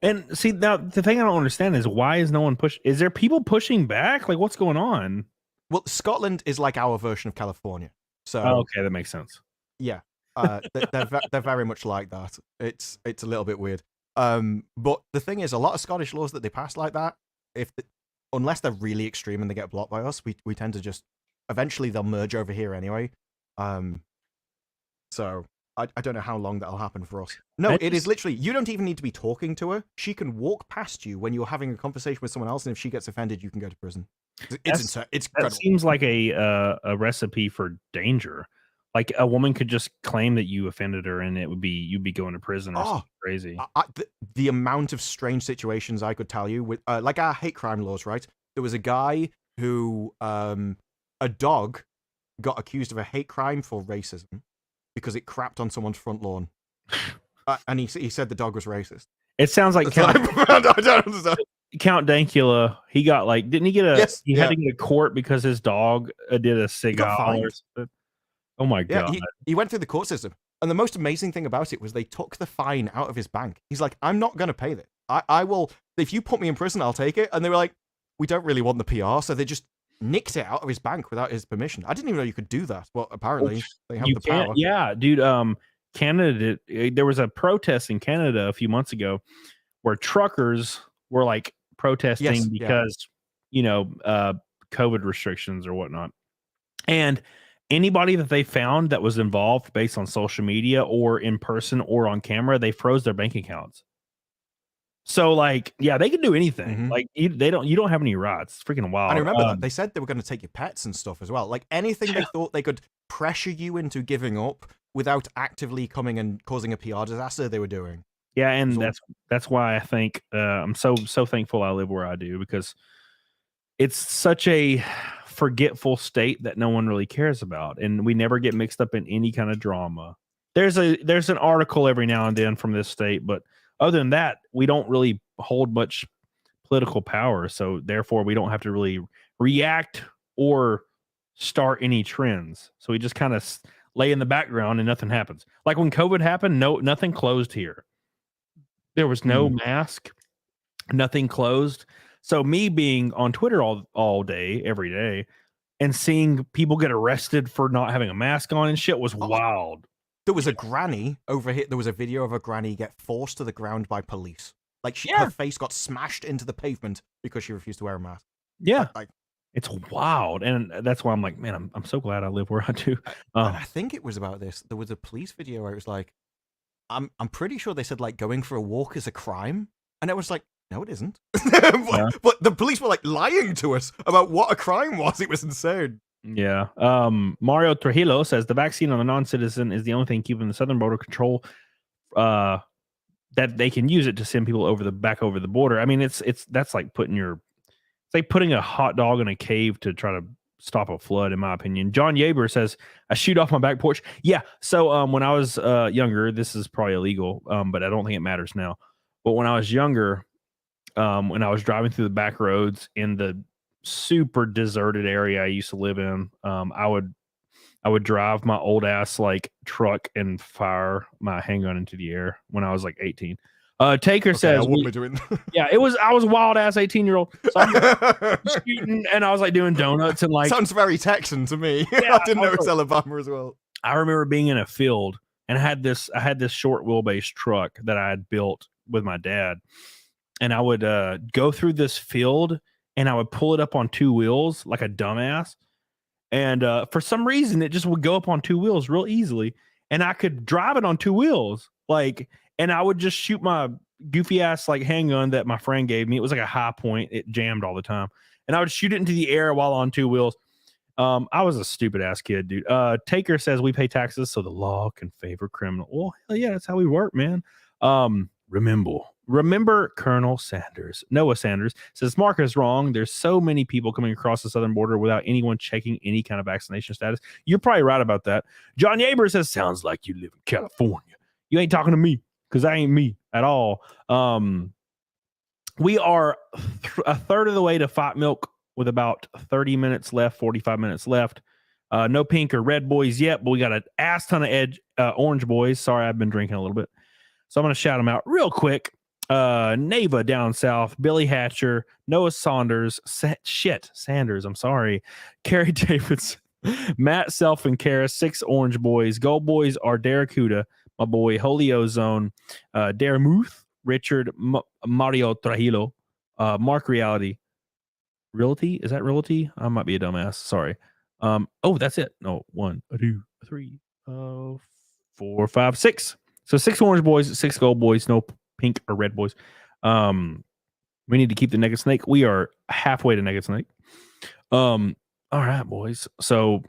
And see, now the thing I don't understand is why is no one is there people pushing back? Like, what's going on? Well, Scotland is like our version of California. So okay, that makes sense. Yeah, they're very much like that. It's a little bit weird. But the thing is, a lot of Scottish laws that they pass like that, unless they're really extreme and they get blocked by us, we tend to just eventually they'll merge over here anyway. So I don't know how long that'll happen for us. No, it is literally, you don't even need to be talking to her. She can walk past you when you're having a conversation with someone else, and if she gets offended, you can go to prison. It's incredible. That seems like a recipe for danger. Like a woman could just claim that you offended her, and you'd be going to prison or something crazy. The amount of strange situations I could tell you with like our hate crime laws, right? There was a guy who a dog got accused of a hate crime for racism because it crapped on someone's front lawn, and he said the dog was racist. It sounds like Count, I don't understand. Count Dankula. He got didn't he get a? Yes, he had to get a court because his dog did a cigar or something. Oh my god! He went through the court system, and the most amazing thing about it was they took the fine out of his bank. He's like, I'm not going to pay this. I will. If you put me in prison, I'll take it. And they were like, we don't really want the PR, so they just nicked it out of his bank without his permission. I didn't even know you could do that. Well, apparently they have the power. Yeah, dude. Canada. There was a protest in Canada a few months ago where truckers were protesting because COVID restrictions or whatnot, and anybody that they found that was involved based on social media or in person or on camera, they froze their bank accounts. So they can do anything. Mm-hmm. You don't have any rights. It's freaking wild. And I remember that they said they were going to take your pets and stuff as well. Like anything they thought they could pressure you into giving up without actively coming and causing a PR disaster, they were doing. Yeah, and that's why I think I'm so thankful I live where I do, because it's such a forgetful state that no one really cares about, and we never get mixed up in any kind of drama. There's an article every now and then from this state, but other than that, we don't really hold much political power, so therefore we don't have to really react or start any trends. So we just kind of lay in the background and nothing happens. Like when COVID happened, nothing closed here. There was no mask, nothing closed. So me being on Twitter all day, every day, and seeing people get arrested for not having a mask on and shit was wild. There was a granny over here. There was a video of a granny get forced to the ground by police. Her face got smashed into the pavement because she refused to wear a mask. Yeah. It's wild. And that's why I'm like, man, I'm so glad I live where I do. I think it was about this. There was a police video where it was like, I'm pretty sure they said going for a walk is a crime. And it was like, no, it isn't. But the police were lying to us about what a crime was. It was insane. Yeah. Mario Trujillo says the vaccine on a non-citizen is the only thing keeping the southern border control, that they can use it to send people back over the border. I mean, that's like putting It's like putting a hot dog in a cave to try to stop a flood, in my opinion. John Yaber says, I shoot off my back porch. Yeah. So when I was younger, this is probably illegal, but I don't think it matters now. But when I was younger, when I was driving through the back roads in the super deserted area I used to live in, I would drive my old ass like truck and fire my handgun into the air when I was like 18. Taker says, I wouldn't be doing yeah, I was a wild ass 18-year-old. So I'm shooting and I was like doing donuts and like. Sounds very Texan to me. Yeah, I didn't know it was Alabama as well. I remember being in a field and I had this short wheelbase truck that I had built with my dad. And I would go through this field and I would pull it up on two wheels like a dumbass. And for some reason, it just would go up on two wheels real easily. And I could drive it on two wheels. And I would just shoot my goofy ass like handgun that my friend gave me. It was like a high point. It jammed all the time. And I would shoot it into the air while on two wheels. I was a stupid ass kid, dude. Taker says we pay taxes so the law can favor criminal. Well, hell yeah, that's how we work, man. Remember Colonel Sanders. Noah Sanders says Mark is wrong. There's so many people coming across the southern border without anyone checking any kind of vaccination status. You're probably right about that. John Yaber says, sounds like you live in California. You ain't talking to me because I ain't me at all. We are a third of the way to Fight Milk with about 30 minutes left, 45 minutes left. No pink or red boys yet, but we got an ass ton of orange boys. Sorry, I've been drinking a little bit. So I'm going to shout them out real quick. Nava down south, Billy Hatcher, Noah Saunders, Sanders, I'm sorry, Kerry Davidson, Matt Self and Kara, 6 orange boys. Gold boys are Daracuda, my boy, Holy Ozone, Daramuth, Richard, Mario Trujillo, Mark Reality. Realty? Is that Realty? I might be a dumbass. Sorry. Oh, that's it. No, 1, 2, 3, 4, 5, 6. So 6 orange boys, 6 gold boys, no pink or red boys. We need to keep the naked snake. We are halfway to naked snake. All right, boys. So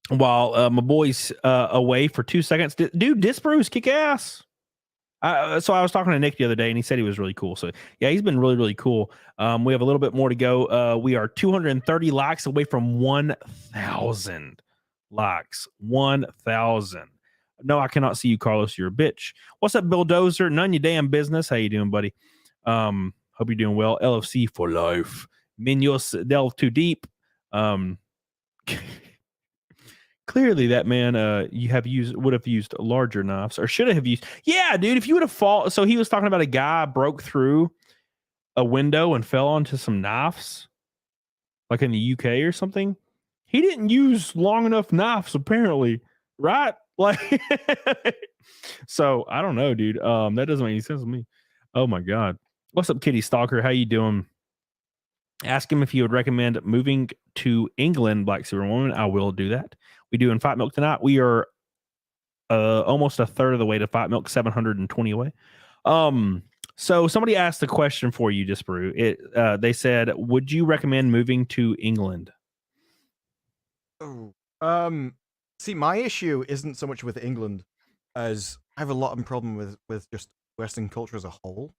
while my boy's away for 2 seconds, dude, Disparu's kick ass. So I was talking to Nick the other day, and he said he was really cool. So yeah, he's been really, really cool. We have a little bit more to go. We are 230 likes away from 1,000 likes. 1,000. No, I cannot see you, Carlos. You're a bitch. What's up, Bulldozer? None of your damn business. How you doing, buddy? Hope you're doing well. LFC for life. Minos delve too deep. Clearly, that man would have used larger knives, or should have used. Yeah, dude. If you would have fallen. So he was talking about a guy broke through a window and fell onto some knives, like in the UK or something. He didn't use long enough knives, apparently, right? Like, so I don't know, dude. That doesn't make any sense to me. Oh my god. What's up, Kitty Stalker? How you doing? Ask him if he would recommend moving to England, Black Superwoman. I will do that. We do in Fight Milk tonight. We are almost a third of the way to Fight Milk, 720 away. So somebody asked a question for you, Disparu. They said, would you recommend moving to England? Oh, see, my issue isn't so much with England as I have a lot of problem with just Western culture as a whole.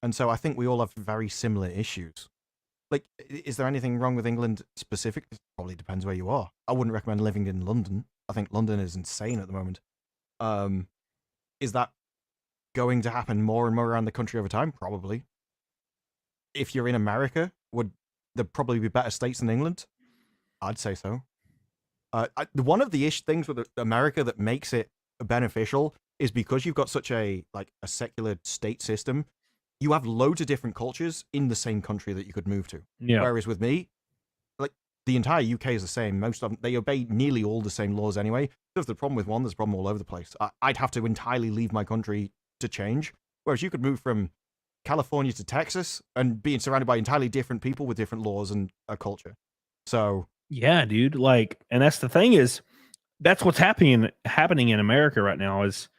And so I think we all have very similar issues. Like, is there anything wrong with England specific? It probably depends where you are. I wouldn't recommend living in London. I think London is insane at the moment. Is that going to happen more and more around the country over time? Probably. If you're in America, would there probably be better states than England? I'd say so. One of the things with America that makes it beneficial is because you've got such a secular state system. You have loads of different cultures in the same country that you could move to. Yeah. Whereas with me, like, the entire UK is the same. Most of them, they obey nearly all the same laws anyway. So if there's a problem with one, there's a problem all over the place. I'd have to entirely leave my country to change. Whereas you could move from California to Texas and being surrounded by entirely different people with different laws and a culture. So yeah, dude. Like, and that's the thing is, that's what's happening in America right now is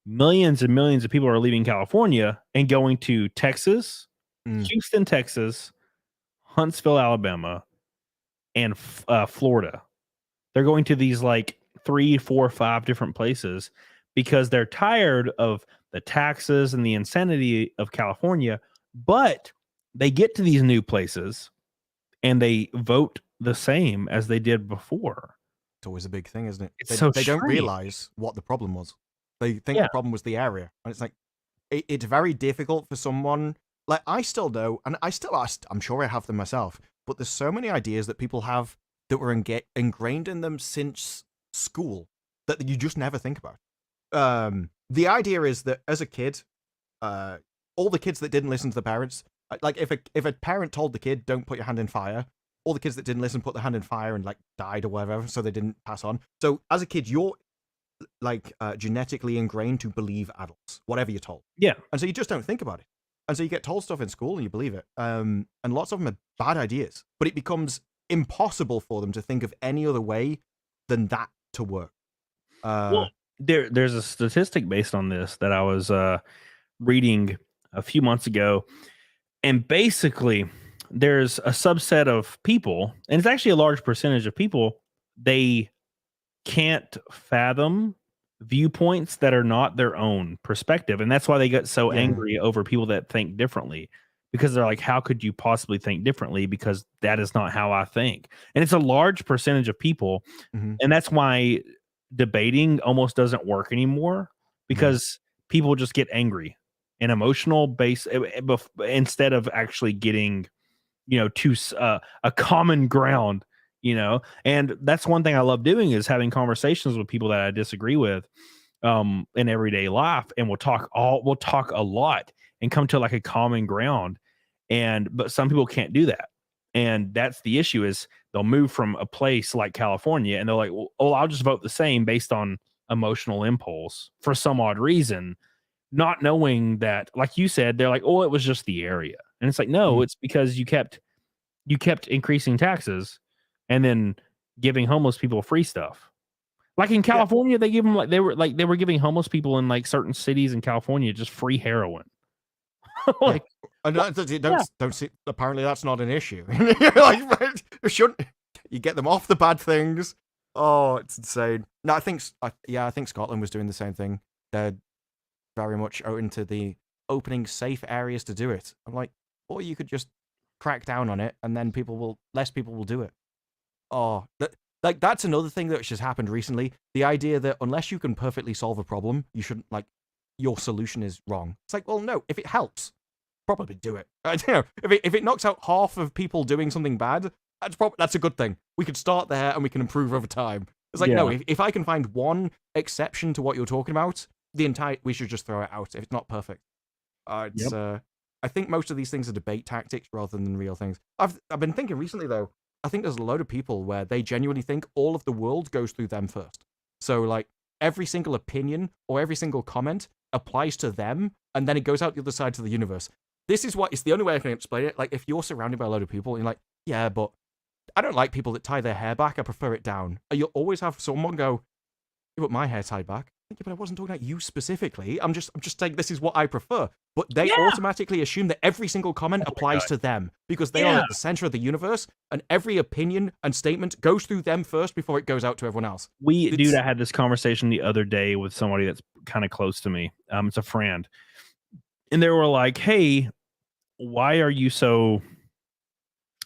millions and millions of people are leaving California and going to Texas, Houston, Texas, Huntsville, Alabama, and Florida. They're going to these like 3, 4, 5 different places because they're tired of the taxes and the insanity of California. But they get to these new places and they vote the same as they did before. It's always a big thing, isn't it? It's They, so they don't strange. realize what the problem was. They think Yeah. the problem was the area, and it's like it's very difficult for someone. Like I still know, and I'm sure I have them myself. But there's so many ideas that people have that were ingrained in them since school that you just never think about. The idea is that as a kid, all the kids that didn't listen to the parents, like if a parent told the kid, "Don't put your hand in fire," all the kids that didn't listen put their hand in fire and like died or whatever, so they didn't pass on. So as a kid, you're like genetically ingrained to believe adults, whatever you're told. Yeah. And so you just don't think about it. And so you get told stuff in school and you believe it. And lots of them are bad ideas, but it becomes impossible for them to think of any other way than that to work. Well, there's a statistic based on this that I was reading a few months ago, and basically there's a subset of people, and it's actually a large percentage of people, they can't fathom viewpoints that are not their own perspective, and that's why they get so angry over people that think differently, because they're like, how could you possibly think differently, because that is not how I think. And it's a large percentage of people, and that's why debating almost doesn't work anymore, because people just get angry and emotional base instead of actually getting to a common ground. And that's one thing I love doing, is having conversations with people that I disagree with in everyday life, and we'll talk a lot and come to like a common ground. But some people can't do that, and that's the issue. Is they'll move from a place like California and they're like, well, I'll just vote the same based on emotional impulse for some odd reason, not knowing that, like you said, they're like, oh, it was just the area. And it's like, no, it's because you kept increasing taxes and then giving homeless people free stuff. Like in California, they give them they were giving homeless people in like certain cities in California just free heroin. Like, don't see. Apparently, that's not an issue. Like, shouldn't you get them off the bad things? Oh, it's insane. No, I think Scotland was doing the same thing. They're very much into the opening safe areas to do it. I'm like, or you could just crack down on it, and then less people will do it. Oh, that's another thing that just happened recently. The idea that unless you can perfectly solve a problem, you shouldn't, like, your solution is wrong. It's like, well, no, if it helps, probably do it. If it knocks out half of people doing something bad, that's a good thing. We could start there and we can improve over time. It's like, no, if I can find one exception to what you're talking about, we should just throw it out if it's not perfect. I think most of these things are debate tactics rather than real things. I've been thinking recently, though, I think there's a load of people where they genuinely think all of the world goes through them first. So, like, every single opinion or every single comment applies to them, and then it goes out the other side to the universe. This is it's the only way I can explain it. Like, if you're surrounded by a load of people, and you're like, yeah, but I don't like people that tie their hair back. I prefer it down. You'll always have someone go, yeah, but my hair tied back. Yeah, but I wasn't talking about you specifically. I'm just saying this is what I prefer. But they automatically assume that every single comment applies to them because they are at the center of the universe, and every opinion and statement goes through them first before it goes out to everyone else. Dude, I had this conversation the other day with somebody that's kind of close to me. It's a friend. And they were like, hey, why are you so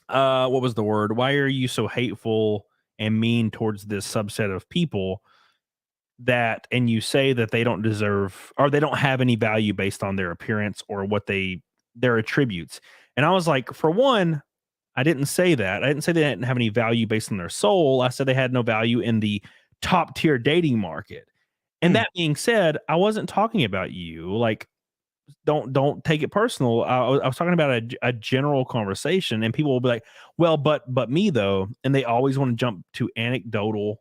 what was the word? Why are you so hateful and mean towards this subset of people and you say that they don't deserve, or they don't have any value based on their appearance or what their attributes. And I was like, for one, I didn't say that. I didn't say they didn't have any value based on their soul. I said they had no value in the top tier dating market. And that being said, I wasn't talking about you. Like, don't take it personal. I was talking about a general conversation, and people will be like, well, but me though. And they always want to jump to anecdotal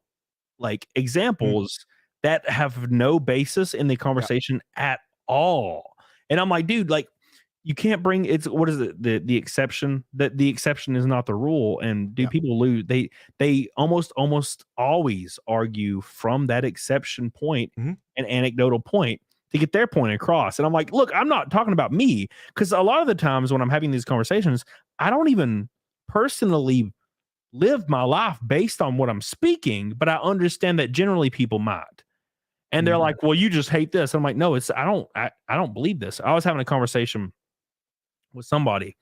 like examples that have no basis in the conversation at all. And I'm like, dude, like, you can't bring what is it? The exception, that the exception is not the rule. And dude, people lose. They almost always argue from that exception point, an anecdotal point, to get their point across. And I'm like, look, I'm not talking about me, because a lot of the times when I'm having these conversations, I don't even personally live my life based on what I'm speaking, but I understand that generally people might. And they're like, well, you just hate this. I'm like, no, I don't believe this. I was having a conversation with somebody,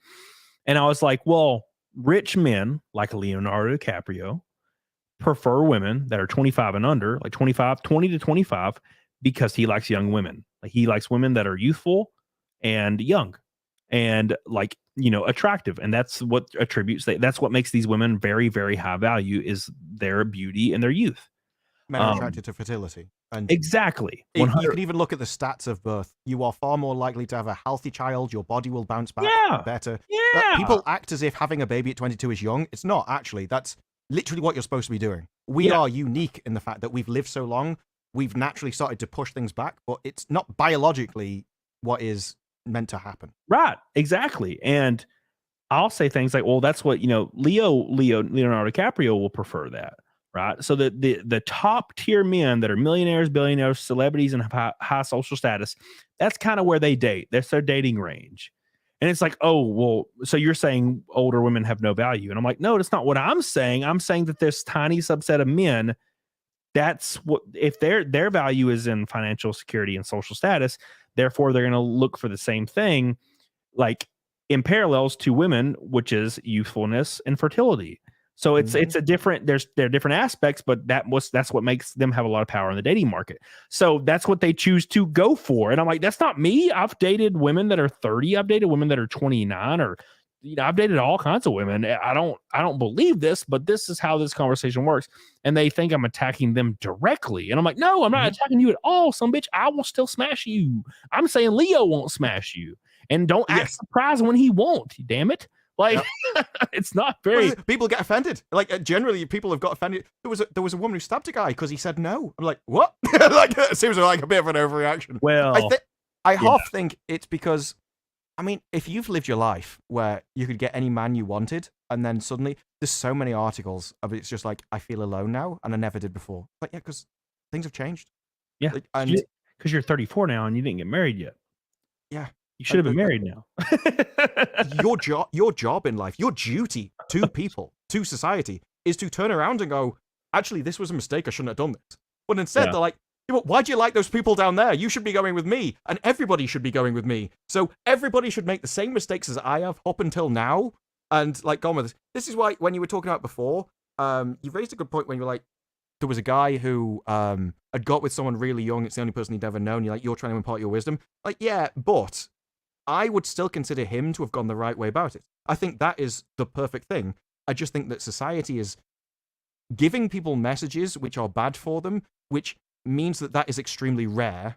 and I was like, well, rich men like Leonardo DiCaprio prefer women that are 25 and under, like 20 to 25, because he likes young women. Like he likes women that are youthful and young and like, attractive. And that's what that's what makes these women very, very high value, is their beauty and their youth. Men are attracted to fertility. And exactly. you can even look at the stats of birth. You are far more likely to have a healthy child. Your body will bounce back better. Yeah. People act as if having a baby at 22 is young. It's not, actually. That's literally what you're supposed to be doing. We are unique in the fact that we've lived so long. We've naturally started to push things back, but it's not biologically what is meant to happen. Right. Exactly. And I'll say things like, well, that's what, Leonardo DiCaprio will prefer that. Right. So the top tier men that are millionaires, billionaires, celebrities, and high social status, that's kind of where they date. That's their dating range. And it's like, oh, well, so you're saying older women have no value. And I'm like, no, that's not what I'm saying. I'm saying that this tiny subset of men, that's what, if their value is in financial security and social status, therefore they're going to look for the same thing, like in parallels to women, which is youthfulness and fertility. So it's a different, there are different aspects, but that's what makes them have a lot of power in the dating market. So that's what they choose to go for. And I'm like, that's not me. I've dated women that are 30. I've dated women that are 29, or I've dated all kinds of women. I don't believe this, but this is how this conversation works. And they think I'm attacking them directly. And I'm like, no, I'm not attacking you at all. Some bitch, I will still smash you. I'm saying Leo won't smash you. And don't act surprised when he won't. Damn it. Like, it's not very. People get offended. Like, generally, people have got offended. There was a woman who stabbed a guy because he said no. I'm like, what? Like, it seems like a bit of an overreaction. Well, I half think it's because, I mean, if you've lived your life where you could get any man you wanted, and then suddenly there's so many articles of it's just like, I feel alone now, and I never did before. Like, yeah, because things have changed. Yeah, because you're 34 now and you didn't get married yet. Yeah. You should have been married now. Your job in life, your duty to people, to society, is to turn around and go, actually, this was a mistake. I shouldn't have done this. But instead, they're like, why do you like those people down there? You should be going with me, and everybody should be going with me. So everybody should make the same mistakes as I have up until now, and like gone with this. This is why when you were talking about before, you raised a good point when you were like, there was a guy who had got with someone really young. It's the only person he'd ever known. You're like, you're trying to impart your wisdom. Like, yeah, but I would still consider him to have gone the right way about it. I think that is the perfect thing. I just think that society is giving people messages which are bad for them, which means that is extremely rare.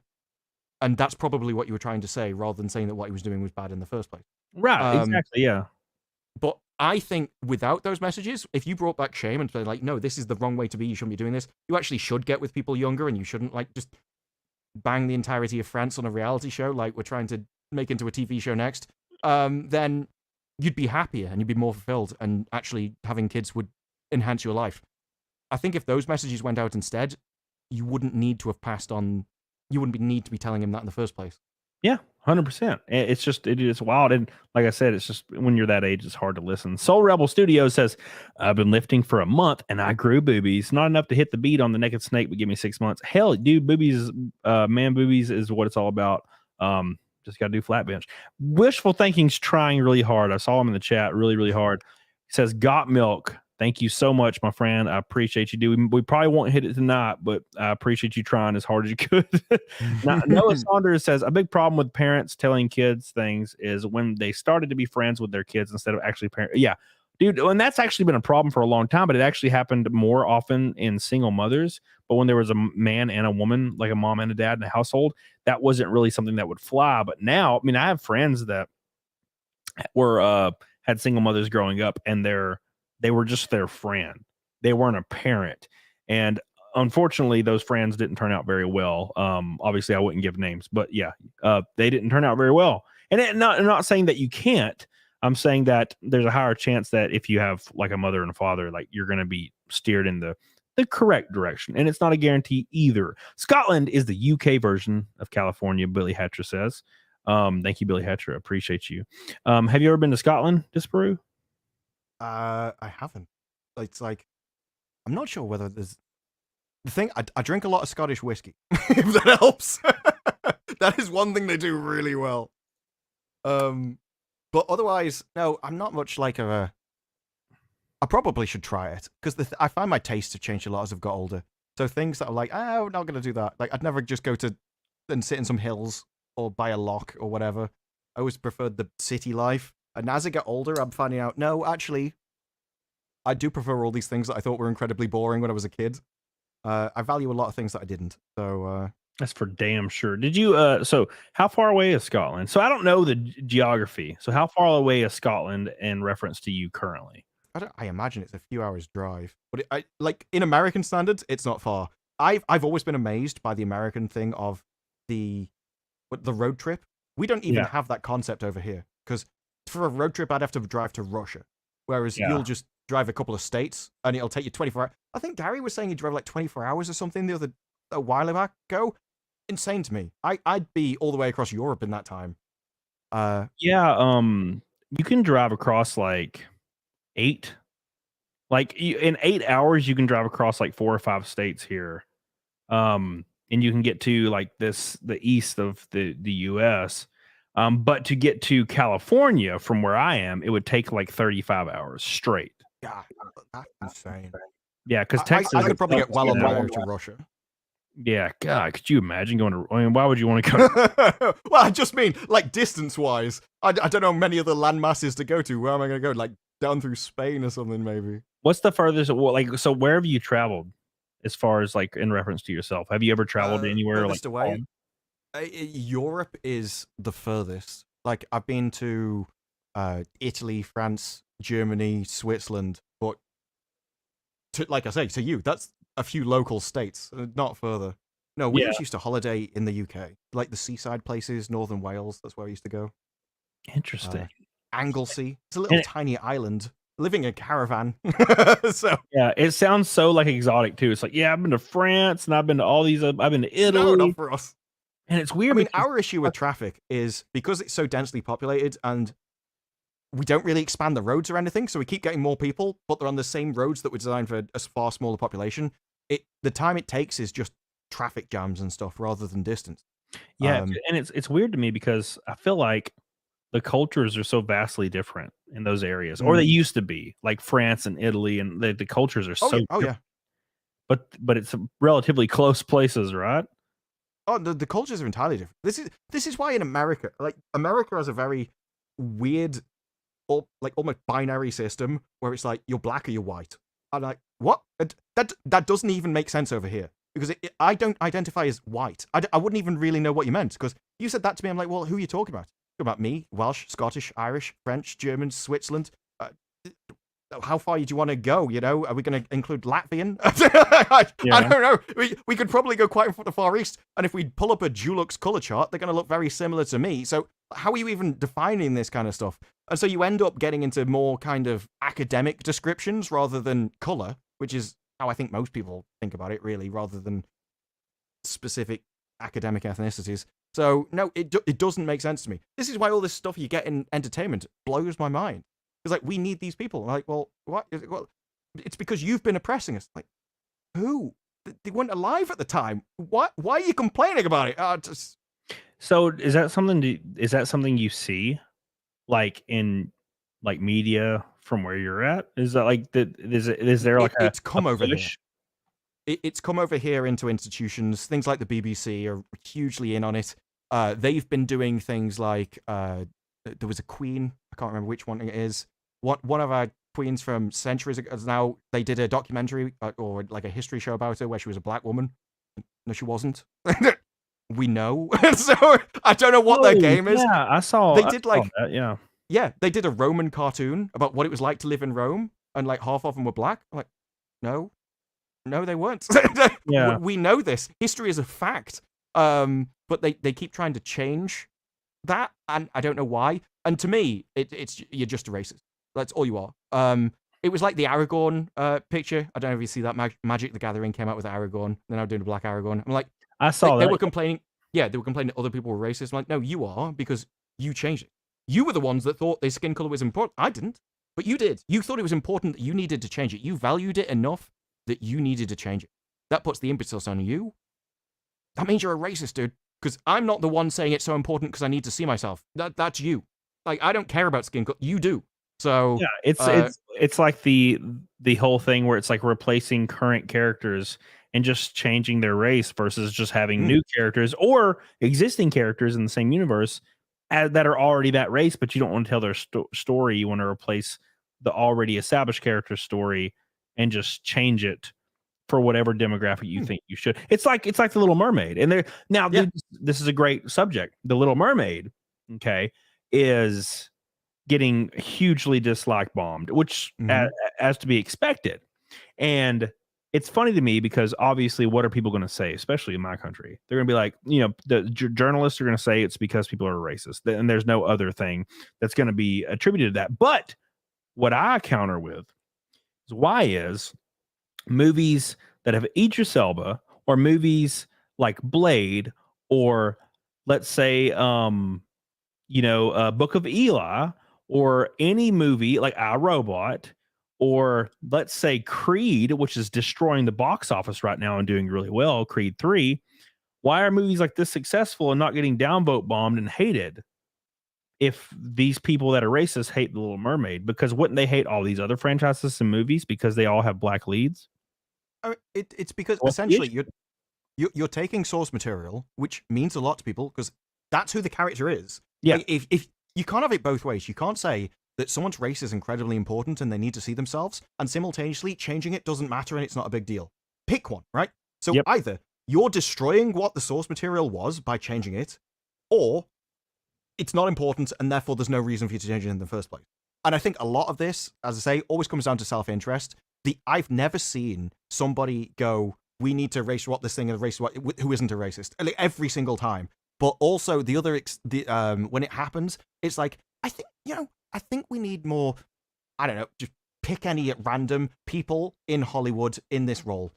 And that's probably what you were trying to say, rather than saying that what he was doing was bad in the first place. Right, exactly, yeah. But I think without those messages, if you brought back shame and said, like, no, this is the wrong way to be, you shouldn't be doing this, you actually should get with people younger, and you shouldn't, like, just bang the entirety of France on a reality show like we're trying to make into a TV show next, then you'd be happier and you'd be more fulfilled, and actually having kids would enhance your life. I think if those messages went out instead, you wouldn't need to have passed on, you wouldn't need to be telling him that in the first place. Yeah, 100%. It's just, it's wild. And like I said, it's just, when you're that age, it's hard to listen. Soul Rebel Studio says, I've been lifting for a month and I grew boobies. Not enough to hit the beat on the naked snake, but give me 6 months. Hell, dude, boobies, man, boobies is what it's all about. Just got to do flat bench. Wishful Thinking's trying really hard. I saw him in the chat really, really hard. He says, got milk. Thank you so much, my friend. I appreciate you doing. We probably won't hit it tonight, but I appreciate you trying as hard as you could. Now, Noah Saunders says, a big problem with parents telling kids things is when they started to be friends with their kids instead of actually parents. Yeah, dude. And that's actually been a problem for a long time, but it actually happened more often in single mothers. But when there was a man and a woman, like a mom and a dad in a household, that wasn't really something that would fly. But now, I mean, I have friends that were had single mothers growing up, and they were just their friend. They weren't a parent. And unfortunately, those friends didn't turn out very well. Obviously, I wouldn't give names, but yeah, they didn't turn out very well. And I'm not saying that you can't. I'm saying that there's a higher chance that if you have like a mother and a father, like you're going to be steered in the correct direction. And it's not a guarantee either. Scotland is the UK version of California, Billy Hatcher says. Thank you, Billy Hatcher. I appreciate you. Have you ever been to Scotland, Disparu? I haven't. It's like, I'm not sure whether there's the thing. I drink a lot of Scottish whiskey, if that helps. That is one thing they do really well. But otherwise, no, I'm not much like a I probably should try it because I find my tastes have changed a lot as I've got older. So things that are like, I'm not going to do that. Like, I'd never just go to and sit in some hills or buy a lock or whatever. I always preferred the city life. And as I get older, I'm finding out, no, actually, I do prefer all these things that I thought were incredibly boring when I was a kid. I value a lot of things that I didn't. So that's for damn sure. Did you? So how far away is Scotland? So I don't know the geography. So how far away is Scotland in reference to you currently? I imagine it's a few hours drive, but like in American standards, it's not far. I've always been amazed by the American thing of the road trip. We don't even have that concept over here because for a road trip, I'd have to drive to Russia, whereas you'll just drive a couple of states and it'll take you 24 hours. I think Gary was saying he drove like 24 hours or something a while ago. Insane to me. I'd be all the way across Europe in that time. You can drive across like 8. In 8 hours, you can drive across like 4 or 5 states here. And you can get to like the east of the US. But to get to California from where I am, it would take like 35 hours straight. Yeah, that's insane. Yeah, because Texas. I could probably get well on my way to Russia. Yeah, God, could you imagine going to? I mean, why would you want to go? Well, I just mean like distance-wise. I don't know many other land masses to go to. Where am I going to go? Like down through Spain or something, maybe. What's the furthest? So where have you traveled? As far as like in reference to yourself, have you ever traveled anywhere like away? Europe is the furthest. Like I've been to Italy, France, Germany, Switzerland, but like I say, to you, that's a few local states, not further. No, we used to holiday in the UK, like the seaside places, Northern Wales. That's where we used to go. Interesting. Anglesey, it's a little tiny island. Living in a caravan. So yeah, it sounds so like exotic too. It's like, I've been to France and I've been to all these. I've been to Italy. No, not for us. And it's weird. I mean, our issue with traffic is because it's so densely populated and we don't really expand the roads or anything, so we keep getting more people, but they're on the same roads that were designed for a far smaller population. The time it takes is just traffic jams and stuff rather than distance. Yeah, and it's weird to me because I feel like the cultures are so vastly different in those areas, or they used to be, like France and Italy, and the cultures are so different. But it's relatively close places, right? Oh, the cultures are entirely different. This is why in America, like America has a very weird, or like almost binary system where it's like you're black or you're white. I'm like, what? That doesn't even make sense over here because I don't identify as white. I wouldn't even really know what you meant because you said that to me. I'm like, well, who are you talking about? About me, Welsh, Scottish, Irish, French, German, Switzerland. How far do you want to go? You know, are we going to include Latvian? I don't know. We could probably go quite far east. And if we pull up a Dulux color chart, they're going to look very similar to me. So how are you even defining this kind of stuff? And so you end up getting into more kind of academic descriptions rather than color, which is how I think most people think about it, really, rather than specific academic ethnicities. So, no, it doesn't make sense to me. This is why all this stuff you get in entertainment blows my mind. It's like, we need these people. I'm like, well, what? Well, it's because you've been oppressing us. Like, who? They weren't alive at the time. Why are you complaining about it? So, is that something you see, like in like media from where you're at? Is that like is there like it's come over here? It's come over here into institutions. Things like the BBC are hugely in on it. They've been doing things like there was a queen. I can't remember which one it is. One of our queens from centuries ago. Now they did a documentary or like a history show about her where she was a black woman. No, she wasn't. We know. So I don't know what their game is. Yeah, I saw. They did that, yeah. They did a Roman cartoon about what it was like to live in Rome, and like half of them were black. I'm like, no, they weren't. Yeah, we know this. History is a fact. But they keep trying to change that, and I don't know why. And to me, it's you're just a racist. That's all you are. It was like the Aragorn picture. I don't know if you see that. Magic the Gathering came out with Aragorn. They're now doing a black Aragorn. I'm like, I saw that. They were complaining. Yeah, they were complaining that other people were racist. I'm like, no, you are, because you changed it. You were the ones that thought their skin color was important. I didn't, but you did. You thought it was important that you needed to change it. You valued it enough that you needed to change it. That puts the impetus on you. That means you're a racist, dude. Because I'm not the one saying it's so important because I need to see myself. That's you. Like, I don't care about skin color. You do. So yeah, it's like the whole thing where it's like replacing current characters and just changing their race versus just having new characters or existing characters in the same universe that are already that race, but you don't want to tell their story. You want to replace the already established character story and just change it for whatever demographic you think you should. It's like the Little Mermaid, and there now. Yeah. This is a great subject. The Little Mermaid, okay, is getting hugely dislike bombed, which as to be expected. And it's funny to me because obviously, what are people going to say, especially in my country? They're going to be like, the journalists are going to say it's because people are racist, and there's no other thing that's going to be attributed to that. But what I counter with is why is movies that have Idris Elba or movies like Blade or let's say Book of Eli or any movie like I, Robot or let's say Creed, which is destroying the box office right now and doing really well, Creed 3. Why are movies like this successful and not getting downvote bombed and hated? If these people that are racist hate The Little Mermaid, because wouldn't they hate all these other franchises and movies because they all have black leads? It's because essentially you're taking source material, which means a lot to people because that's who the character is. Yeah. Like, if you can't have it both ways, you can't say that someone's race is incredibly important and they need to see themselves, and simultaneously changing it doesn't matter and it's not a big deal. Pick one, right? So either you're destroying what the source material was by changing it, or it's not important and therefore there's no reason for you to change it in the first place. And I think a lot of this, as I say, always comes down to self-interest. I've never seen somebody go, we need to race what this thing and race what who isn't a racist, like, every single time. But also the other when it happens, it's like I think we need more. I don't know, just pick any at random people in Hollywood in this role.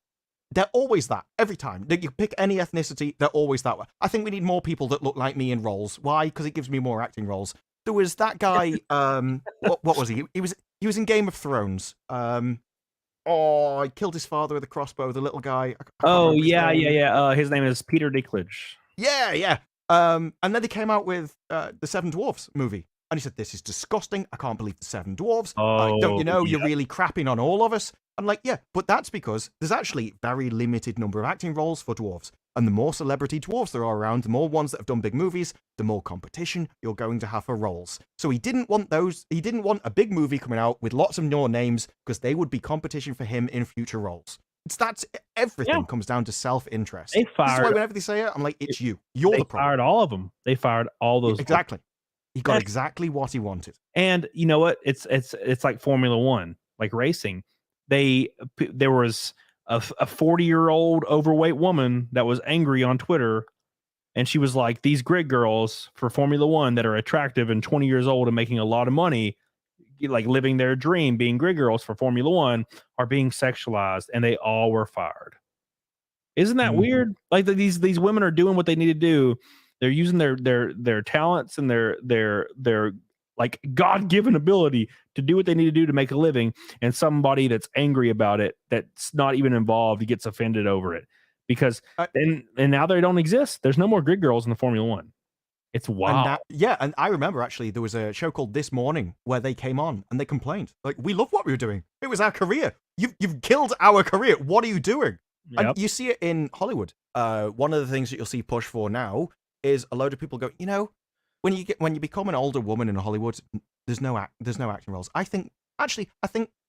They're always that every time. You pick any ethnicity, they're always that way. I think we need more people that look like me in roles. Why? Because it gives me more acting roles. There was that guy. What was he? He was in Game of Thrones. I killed his father with a crossbow. The little guy. Oh yeah. His name is Peter Dinklage. Yeah. And then they came out with the Seven Dwarfs movie, and he said, "This is disgusting. I can't believe the Seven Dwarfs. Don't you know you're really crapping on all of us?" I'm like, yeah, but that's because there's actually very limited number of acting roles for dwarves. And the more celebrity dwarves there are around, the more ones that have done big movies, the more competition you're going to have for roles. So he didn't want a big movie coming out with lots of more names because they would be competition for him in future roles. Everything comes down to self-interest. They fired. This is why whenever they say it, I'm like, it's you. You're the problem. They fired all of them. They fired all those. Exactly. He got exactly what he wanted. And you know what? It's like Formula One, like racing. There was a 40-year-old overweight woman that was angry on Twitter, and she was like, these grid girls for Formula One that are attractive and 20 years old and making a lot of money, like living their dream, being grid girls for Formula One, are being sexualized, and they all were fired. Isn't that weird? Like these women are doing what they need to do. They're using their talents and their like God-given ability to do what they need to do to make a living, and somebody that's angry about it, that's not even involved, gets offended over it because and now they don't exist. There's no more grid girls in the Formula One. It's wild. And I remember actually there was a show called This Morning where they came on and they complained like, we love what we were doing. It was our career. You've killed our career. What are you doing? Yep. And you see it in Hollywood. One of the things that you'll see push for now is a load of people go, when you become an older woman in Hollywood, there's no acting roles. I think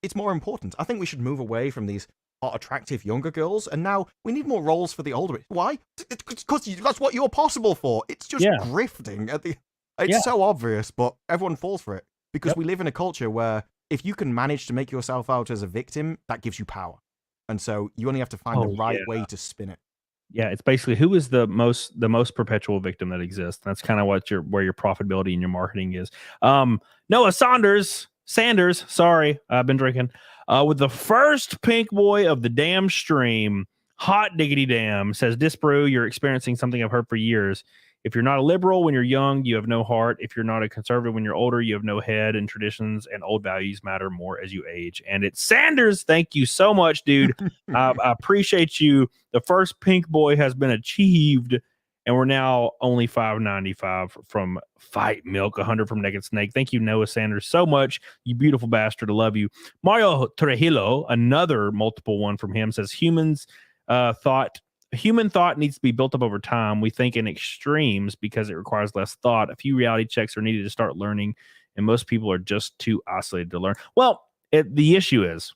it's more important. I think we should move away from these hot, attractive younger girls, and now we need more roles for the older. Why? Because that's what you're possible for. It's just grifting at the. It's so obvious, but everyone falls for it because we live in a culture where if you can manage to make yourself out as a victim, that gives you power, and so you only have to find the right way to spin it. Yeah, it's basically who is the most perpetual victim that exists. That's kind of where your profitability and your marketing is. Noah Sanders, sorry, I've been drinking. With the first pink boy of the damn stream, hot diggity damn, says Disparu, you're experiencing something I've heard for years. If you're not a liberal when you're young, you have no heart. If you're not a conservative when you're older, you have no head, and traditions and old values matter more as you age. And it's Sanders. Thank you so much, dude. I appreciate you. The first pink boy has been achieved, And we're now only $5.95 from Fight Milk, 100 from Naked Snake. Thank you, Noah Sanders, so much. You beautiful bastard. I love you. Mario Trujillo, another multiple one from him, says human thought needs to be built up over time. We think in extremes because it requires less thought. A few reality checks are needed to start learning, and most people are just too isolated to learn. Well, the issue is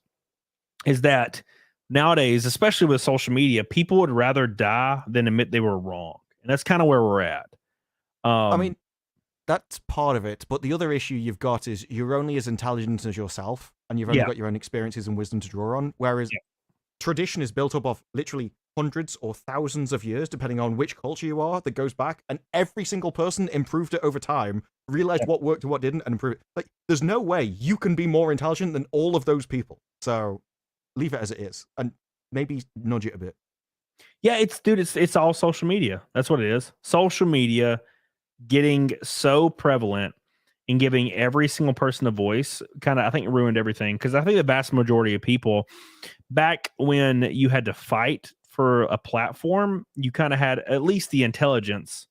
that nowadays, especially with social media, people would rather die than admit they were wrong. And that's kind of where we're at. I mean, that's part of it. But the other issue you've got is you're only as intelligent as yourself, and you've only got your own experiences and wisdom to draw on. Whereas tradition is built up of literally hundreds or thousands of years, depending on which culture you are, that goes back. And every single person improved it over time, realized what worked and what didn't, and improved it. Like, there's no way you can be more intelligent than all of those people. So leave it as it is, and maybe nudge it a bit. Yeah, it's all social media. That's what it is. Social media getting so prevalent and giving every single person a voice kind of, I think, ruined everything. Because I think the vast majority of people, back when you had to fight for a platform, you kind of had at least the intelligence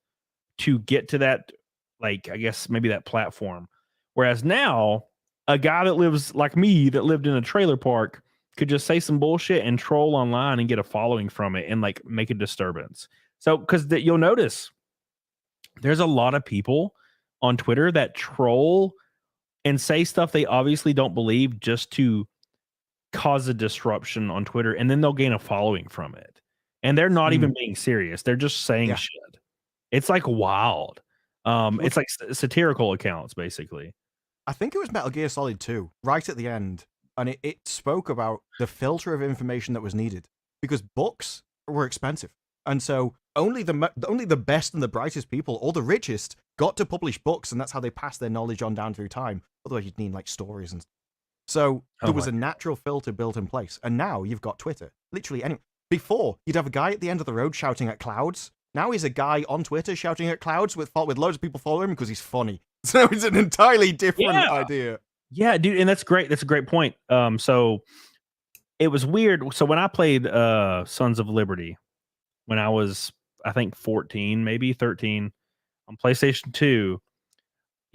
to get to that, like, I guess maybe that platform. Whereas now, a guy that lives like me, that lived in a trailer park, could just say some bullshit and troll online and get a following from it and like make a disturbance. So, because you'll notice there's a lot of people on Twitter that troll and say stuff they obviously don't believe just to cause a disruption on Twitter, and then they'll gain a following from it. And they're not even being serious. They're just saying shit. It's like wild. It's like satirical accounts, basically. I think it was Metal Gear Solid 2, right at the end. And it spoke about the filter of information that was needed, because books were expensive. And so only the best and the brightest people, or the richest, got to publish books, and that's how they passed their knowledge on down through time. Otherwise, you'd need like stories and stuff. So there was a natural filter built in place. And now you've got Twitter. Literally, before, you'd have a guy at the end of the road shouting at clouds. Now he's a guy on Twitter shouting at clouds with loads of people following him because he's funny. So it's an entirely different idea. Yeah, dude, and that's great. That's a great point. So it was weird. So when I played Sons of Liberty, when I was, I think, 14, maybe 13, on PlayStation 2,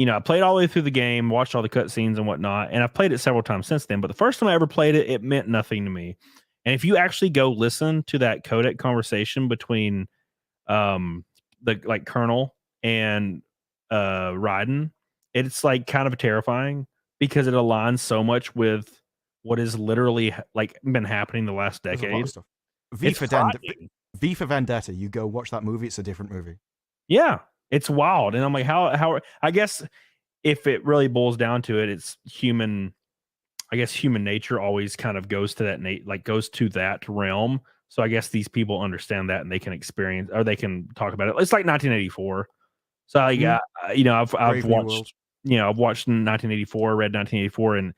I played all the way through the game, watched all the cutscenes and whatnot, and I've played it several times since then. But the first time I ever played it, it meant nothing to me. And if you actually go listen to that codec conversation between the like Colonel and Raiden, it's like kind of terrifying, because it aligns so much with what is literally like been happening the last decade. V for Vendetta. You go watch that movie. It's a different movie. Yeah, it's wild. And I'm like, how? I guess if it really boils down to it, it's human. I guess human nature always kind of goes to that goes to that realm. So I guess these people understand that, and they can experience, or they can talk about it. It's like 1984. So I've watched. I've watched 1984, read 1984, and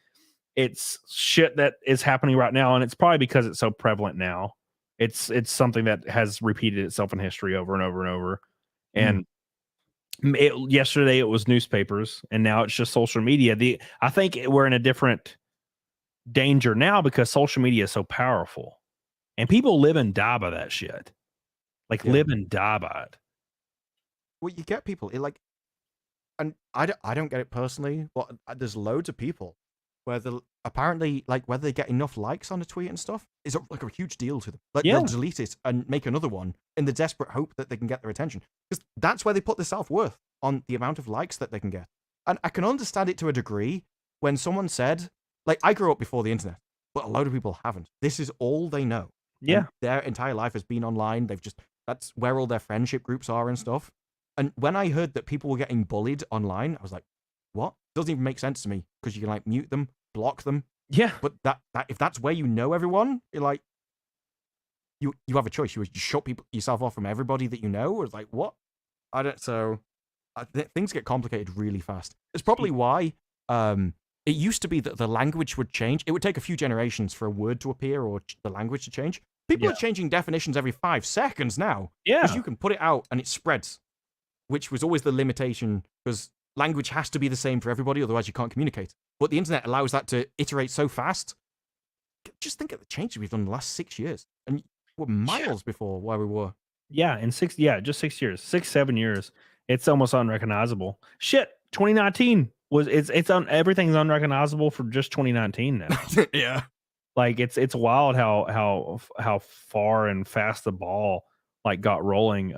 it's shit that is happening right now, and it's probably because it's so prevalent now. It's something that has repeated itself in history over and over and over. And yesterday it was newspapers, and now it's just social media. I think we're in a different danger now because social media is so powerful, and people live and die by that shit. Live and die by it. Well, you get people and I don't get it personally, but there's loads of people where apparently, whether they get enough likes on a tweet and stuff is a huge deal to them. They'll delete it and make another one in the desperate hope that they can get their attention, because that's where they put their self-worth, on the amount of likes that they can get. And I can understand it to a degree when someone said, I grew up before the internet, but a load of people haven't. This is all they know. Yeah. And their entire life has been online. That's where all their friendship groups are and stuff. And when I heard that people were getting bullied online, I was like, what? Doesn't even make sense to me, because you can mute them, block them. Yeah. But that if that's where you know everyone, you're you have a choice. You shut yourself off from everybody that you know, or what? Things get complicated really fast. It's probably why it used to be that the language would change. It would take a few generations for a word to appear or the language to change. People are changing definitions every 5 seconds now. Yeah. Because you can put it out and it spreads, which was always the limitation, because language has to be the same for everybody, otherwise you can't communicate. But the internet allows that to iterate so fast. Just think of the changes we've done in the last 6 years. And we're miles before where we were. Yeah, in just 6 years, 7 years. It's almost unrecognizable. Shit, 2019 was it's on everything's unrecognizable for just 2019 now. Yeah. Like it's wild how far and fast the ball like got rolling.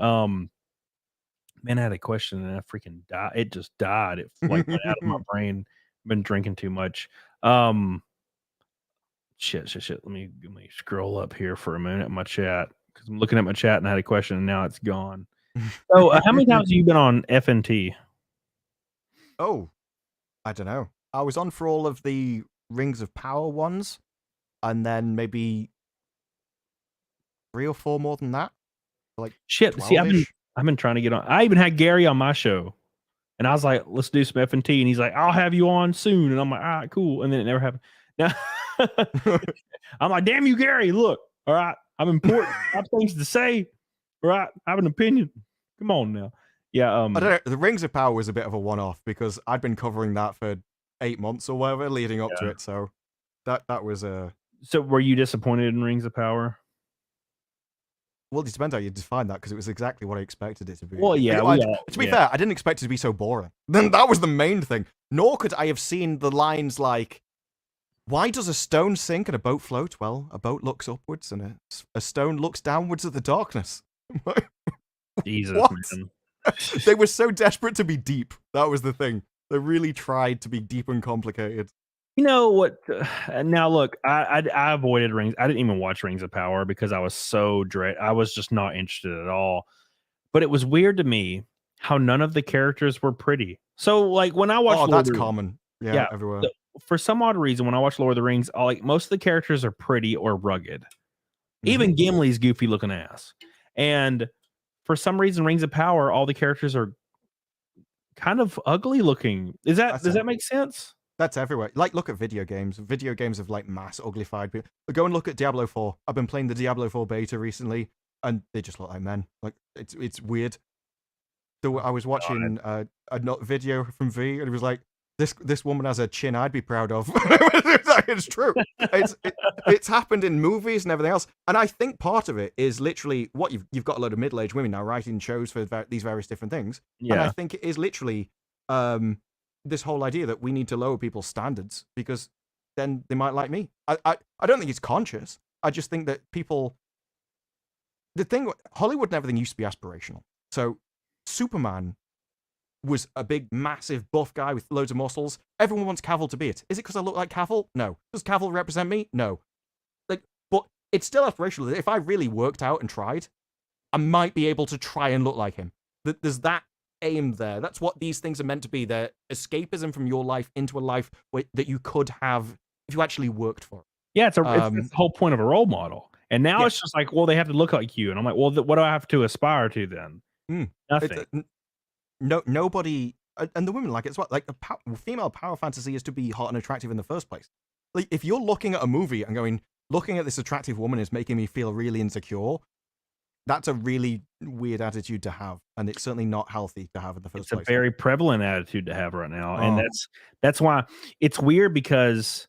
Man, I had a question and I freaking died. It just died. It like went out of my brain. Been drinking too much. Shit. Let me scroll up here for a minute in my chat because I'm looking at my chat and I had a question and now it's gone. So, how many times have you been on FNT? Oh, I don't know. I was on for all of the Rings of Power ones, and then maybe 3 or 4 more than that. Like Shit. See, I've been trying to get on. I even had Gary on my show, and I was like, "Let's do some FNT," and he's like, "I'll have you on soon," and I'm like, "All right, cool," and then it never happened. Now, I'm like, "Damn you, Gary! Look, all right, I'm important. I have things to say. All right, I have an opinion. Come on now." Yeah, I don't know. The Rings of Power was a bit of a one-off because I'd been covering that for 8 months or whatever leading up to it. So that was a. So were you disappointed in Rings of Power? Well, it depends how you define that because it was exactly what I expected it to be. Well, yeah. To be fair, I didn't expect it to be so boring. Then that was the main thing. Nor could I have seen the lines like, "Why does a stone sink and a boat float?" Well, a boat looks upwards and a stone looks downwards at the darkness. Jesus, What? man. They were so desperate to be deep. That was the thing. They really tried to be deep and complicated. You know what? Now look, I avoided Rings. I didn't even watch Rings of Power because I was so I was just not interested at all. But it was weird to me how none of the characters were pretty. So like when I watched, that's common. Yeah, everywhere. For some odd reason, when I watch Lord of the Rings, like most of the characters are pretty or rugged. Even Gimli's goofy looking ass, and for some reason, Rings of Power, all the characters are kind of ugly looking. Does that make sense? That's everywhere. Like, look at video games. Video games have like mass uglified people. But go and look at Diablo 4. I've been playing the Diablo 4 beta recently, and they just look like men. Like it's weird. So I was watching a video from V, and it was like, this woman has a chin I'd be proud of. It's true. It's happened in movies and everything else. And I think part of it is literally what you've got a load of middle-aged women now writing shows for these various different things. Yeah. And I think it is literally this whole idea that we need to lower people's standards because then they might like me. I don't think it's conscious. I just think that people. The thing, Hollywood and everything used to be aspirational. So Superman was a big, massive, buff guy with loads of muscles. Everyone wants Cavill to be it. Is it because I look like Cavill? No. Does Cavill represent me? No. But it's still aspirational. If I really worked out and tried, I might be able to try and look like him. There's that aim there. That's what these things are meant to be. They're escapism from your life into a life that you could have if you actually worked for it. Yeah, it's the whole point of a role model. And now it's just like, well, they have to look like you. And I'm like, well, what do I have to aspire to then? Nothing. Nobody, and the women like it as well. Like female power fantasy is to be hot and attractive in the first place. Like if you're looking at a movie and going, looking at this attractive woman is making me feel really insecure, that's a really weird attitude to have, and it's certainly not healthy to have in the first place. It's a very prevalent attitude to have right now, and that's why it's weird because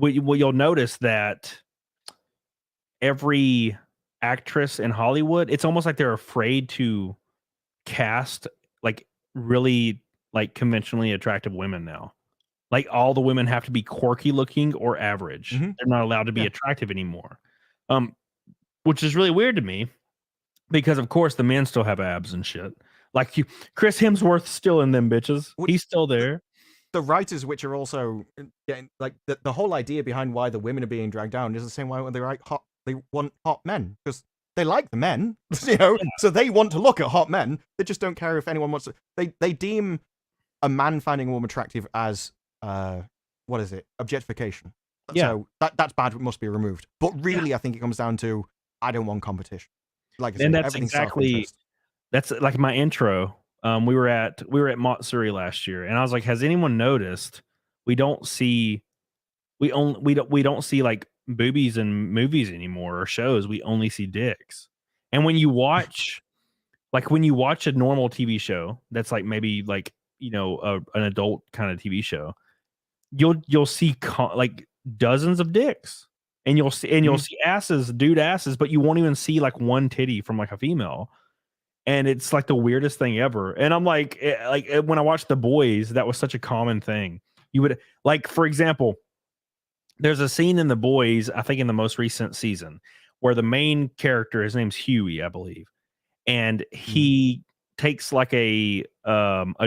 you'll notice that every actress in Hollywood, it's almost like they're afraid to cast like really like conventionally attractive women now. Like all the women have to be quirky looking or average. They're not allowed to be attractive anymore. Which is really weird to me because of course the men still have abs and shit. Like Chris Hemsworth's still in them bitches. He's still there. The writers, which are also getting like the whole idea behind why the women are being dragged down is the same way when they write they want hot men because they like the men, so they want to look at hot men. They just don't care if anyone wants to. They deem a man finding a woman attractive as what is it? Objectification. So that's bad. It must be removed. But really, I think it comes down to I don't want competition. Like I said, that's exactly that's like my intro. We were at Matsuri last year, and I was like, has anyone noticed we don't see like boobies in movies anymore or shows? We only see dicks. And when you watch a normal TV show that's like maybe like an adult kind of TV show, you'll see like dozens of dicks. and you'll see asses, dude asses, but you won't even see like one titty from like a female. And it's like the weirdest thing ever. And I'm like when I watched The Boys, that was such a common thing. You would like, for example, there's a scene in The Boys, I think in the most recent season, where the main character, his name's Huey, I believe, and he takes like a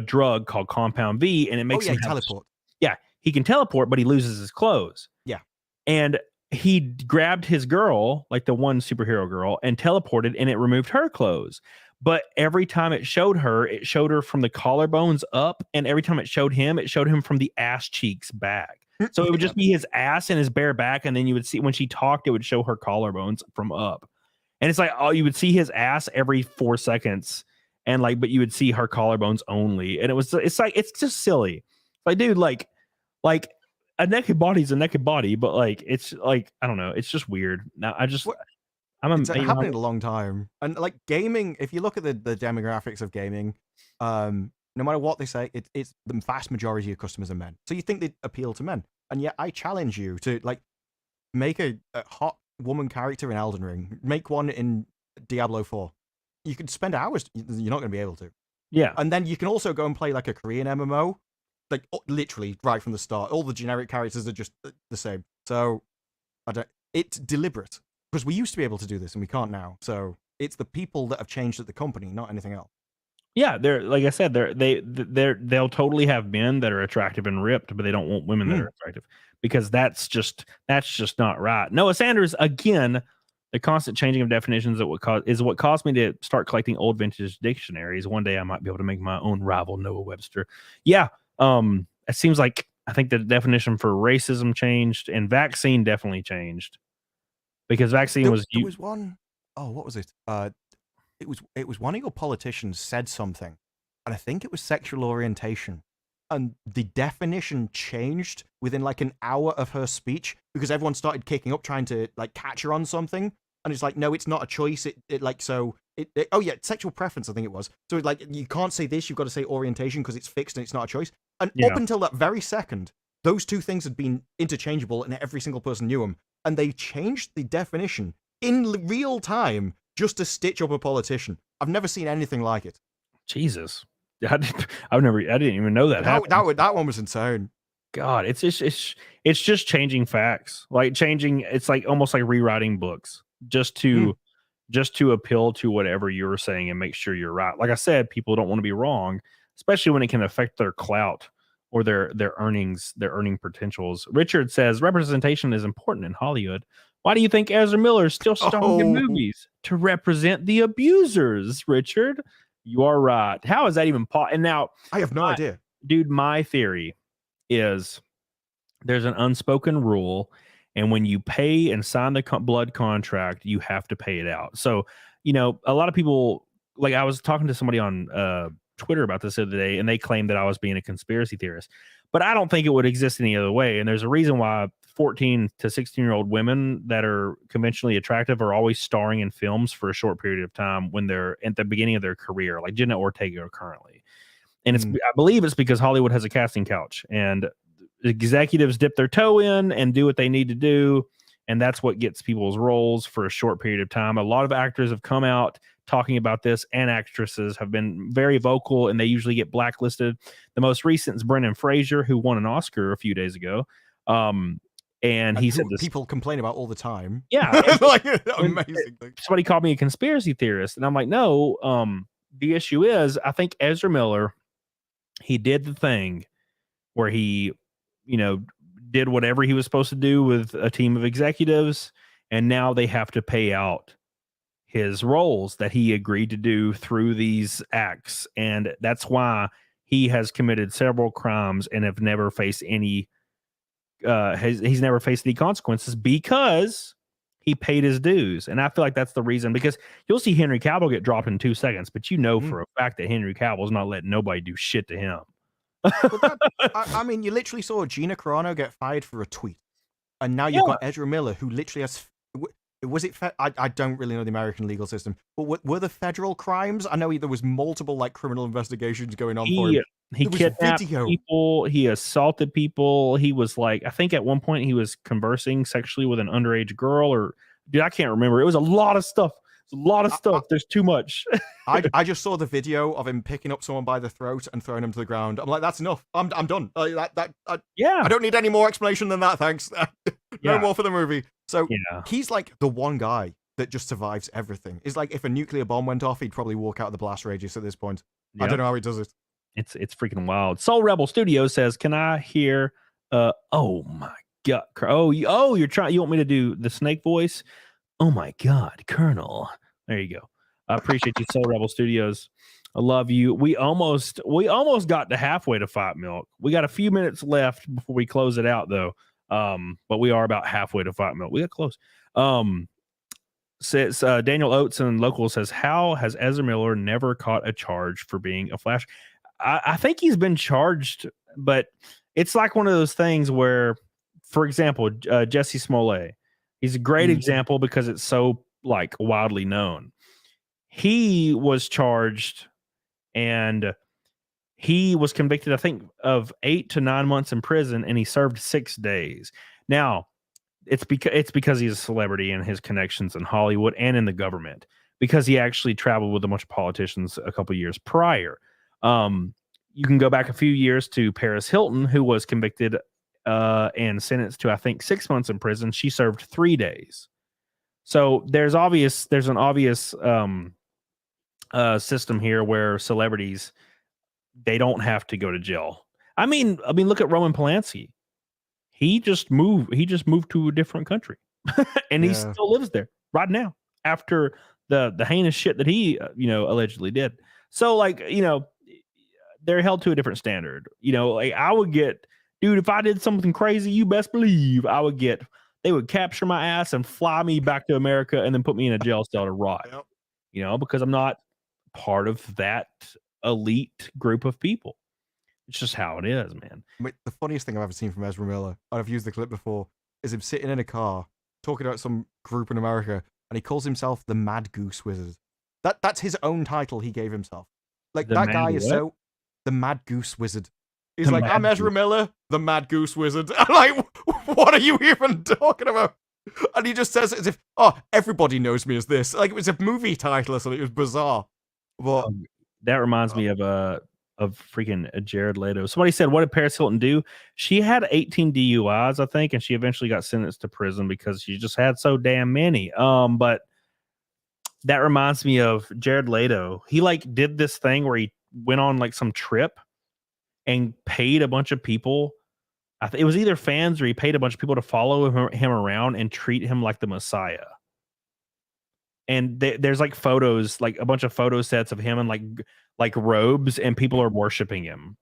drug called Compound V, and it makes him teleport. Yeah, he can teleport, but he loses his clothes. Yeah, and he grabbed his girl, like the one superhero girl, and teleported, and it removed her clothes. But every time it showed her from the collarbones up, and every time it showed him from the ass cheeks back. So it would just be his ass and his bare back, and then you would see when she talked, it would show her collarbones from up. And it's like, oh, you would see his ass every 4 seconds, and like, but you would see her collarbones only, and it's just silly. Like, dude, like a naked body is a naked body, but like it's like I don't know, it's just weird. Now it's happening a long time, and like gaming. If you look at the demographics of gaming, no matter what they say, it's the vast majority of customers are men. So you think they appeal to men, and yet I challenge you to like make a hot woman character in Elden Ring, make one in Diablo 4. You could spend hours. You're not going to be able to. Yeah, and then you can also go and play like a Korean MMO. Like literally right from the start, all the generic characters are just the same. So it's deliberate because we used to be able to do this and we can't now. So it's the people that have changed at the company, not anything else. Yeah, they're like I said, they'll totally have men that are attractive and ripped, but they don't want women that are attractive because that's just not right. Noah Sanders, again, the constant changing of definitions is what caused me to start collecting old vintage dictionaries. One day I might be able to make my own rival Noah Webster. Yeah. It seems like I think the definition for racism changed and vaccine definitely changed because vaccine there was one. Oh, what was it? It was one of your politicians said something, and I think it was sexual orientation, and the definition changed within like an hour of her speech because everyone started kicking up trying to like catch her on something, and it's like, no, it's not a choice. Oh yeah, sexual preference, I think it was. So like you can't say this, you've got to say orientation because it's fixed and it's not a choice. And up until that very second, those two things had been interchangeable and every single person knew them. And they changed the definition in real time just to stitch up a politician. I've never seen anything like it. Jesus. I didn't even know that happened. That one was insane. God, it's just changing facts. Like it's like almost like rewriting books just to appeal to whatever you're saying and make sure you're right. Like I said, people don't want to be wrong, especially when it can affect their clout or their earnings, their earning potentials. Richard says representation is important in Hollywood. Why do you think Ezra Miller is still starring in movies? To represent the abusers, Richard. You are right. How is that even possible? And now I have no idea. Dude, my theory is there's an unspoken rule, and when you pay and sign the blood contract, you have to pay it out. So, you know, a lot of people, like I was talking to somebody on Twitter about this the other day, and they claimed that I was being a conspiracy theorist, but I don't think it would exist any other way. And there's a reason why 14 to 16-year-old women that are conventionally attractive are always starring in films for a short period of time when they're at the beginning of their career, like Jenna Ortega currently. And I believe it's because Hollywood has a casting couch and executives dip their toe in and do what they need to do. And that's what gets people's roles for a short period of time. A lot of actors have come out talking about this, and actresses have been very vocal, and they usually get blacklisted. The most recent is Brendan Fraser, who won an Oscar a few days ago. And he said this, people complain about all the time. Yeah. Like, amazing. Somebody called me a conspiracy theorist, and I'm like, no, the issue is I think Ezra Miller, he did the thing where he, you know, did whatever he was supposed to do with a team of executives, and now they have to pay out his roles that he agreed to do through these acts. And that's why he has committed several crimes and have never faced any he's never faced any consequences because he paid his dues. And I feel like that's the reason, because you'll see Henry Cavill get dropped in 2 seconds, but you know for a fact that Henry Cavill is not letting nobody do shit to him. I mean, you literally saw Gina Carano get fired for a tweet, and now you've got Ezra Miller, who literally has was it? I don't really know the American legal system, but were the federal crimes? I know there was multiple like criminal investigations going on for him. He kidnapped people. He assaulted people. He was like, I think at one point he was conversing sexually with an underage girl, or dude, I can't remember. It was a lot of stuff. It's a lot of stuff. There's too much. I just saw the video of him picking up someone by the throat and throwing him to the ground. I'm like, that's enough. I'm done. Yeah. I don't need any more explanation than that. Thanks. No more for the movie. So he's like the one guy that just survives everything. It's like if a nuclear bomb went off, he'd probably walk out of the blast radius at this point. I don't know how he does it. It's freaking wild. Soul Rebel Studio says, "Can I hear? Oh my god! You want me to do the snake voice? Oh my god, Colonel. There you go. I appreciate you, Soul Rebel Studios. I love you. We almost got to halfway to Fight Milk. We got a few minutes left before we close it out, though. But we are about halfway to Fight Milk. We got close. Says Daniel Oates and Local says, how has Ezra Miller never caught a charge for being a Flash? I think he's been charged, but it's like one of those things where, for example, Jesse Smollett, he's a great example because it's so like widely known. He was charged and he was convicted, I think, of 8 to 9 months in prison, and he served 6 days. Now, it's because he's a celebrity and his connections in Hollywood and in the government, because he actually traveled with a bunch of politicians a couple years prior. You can go back a few years to Paris Hilton, who was convicted and sentenced to, I think, 6 months in prison. She served 3 days. So there's an obvious system here where celebrities, they don't have to go to jail. I mean, look at Roman Polanski. He just moved to a different country, and he still lives there right now after the heinous shit that he allegedly did. So like, they're held to a different standard. Like I would get, dude, if I did something crazy, you best believe they would capture my ass and fly me back to America and then put me in a jail cell to rot. Yep. Because I'm not part of that elite group of people. It's just how it is, man. The funniest thing I've ever seen from Ezra Miller, and I've used the clip before, is him sitting in a car talking about some group in America, and he calls himself the Mad Goose Wizard. That's his own title he gave himself. Like that guy is so the Mad Goose Wizard. He's like, I'm Ezra Miller, the Mad Goose Wizard. I'm like, what are you even talking about? And he just says it as if, everybody knows me as this. Like it was a movie title or something. It was bizarre. But that reminds me of freaking Jared Leto. Somebody said, what did Paris Hilton do? She had 18 DUIs, I think, and she eventually got sentenced to prison because she just had so damn many. But that reminds me of Jared Leto. He like did this thing where he went on like some trip and paid a bunch of people. It was either fans or he paid a bunch of people to follow him around and treat him like the Messiah. And there's like photos, like a bunch of photo sets of him in like robes, and people are worshiping him.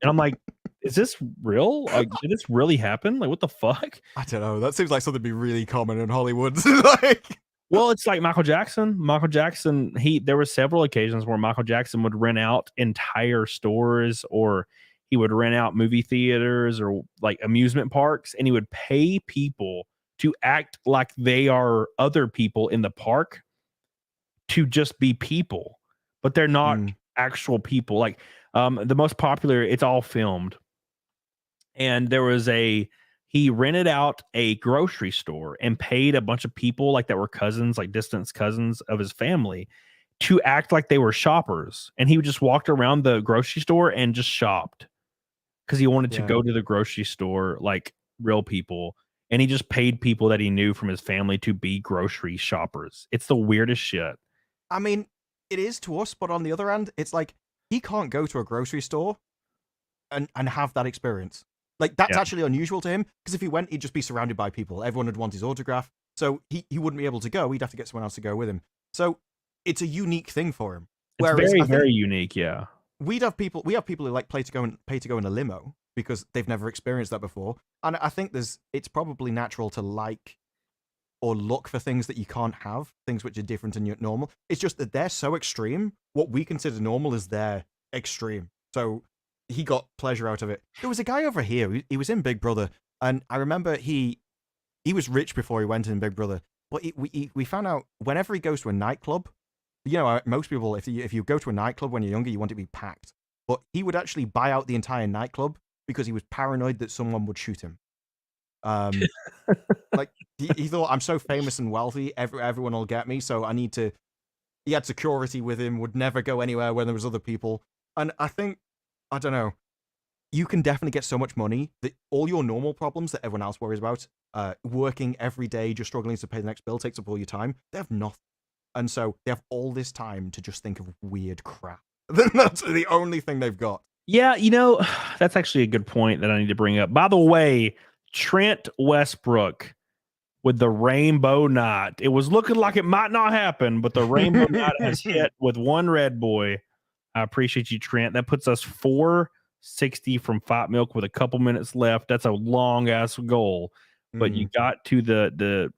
And I'm like, is this real? Like, did this really happen? Like, what the fuck? I don't know. That seems like something to be really common in Hollywood. Well, it's like Michael Jackson. There were several occasions where Michael Jackson would rent out entire stores, or he would rent out movie theaters or like amusement parks, and he would pay people to act like they are other people in the park to just be people, but they're not actual people. Like the most popular, it's all filmed. And there was he rented out a grocery store and paid a bunch of people like that were cousins, like distant cousins of his family, to act like they were shoppers. And he would just walked around the grocery store and just shopped because he wanted to go to the grocery store like real people. And he just paid people that he knew from his family to be grocery shoppers. It's the weirdest shit. I mean, it is to us, but on the other hand, it's like he can't go to a grocery store and have that experience. Like, that's actually unusual to him, because if he went, he'd just be surrounded by people. Everyone would want his autograph, so he wouldn't be able to go. He'd have to get someone else to go with him. So it's a unique thing for him. It's very, very unique, yeah. We have people who like pay to go in a limo because they've never experienced that before. And I think it's probably natural to like or look for things that you can't have, things which are different and normal. It's just that they're so extreme. What we consider normal is their extreme. So he got pleasure out of it. There was a guy over here. He was in Big Brother, and I remember he was rich before he went in Big Brother, But we found out whenever he goes to a nightclub, you know, most people, if you go to a nightclub when you're younger, you want it to be packed. But he would actually buy out the entire nightclub because he was paranoid that someone would shoot him. Like he thought, I'm so famous and wealthy, everyone will get me, so I need to. He had security with him, would never go anywhere when there was other people. And I think, I don't know, you can definitely get so much money that all your normal problems that everyone else worries about, working every day, just struggling to pay the next bill, takes up all your time. They have nothing. And so they have all this time to just think of weird crap. That's the only thing they've got. Yeah, you know, that's actually a good point that I need to bring up. By the way, Trent Westbrook with the rainbow knot. It was looking like it might not happen, but the rainbow knot has hit with one red boy. I appreciate you, Trent. That puts us 460 from Fight Milk with a couple minutes left. That's a long ass goal, but you got to the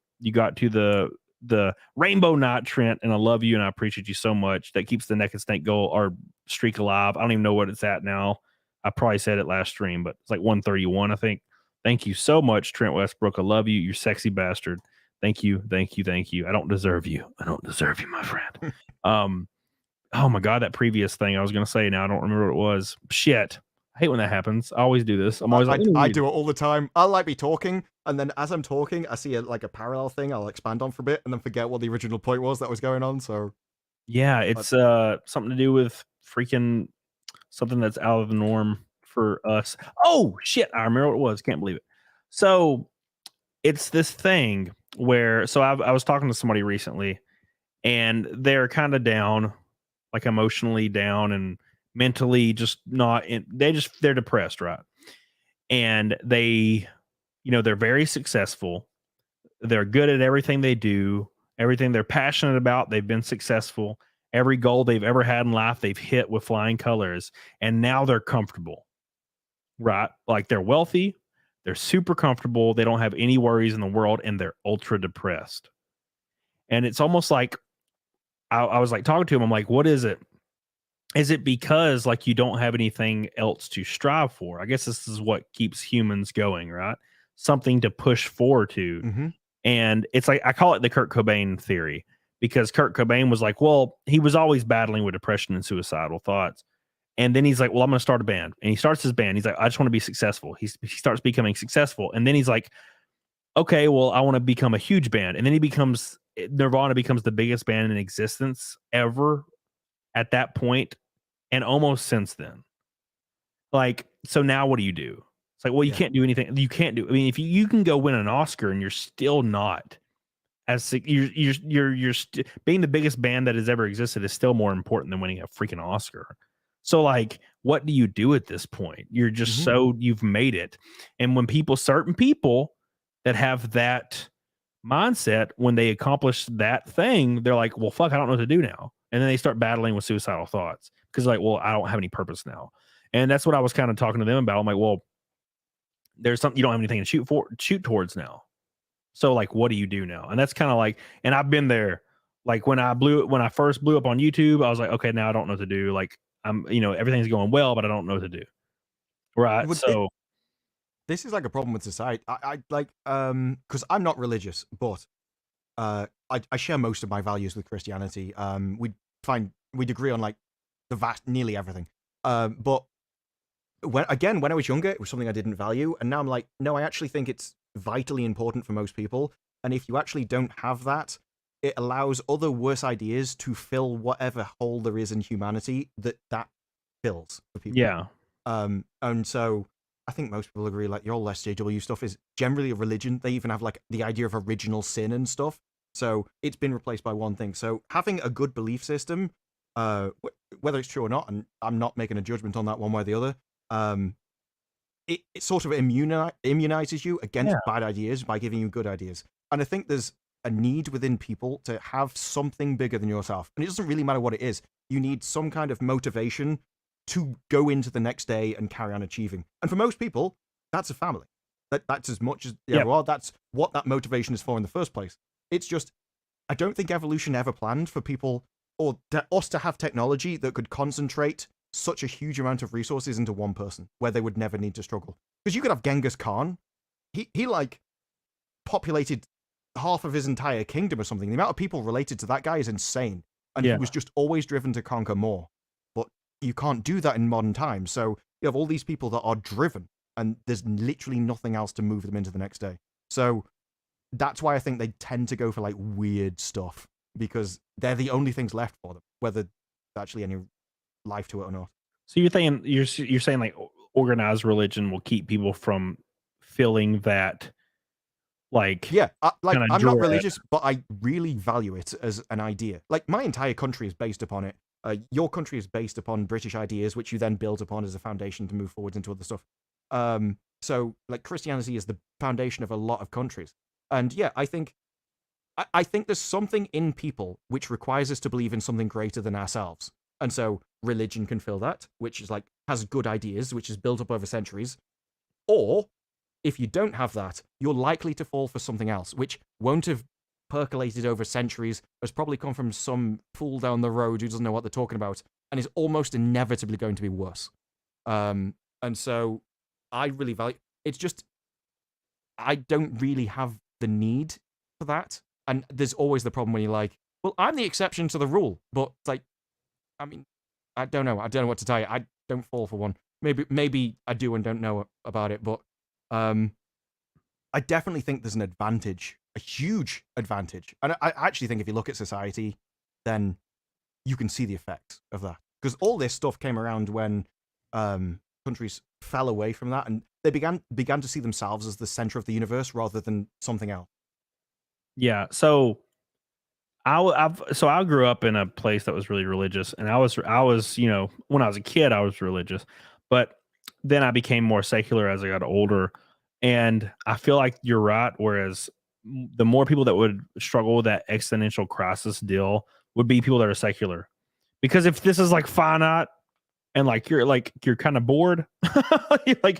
rainbow knot, Trent, and I love you and I appreciate you so much. That keeps the Neck and Snake goal or streak alive. I don't even know what it's at now. I probably said it last stream, but it's like 131, I think. Thank you so much, Trent Westbrook. I love you. You're sexy bastard. Thank you. Thank you. Thank you. I don't deserve you. I don't deserve you, my friend. Oh my God, that previous thing I was going to say now, I don't remember what it was. Shit. I hate when that happens. I always do this. I'm always I do it all the time. I'll like be talking, and then as I'm talking, I see a parallel thing I'll expand on for a bit, and then forget what the original point was that was going on. So yeah, it's something to do with freaking something that's out of the norm for us. Oh shit, I remember what it was. Can't believe it. So it's this thing where I was talking to somebody recently, and they're kind of down, like emotionally down and mentally just not in, they're depressed, right? And they, you know, they're very successful. They're good at everything they do, everything they're passionate about. They've been successful. Every goal they've ever had in life, they've hit with flying colors. And now they're comfortable, right? Like they're wealthy. They're super comfortable. They don't have any worries in the world, and they're ultra depressed. And it's almost like I was like talking to him. I'm like, what is it? Is it because like you don't have anything else to strive for? I guess this is what keeps humans going, right? Something to push forward to. Mm-hmm. And it's like, I call it the Kurt Cobain theory, because Kurt Cobain was like, well, he was always battling with depression and suicidal thoughts. And then he's like, well, I'm going to start a band. And he starts his band. He's like, I just want to be successful. He starts becoming successful. And then he's like, okay, well, I want to become a huge band. And then Nirvana becomes the biggest band in existence ever at that point, and almost since then. Like, so now what do you do? It's like, well, you can't do anything. You can't do. I mean, if you can go win an Oscar and you're still not as you're being the biggest band that has ever existed is still more important than winning a freaking Oscar. So, like, what do you do at this point? You're just you've made it. And when certain people that have that mindset, when they accomplish that thing, they're like, well, fuck, I don't know what to do now. And then they start battling with suicidal thoughts because, like, well, I don't have any purpose now. And that's what I was kind of talking to them about. I'm like, well, there's something you don't have anything to shoot towards now. So, like, what do you do now? And that's kind of like, and I've been there. Like when I first blew up on YouTube, I was like, okay, now I don't know what to do. Like, everything's going well, but I don't know what to do. Right. So this is like a problem with society. I like, because I'm not religious, but I share most of my values with Christianity. We'd agree on like nearly everything. But when I was younger, it was something I didn't value, and now I'm like, no, I actually think it's vitally important for most people. And if you actually don't have that, it allows other worse ideas to fill whatever hole there is in humanity that fills for people. Yeah. And so I think most people agree, like, your whole SJW stuff is generally a religion. They even have like the idea of original sin and stuff. So it's been replaced by one thing. So having a good belief system, whether it's true or not, and I'm not making a judgment on that one way or the other, it sort of immunizes you against bad ideas by giving you good ideas. And I think there's a need within people to have something bigger than yourself. And it doesn't really matter what it is. You need some kind of motivation to go into the next day and carry on achieving. And for most people, that's a family. That's as much as that's what that motivation is for in the first place. It's just, I don't think evolution ever planned for people or us to have technology that could concentrate such a huge amount of resources into one person where they would never need to struggle. Because you could have Genghis Khan. He like populated half of his entire kingdom or something. The amount of people related to that guy is insane. And he was just always driven to conquer more. But you can't do that in modern times. So you have all these people that are driven, and there's literally nothing else to move them into the next day. So that's why I think they tend to go for like weird stuff, because they're the only things left for them, whether there's actually any life to it or not. So you're saying like organized religion will keep people from feeling that, like, yeah, like I'm not dread. religious, but I really value it as an idea. Like my entire country is based upon it. Your country is based upon British ideas, which you then build upon as a foundation to move forward into other stuff. So like Christianity is the foundation of a lot of countries, and yeah, I think there's something in people which requires us to believe in something greater than ourselves, and so religion can fill that, which is like has good ideas, which is built up over centuries. Or if you don't have that, you're likely to fall for something else, which won't have percolated over centuries, has probably come from some fool down the road who doesn't know what they're talking about, and is almost inevitably going to be worse. And so I really value it's just I don't really have the need for that. And there's always the problem when you're like, well, I'm the exception to the rule. But it's like, I mean, I don't know. I don't know what to tell you. I don't fall for one. Maybe I do and don't know about it, but I definitely think there's an advantage, a huge advantage. And I actually think if you look at society, then you can see the effects of that. Because all this stuff came around when countries fell away from that, and they began to see themselves as the center of the universe rather than something else. Yeah. So I grew up in a place that was really religious, and I was when I was a kid I was religious, but then I became more secular as I got older, and I feel like you're right. Whereas the more people that would struggle with that existential crisis deal would be people that are secular, because if this is like finite and like you're kind of bored, you're like,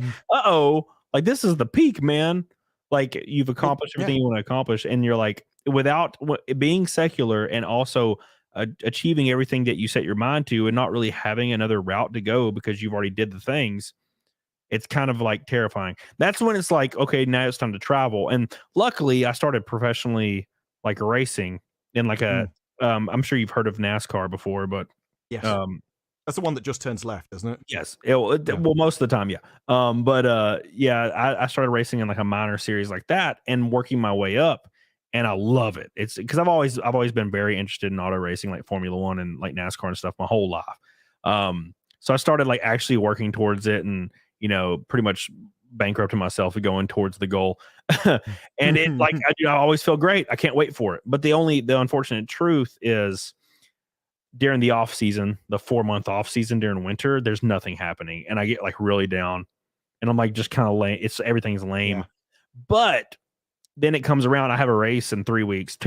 like this is the peak, man. Like you've accomplished everything you want to accomplish, and you're like, without being secular and also achieving everything that you set your mind to, and not really having another route to go because you've already did the things, it's kind of like terrifying. That's when it's like, okay, now it's time to travel. And luckily I started professionally like racing in like I'm sure you've heard of NASCAR before, but yes, that's the one that just turns left, isn't it? Yes. Well, most of the time, yeah. I started racing in like a minor series like that and working my way up, and I love it. It's because I've always been very interested in auto racing, like Formula One and like NASCAR and stuff, my whole life. So I started like actually working towards it, and pretty much bankrupting myself and going towards the goal. And it like I always feel great. I can't wait for it. But the unfortunate truth is, during the off season, the 4-month off season during winter, there's nothing happening, and I get like really down, and I'm like just kind of lame. Everything's lame. Yeah. But then it comes around. I have a race in 2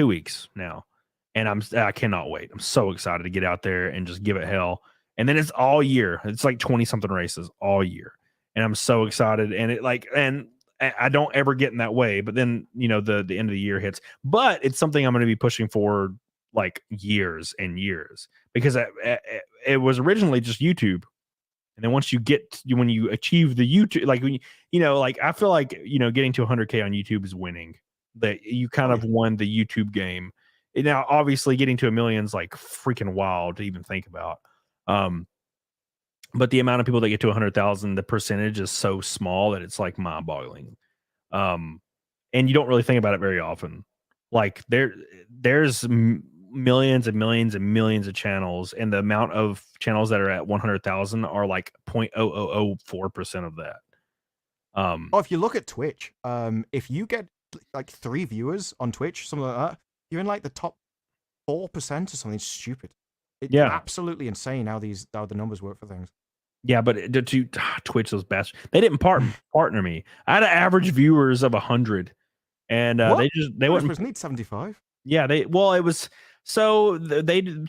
weeks now, and I cannot wait. I'm so excited to get out there and just give it hell. And then it's all year. It's like 20 something races all year, and I'm so excited. And I don't ever get in that way. But then the end of the year hits. But it's something I'm going to be pushing forward like years and years, because it was originally just YouTube, and then once when you achieve the YouTube, like when like I feel like getting to 100K on YouTube is winning. That you kind of won the YouTube game. And now obviously getting to 1 million's like freaking wild to even think about. But the amount of people that get to 100,000, the percentage is so small that it's like mind-boggling. And you don't really think about it very often. Like there's millions and millions and millions of channels, and the amount of channels that are at 100,000 are like 0.0004% of that. If you look at Twitch, if you get like 3 viewers on Twitch, something like that, you're in like the top 4% or something stupid. It's absolutely insane how the numbers work for things. Yeah, but Twitch, those bastards, they didn't partner me. I had an average viewers of 100, and they wouldn't need 75. Yeah,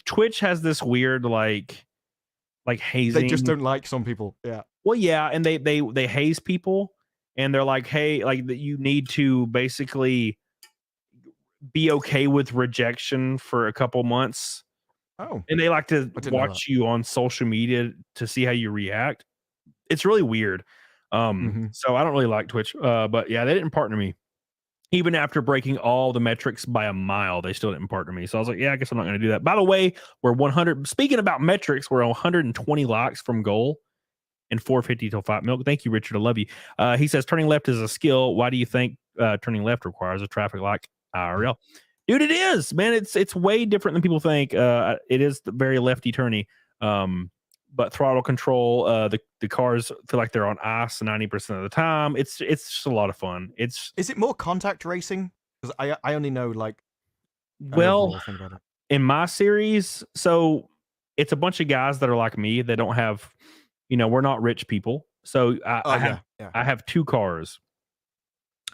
Twitch has this weird like hazing. They just don't like some people. Yeah. Well, yeah, and they haze people, and they're like, hey, like that you need to basically be okay with rejection for a couple months. Oh. And they like to watch you on social media to see how you react. It's really weird. So I don't really like Twitch. But yeah, they didn't partner me. even after breaking all the metrics by a mile, they still didn't partner me. So I was like, yeah, I guess I'm not going to do that. By the way, we're 100. Speaking about metrics, we're 120 locks from goal and 450 till 5 milk. Thank you, Richard. I love you. He says turning left is a skill. Why do you think turning left requires a traffic light IRL? Dude, it is, man. It's way different than people think. It is very lefty turny. But throttle control, the cars feel like they're on ice 90% of the time. It's just a lot of fun. Is it more contact racing? Because I only know like well thing about it. In my series, so it's a bunch of guys that are like me. They don't have, we're not rich people. So I have 2 cars,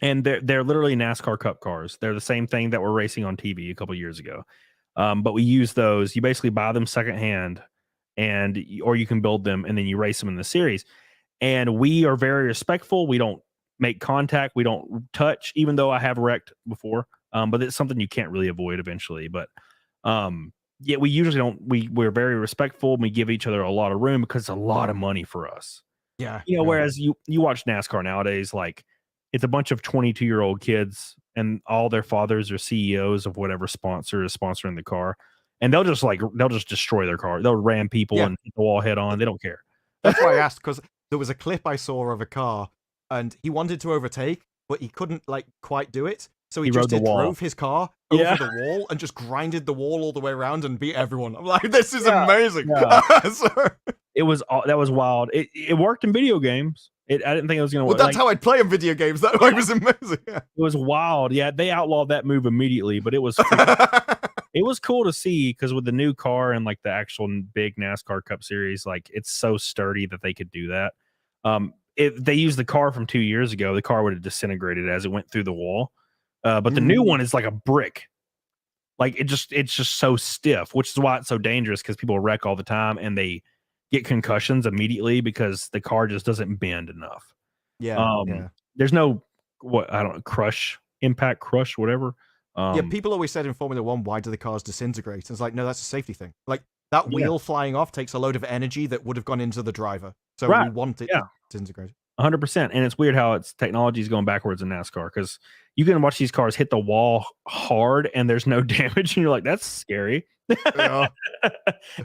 and they're literally NASCAR Cup cars. They're the same thing that were racing on TV a couple years ago. But we use those. You basically buy them secondhand, or you can build them and then you race them in the series. And we are very respectful. We don't make contact. We don't touch, even though I have wrecked before. But it's something you can't really avoid eventually. But yeah, we usually don't. We're very respectful, and we give each other a lot of room because it's a lot of money for us. Yeah. Whereas you watch NASCAR nowadays, like it's a bunch of 22-year-old kids and all their fathers are CEOs of whatever sponsor is sponsoring the car. And they'll just destroy their car. They'll ram people and hit the wall head on. They don't care. That's why I asked, because there was a clip I saw of a car and he wanted to overtake, but he couldn't like quite do it. So he just drove his car over the wall and just grinded the wall all the way around and beat everyone. I'm like, this is amazing. Yeah. That was wild. It worked in video games. I didn't think it was going to work. Well, that's how I'd play in video games. That was amazing. Yeah. It was wild. Yeah, they outlawed that move immediately, but it was it was cool to see because with the new car and like the actual big NASCAR Cup Series, like it's so sturdy that they could do that. If they used the car from 2 years ago, the car would have disintegrated as it went through the wall. But the new one is like a brick. Like it's just so stiff, which is why it's so dangerous because people wreck all the time and they get concussions immediately because the car just doesn't bend enough. Yeah. There's no impact crush, whatever. People always said in Formula One, why do the cars disintegrate? And it's like, no, that's a safety thing. Like that wheel flying off takes a load of energy that would have gone into the driver. So we want it to disintegrate. 100%. And it's weird how its technology is going backwards in NASCAR because you can watch these cars hit the wall hard and there's no damage. And you're like, that's scary. Yeah.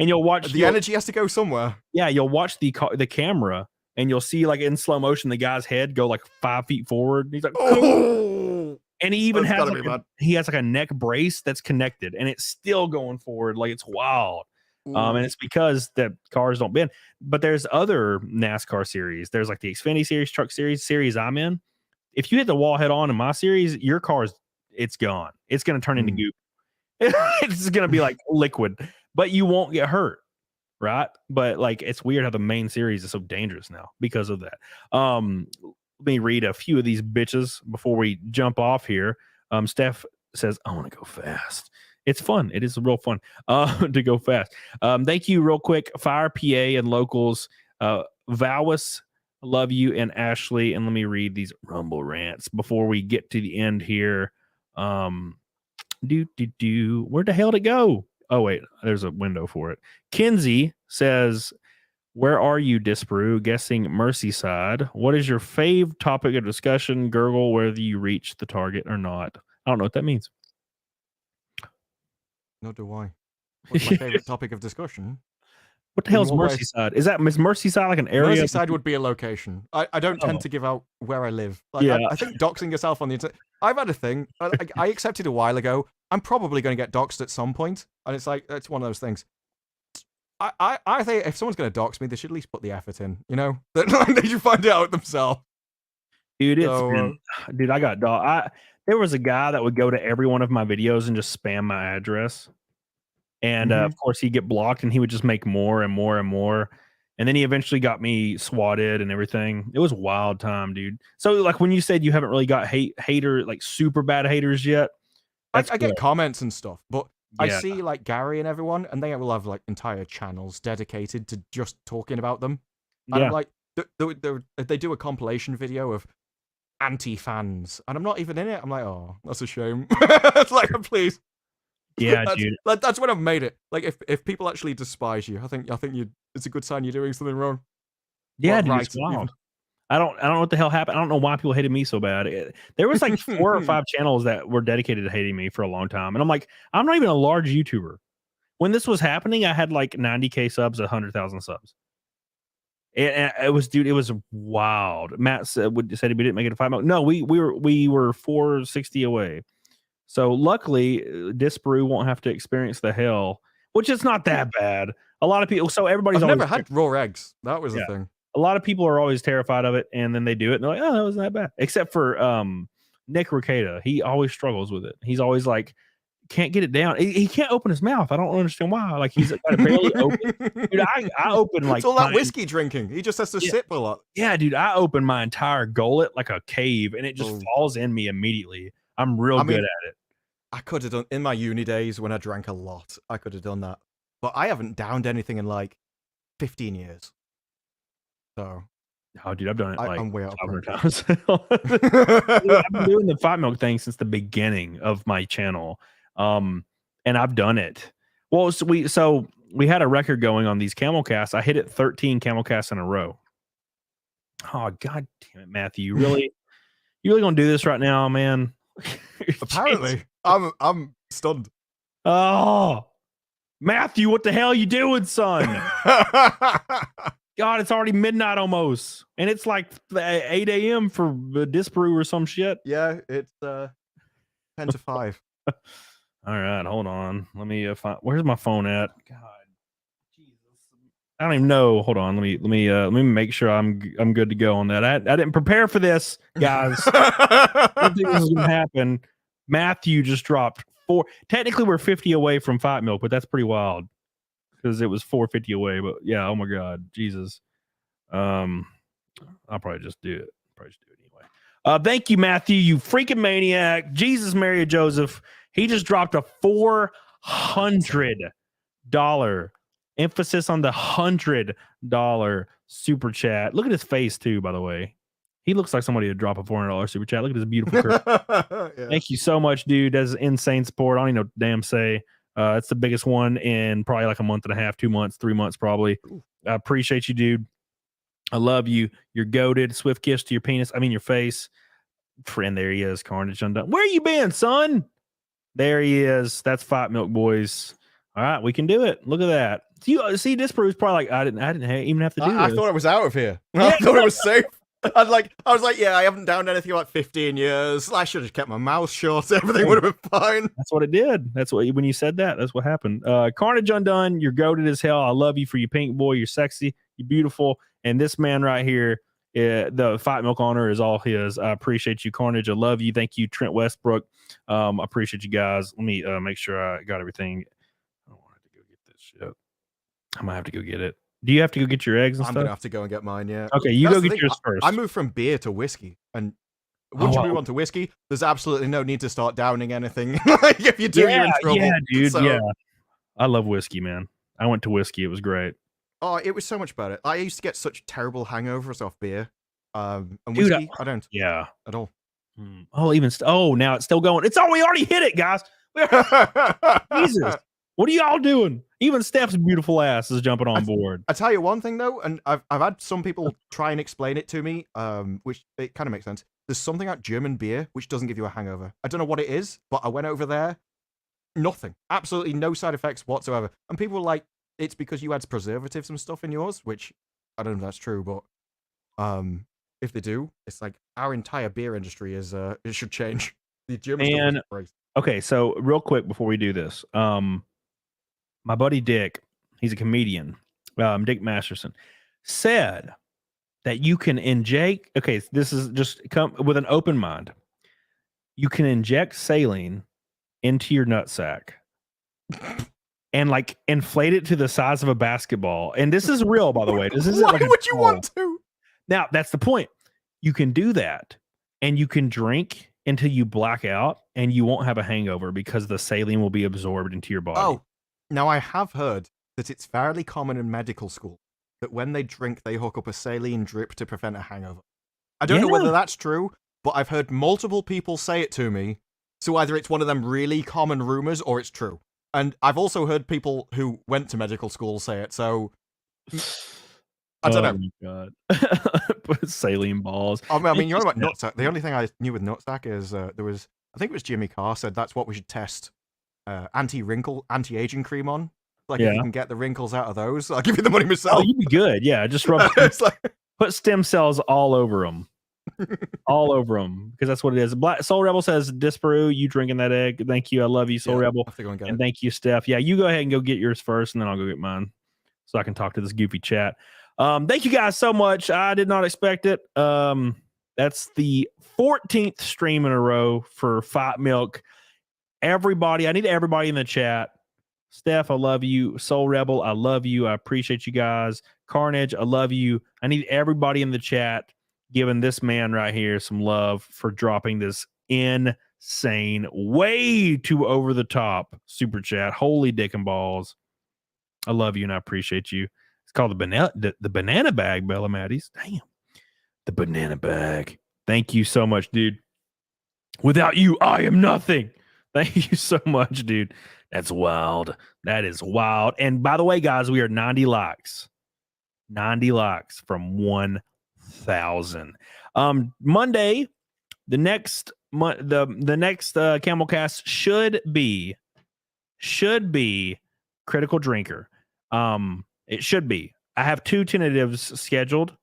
And you'll watch the energy has to go somewhere. Yeah. You'll watch the camera and you'll see like in slow motion, the guy's head go like 5 feet forward. He's like, oh. And he even has like a neck brace that's connected and it's still going forward. Like it's wild. And it's because the cars don't bend. But there's other NASCAR series. There's like the Xfinity series, truck series I'm in. If you hit the wall head on in my series, your car's it's gone. It's going to turn into goop. It's going to be like liquid, but you won't get hurt, right? But like it's weird how the main series is so dangerous now because of that. Let me read a few of these bitches before we jump off here. Steph says, I want to go fast. It's fun. It is real fun to go fast. Thank you real quick. Fire PA and locals. Vowis, love you, and Ashley. And let me read these Rumble rants before we get to the end here. Where the hell did it go? Oh, wait, there's a window for it. Kinsey says, where are you, Disparu? Guessing Merseyside. What is your fave topic of discussion? Gurgle whether you reach the target or not. I don't know what that means. Nor do I. What's my favorite topic of discussion? What the hell is Merseyside? Is Merseyside like an area? Merseyside would be a location. I don't tend to give out where I live. Like, I think doxing yourself on the internet. I've had a thing. I accepted a while ago. I'm probably going to get doxed at some point, and it's like it's one of those things. I think if someone's going to dox me, they should at least put the effort in. You know, they should find it out themselves. Dude, dude, I got doxed. There was a guy that would go to every one of my videos and just spam my address. And of course, he'd get blocked and he would just make more and more and more. And then he eventually got me swatted and everything. It was a wild time, dude. So, like, when you said you haven't really got hater, like super bad haters yet, I get comments and stuff, but I see like Gary and everyone, and they will have like entire channels dedicated to just talking about them. And I'm like, they do a compilation video of anti-fans, and I'm not even in it. I'm like, oh, that's a shame. It's like, please. Yeah, dude. That's when I've made it. Like, if people actually despise you, I think it's a good sign you're doing something wrong. Yeah, dude, it's wild. I don't know what the hell happened. I don't know why people hated me so bad. There was like 4 or 5 channels that were dedicated to hating me for a long time. And I'm like, I'm not even a large YouTuber. When this was happening, I had like 90K subs, 100,000 subs. It was, dude, it was wild. Matt said we didn't make it to 5 million. No, we were 460 away. So luckily, Disparu won't have to experience the hell, which is not that bad. A lot of people, so everybody's I've always never had raw eggs. That was the thing. A lot of people are always terrified of it, and then they do it, and they're like, "Oh, that wasn't that bad." Except for Nick Ricada, he always struggles with it. He's always like, can't get it down. He can't open his mouth. I don't understand why. Like he's got it barely open. Dude, I open like it's all that whiskey drinking. He just has to sip a lot. Yeah, dude, I open my entire gullet like a cave, and it just falls in me immediately. I'm real good at it. I could have done in my uni days when I drank a lot. I could have done that, but I haven't downed anything in like 15 years. So, oh, dude, I've done it like I'm way out 500 times. Dude, I've been doing the 5 milk thing since the beginning of my channel, and I've done it. Well, so we had a record going on these CAMELCasts. I hit it 13 CAMELCasts in a row. Oh, god damn it, Matthew! You really gonna do this right now, man? Apparently, I'm stunned. Oh, Matthew, what the hell are you doing, son? God, it's already midnight almost, and it's like 8 a.m. for Disparu or some shit. Yeah, it's 10 to 5. All right, hold on. Let me find. Where's my phone at? God, Jesus, I don't even know. Hold on. Let me make sure I'm good to go on that. I didn't prepare for this, guys. I don't think this is gonna happen. Matthew just dropped 4. Technically, we're 50 away from 5 milk, but that's pretty wild. Because it was 450 away, but yeah, oh my god, Jesus. I'll probably just do it. Anyway. Thank you, Matthew, you freaking maniac. Jesus, Mary, and Joseph. He just dropped a $400 emphasis on the $100 super chat. Look at his face too, by the way. He looks like somebody to drop a $400 super chat. Look at his beautiful curve. Yeah. Thank you so much, dude. That's insane support. I don't even know what to damn say. It's the biggest one in probably like a month and a half, 2 months, 3 months, probably. I appreciate you, dude. I love you. You're goated. Swift kiss to your penis. I mean, your face. Friend, there he is. Carnage Undone. Where you been, son? There he is. That's 5 milk, boys. All right, we can do it. Look at that. See, Disparu's probably like, I didn't even have to do this. I thought I was out of here. I thought it was safe. I was like, yeah, I haven't downed anything in like 15 years. I should have kept my mouth shut. Everything would have been fine. That's what it did. That's what, when you said that, that's what happened. Carnage Undone, you're goated as hell. I love you for your pink boy. You're sexy. You're beautiful. And this man right here, the 5 milk honor is all his. I appreciate you, Carnage. I love you. Thank you, Trent Westbrook. I appreciate you guys. Let me make sure I got everything. I don't have to go get this shit. I might have to go get it. Do you have to go get your eggs and stuff? I'm gonna have to go and get mine. Yeah. Okay, you go get yours first. I moved from beer to whiskey, and once you move on to whiskey, there's absolutely no need to start downing anything. Like if you do, you're in trouble. Yeah, dude. So, yeah, I love whiskey, man. I went to whiskey. It was great. Oh, it was so much better. I used to get such terrible hangovers off beer. And whiskey, dude, I don't. Yeah, at all. Oh, now it's still going. We already hit it, guys. Jesus. What are y'all doing? Even Steph's beautiful ass is jumping on board. I tell you one thing though, and I've had some people try and explain it to me, which it kind of makes sense. There's something about German beer which doesn't give you a hangover. I don't know what it is, but I went over there, nothing, absolutely no side effects whatsoever. And people were like, it's because you had preservatives and stuff in yours, which I don't know if that's true, but if they do, it's like our entire beer industry is it should change. The German stuff is okay, so real quick before we do this, my buddy Dick, he's a comedian, Dick Masterson, said that you can inject, okay, this is just come with an open mind. You can inject saline into your nutsack and like inflate it to the size of a basketball. And this is real, by the way. This isn't Why would you want to? Now, that's the point. You can do that and you can drink until you black out and you won't have a hangover because the saline will be absorbed into your body. Oh. Now, I have heard that it's fairly common in medical school that when they drink, they hook up a saline drip to prevent a hangover. I don't know whether that's true, but I've heard multiple people say it to me. So either it's one of them really common rumors or it's true. And I've also heard people who went to medical school say it. So I don't know. Oh my god. Saline balls. I mean, you know about nutsack. The only thing I knew with nutsack is there was, I think it was Jimmy Carr said that's what we should test anti-aging cream on. Like if you can get the wrinkles out of those, I'll give you the money myself. Oh, you'd be good. Yeah, just rub. It's like... Put stem cells all over them. All over them, because that's what it is. Black Soul Rebel says, Disparu, you drinking that egg? Thank you. I love you, Soul Rebel. And thank you, Steph. Yeah, you go ahead and go get yours first, and then I'll go get mine so I can talk to this goofy chat. Thank you guys so much. I did not expect it. That's the 14th stream in a row for Fight Milk. Everybody, I need everybody in the chat. Steph, I love you. Soul Rebel, I love you. I appreciate you guys. Carnage, I love you. I need everybody in the chat giving this man right here some love for dropping this insane, way too over the top super chat. Holy dick and balls. I love you and I appreciate you. It's called the banana bag, Bella Maddies. Damn. The banana bag. Thank you so much, dude. Without you, I am nothing. Thank you so much, dude. That's wild. That is wild. And by the way, guys, we are 90 likes. 90 likes from 1,000. Monday, the next CamelCast should be Critical Drinker. It should be. I have 2 tentatives scheduled.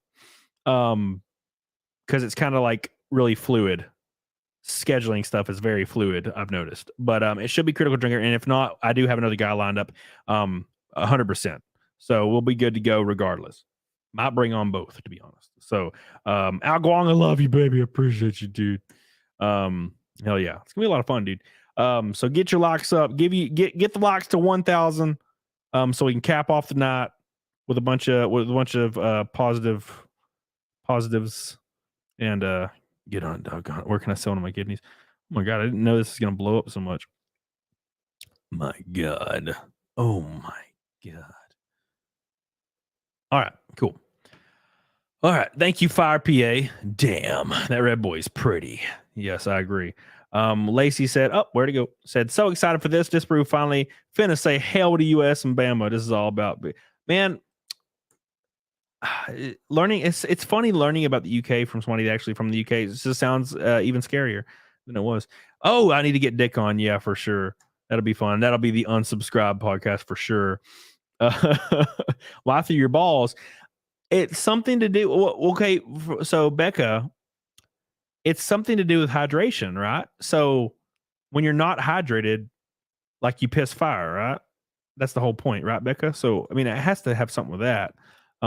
Because it's kind of like really fluid. Scheduling stuff is very fluid, I've noticed. But it should be Critical Drinker, and if not, I do have another guy lined up 100%. So we'll be good to go regardless. Might bring on both, to be honest. So Al Guang, I love you, baby. I appreciate you, dude. Hell yeah. It's gonna be a lot of fun, dude. So get your locks up. Get the locks to 1,000 so we can cap off the night with a bunch of positives and get on it, doggone it. Where can I sell one of my kidneys? Oh my god, I didn't know this is gonna blow up so much. My god. Oh my god. All right, cool. All right, thank you, Fire PA. Damn, that red boy is pretty. Yes, I agree. Lacey said, oh, where'd it go? Said, so excited for this. Disparu finally finna say hell to US and Bama. This is all about, man, learning. It's funny learning about the UK from somebody actually from the UK. It just sounds even scarier than it was. Oh, I need to get Dick on. Yeah, for sure. That'll be fun. That'll be the unsubscribed podcast for sure. Lie through your balls. It's something to do. Okay, so Becca, it's something to do with hydration, right? So when you're not hydrated, like you piss fire, right? That's the whole point, right, Becca? So I mean, it has to have something with that.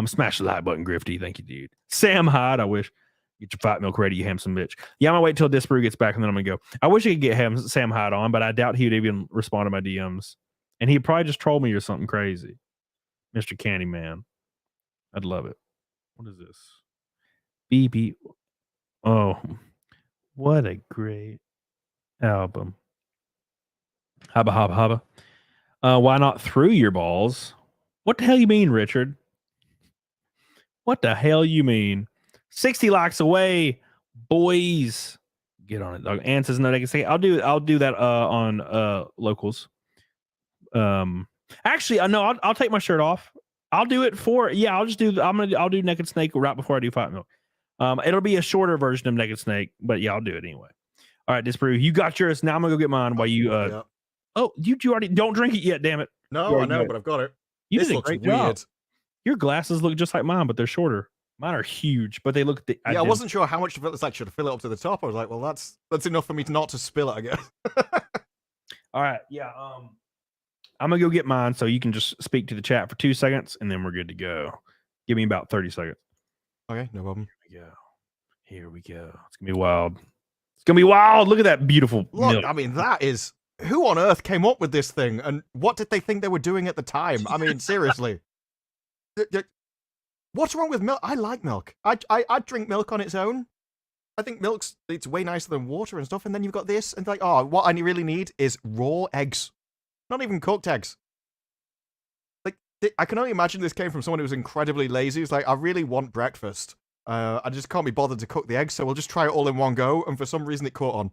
Smash the like button, Grifty. Thank you, dude. Sam Hyde, I wish. Get your Fight Milk ready, you handsome bitch. Yeah, I'm gonna wait till Disparu gets back and then I'm gonna go. I wish I could get Sam Hyde on, but I doubt he would even respond to my DMs. And he'd probably just troll me or something crazy. Mr. Candyman. I'd love it. What is this? BB. Oh, what a great album. Hubba, hubba, hubba. Why not through your balls? What the hell you mean, Richard? What the hell you mean? 60 likes away, boys. Get on it, dog. Ann says no, they can say I'll do that on locals. Actually, no, I'll take my shirt off. I'll do it for I'll do Naked Snake right before I do Fight Milk. It'll be a shorter version of Naked Snake, but yeah, I'll do it anyway. All right, Disparu, you got yours. Now I'm gonna go get mine while you yeah. Oh, you already don't drink it yet, damn it. No, I know, but I've got it. You this did a looks great weird. job. Your glasses look just like mine, but they're shorter. Mine are huge, but they look I wasn't sure how much of it was like, should I fill it up to the top? I was like, well, that's enough for me not to spill it, I guess. All right, yeah. I'm gonna go get mine so you can just speak to the chat for 2 seconds and then we're good to go. Give me about 30 seconds. Okay, no problem. Here we go. It's gonna be wild. It's gonna be wild. Look at that beautiful milk. I mean, that is, who on earth came up with this thing and what did they think they were doing at the time? I mean, seriously. What's wrong with milk? I like milk. I drink milk on its own. I think it's way nicer than water and stuff. And then you've got this, and like, oh, what I really need is raw eggs, not even cooked eggs. Like, I can only imagine this came from someone who was incredibly lazy. It's like, I really want breakfast. I just can't be bothered to cook the eggs, so we'll just try it all in one go. And for some reason, it caught on.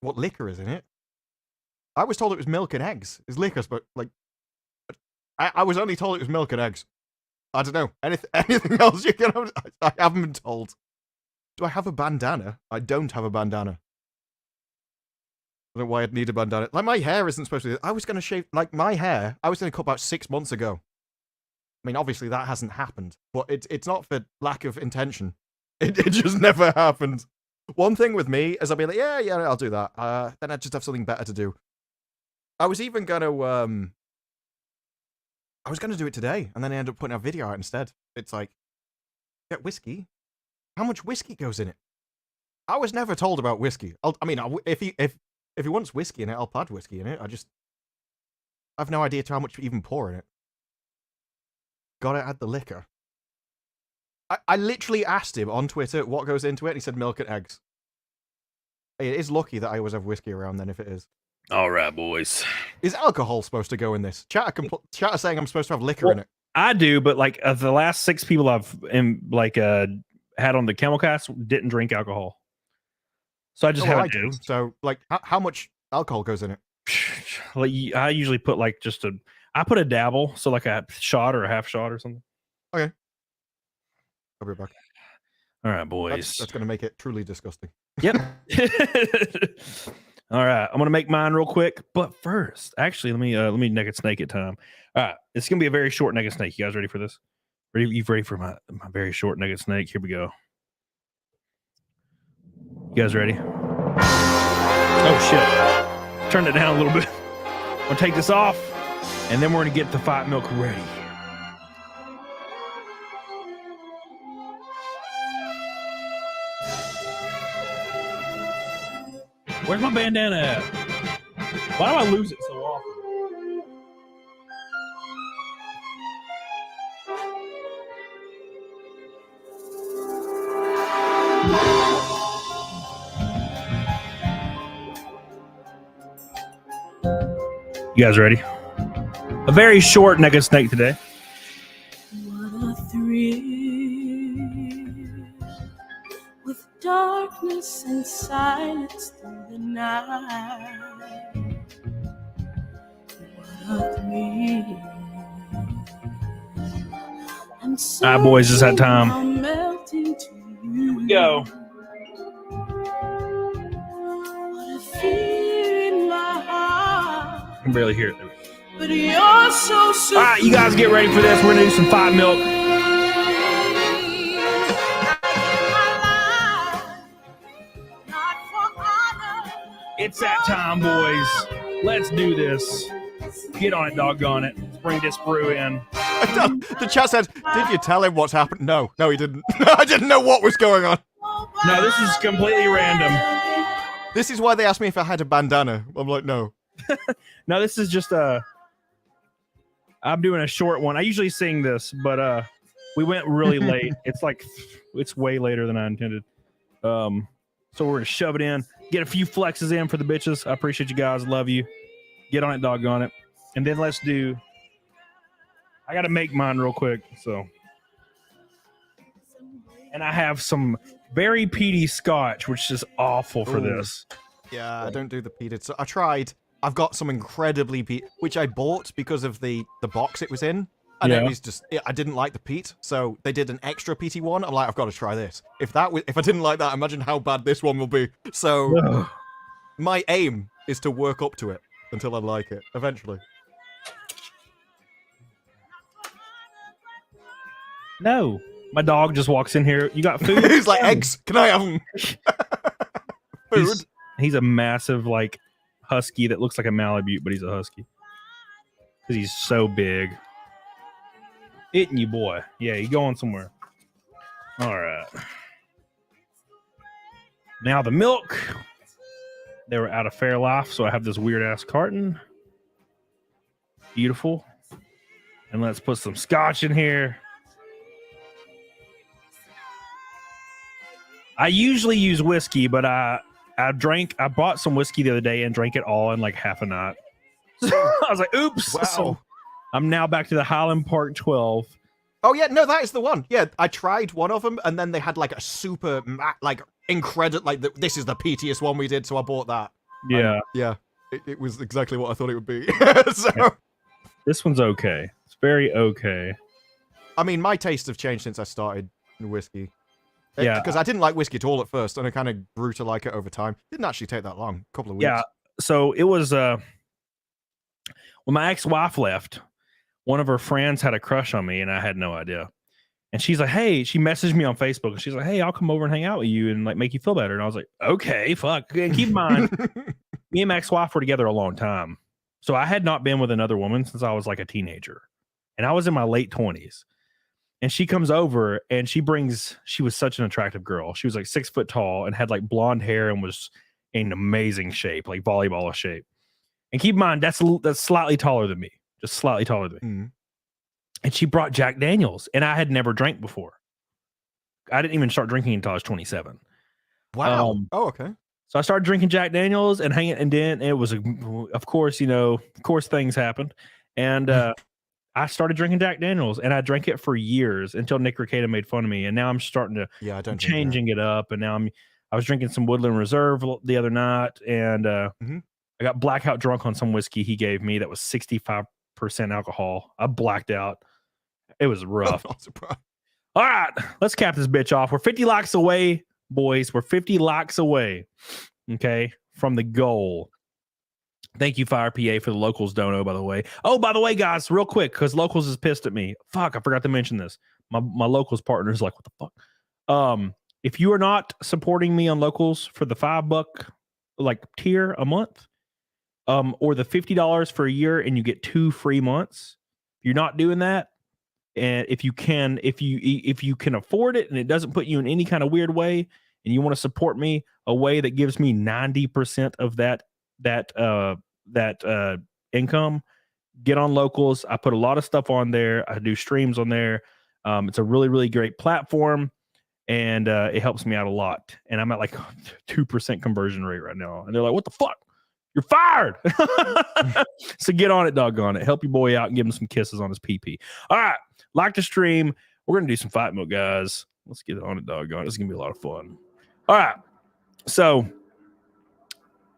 What liquor is in it? I was told it was milk and eggs. It's liquor, but like, I was only told it was milk and eggs. I don't know. Anything else you can... I haven't been told. Do I have a bandana? I don't have a bandana. I don't know why I'd need a bandana. Like, my hair isn't supposed to be... I was going to shave... Like, my hair, I was going to cut about 6 months ago. I mean, obviously that hasn't happened. But it's not for lack of intention. It just never happened. One thing with me is I'll be like, yeah, I'll do that. Then I just have something better to do. I was even going to... I was going to do it today, and then I ended up putting a video out instead. It's like, get whiskey? How much whiskey goes in it? I was never told about whiskey. If he wants whiskey in it, I'll add whiskey in it. I have no idea to how much to even pour in it. Gotta add the liquor. I literally asked him on Twitter what goes into it, and he said milk and eggs. It is lucky that I always have whiskey around then if it is. All right, boys. Is alcohol supposed to go in this? Chat are saying I'm supposed to have liquor in it. I do, but like the last 6 people I've had on the CAMELCAST didn't drink alcohol. So I just have it do. So like how much alcohol goes in it? Like I usually put like I put a dabble, so like a shot or a half shot or something. Okay. I'll be back. All right, boys. That's going to make it truly disgusting. Yep. All right, I'm gonna make mine real quick, but first, actually, let me naked snake it time. All right, it's gonna be a very short naked snake. You guys ready for this? You ready for my very short naked snake? Here we go. You guys ready? Oh shit! Turn it down a little bit. I'm gonna take this off, and then we're gonna get the fight milk ready. Where's my bandana at? Why do I lose it so often? You guys ready? A very short naked snake today. What a thrill with darkness and silence through the night. What a thrill. All right, boys, it's that time. Here we go. What a feeling in my heart. I can barely hear it. But you're so sweet. All right, you guys get ready for this. We're gonna do some fight milk. It's that time, boys. Let's do this. Get on it, doggone it. Let's bring Disparu in. The chat said, did you tell him what's happened? No, he didn't. I didn't know what was going on. No, this is completely random. This is why they asked me if I had a bandana. I'm like, no. No, this is just I'm doing a short one. I usually sing this, but we went really late. It's way later than I intended. So we're gonna shove it in, get a few flexes in for the bitches. I appreciate you guys. Love you. Get on it, doggone it. And then let's do. I gotta make mine real quick. So, and I have some very peaty scotch, which is awful for this. Yeah, I don't do the peated. So I tried. I've got some incredibly peat, which I bought because of the box it was in. And it was just, I didn't like the peat, so they did an extra peaty one. I'm like, I've got to try this. If I didn't like that, imagine how bad this one will be. So my aim is to work up to it until I like it, eventually. No, my dog just walks in here. You got food? He's like, eggs. Can I have them? Food. He's a massive, like, husky that looks like a Malamute, but he's a husky. Because he's so big. Eating you, boy. Yeah, you going somewhere. All right. Now the milk. They were out of Fairlife, so I have this weird-ass carton. Beautiful. And let's put some scotch in here. I usually use whiskey, but I bought some whiskey the other day and drank it all in like half a night. I was like, oops. Wow. So I'm now back to the Highland Park 12. Oh, yeah, no, that is the one. Yeah, I tried one of them, and then they had like a super, incredible, this is the peatiest one we did, so I bought that. Yeah. Yeah, it was exactly what I thought it would be. So This one's okay. It's very okay. I mean, my tastes have changed since I started whiskey. Yeah. Because I didn't like whiskey at all at first, and I kind of grew to like it over time. Didn't actually take that long, a couple of weeks. Yeah. So it was when my ex-wife left, one of her friends had a crush on me, and I had no idea. And she's like, hey, she messaged me on Facebook, and she's like, hey, I'll come over and hang out with you and like make you feel better. And I was like, okay, fuck. And keep in mind, me and my ex-wife were together a long time. So I had not been with another woman since I was like a teenager. And I was in my late 20s. And she comes over and she was such an attractive girl. She was like 6 foot tall and had like blonde hair and was in amazing shape, like volleyball shape. And keep in mind, that's slightly taller than me, just slightly taller than me. Mm-hmm. And she brought Jack Daniels, and I had never drank before. I didn't even start drinking until I was 27. Wow. Oh, okay. So I started drinking Jack Daniels and hanging, and then it was, of course, things happened. And I started drinking Jack Daniels, and I drank it for years until Nick Ricada made fun of me. And now I'm starting to changing it up. And now I was drinking some Woodland Reserve the other night, and I got blackout drunk on some whiskey he gave me that was 65% alcohol. I blacked out. It was rough. Not surprised. All right, let's cap this bitch off. We're 50 likes away, boys. We're 50 likes away, okay, from the goal. Thank you, Fire PA, for the Locals dono, by the way. Oh, by the way, guys, real quick, because Locals is pissed at me. Fuck, I forgot to mention this. My Locals partner is like, what the fuck? If you are not supporting me on Locals for the $5 like tier a month, or the $50 for a year and you get 2 free months, you're not doing that. And if you can afford it and it doesn't put you in any kind of weird way, and you want to support me a way that gives me 90% of that income, get on Locals. I put a lot of stuff on there. I do streams on there. It's a really, really great platform, and it helps me out a lot. And I'm at like 2% conversion rate right now. And they're like, what the fuck? You're fired. So get on it, doggone it. Help your boy out and give him some kisses on his pee-pee. All right. Like the stream. We're going to do some fight milk, guys. Let's get on it, doggone it. It's going to be a lot of fun. All right. So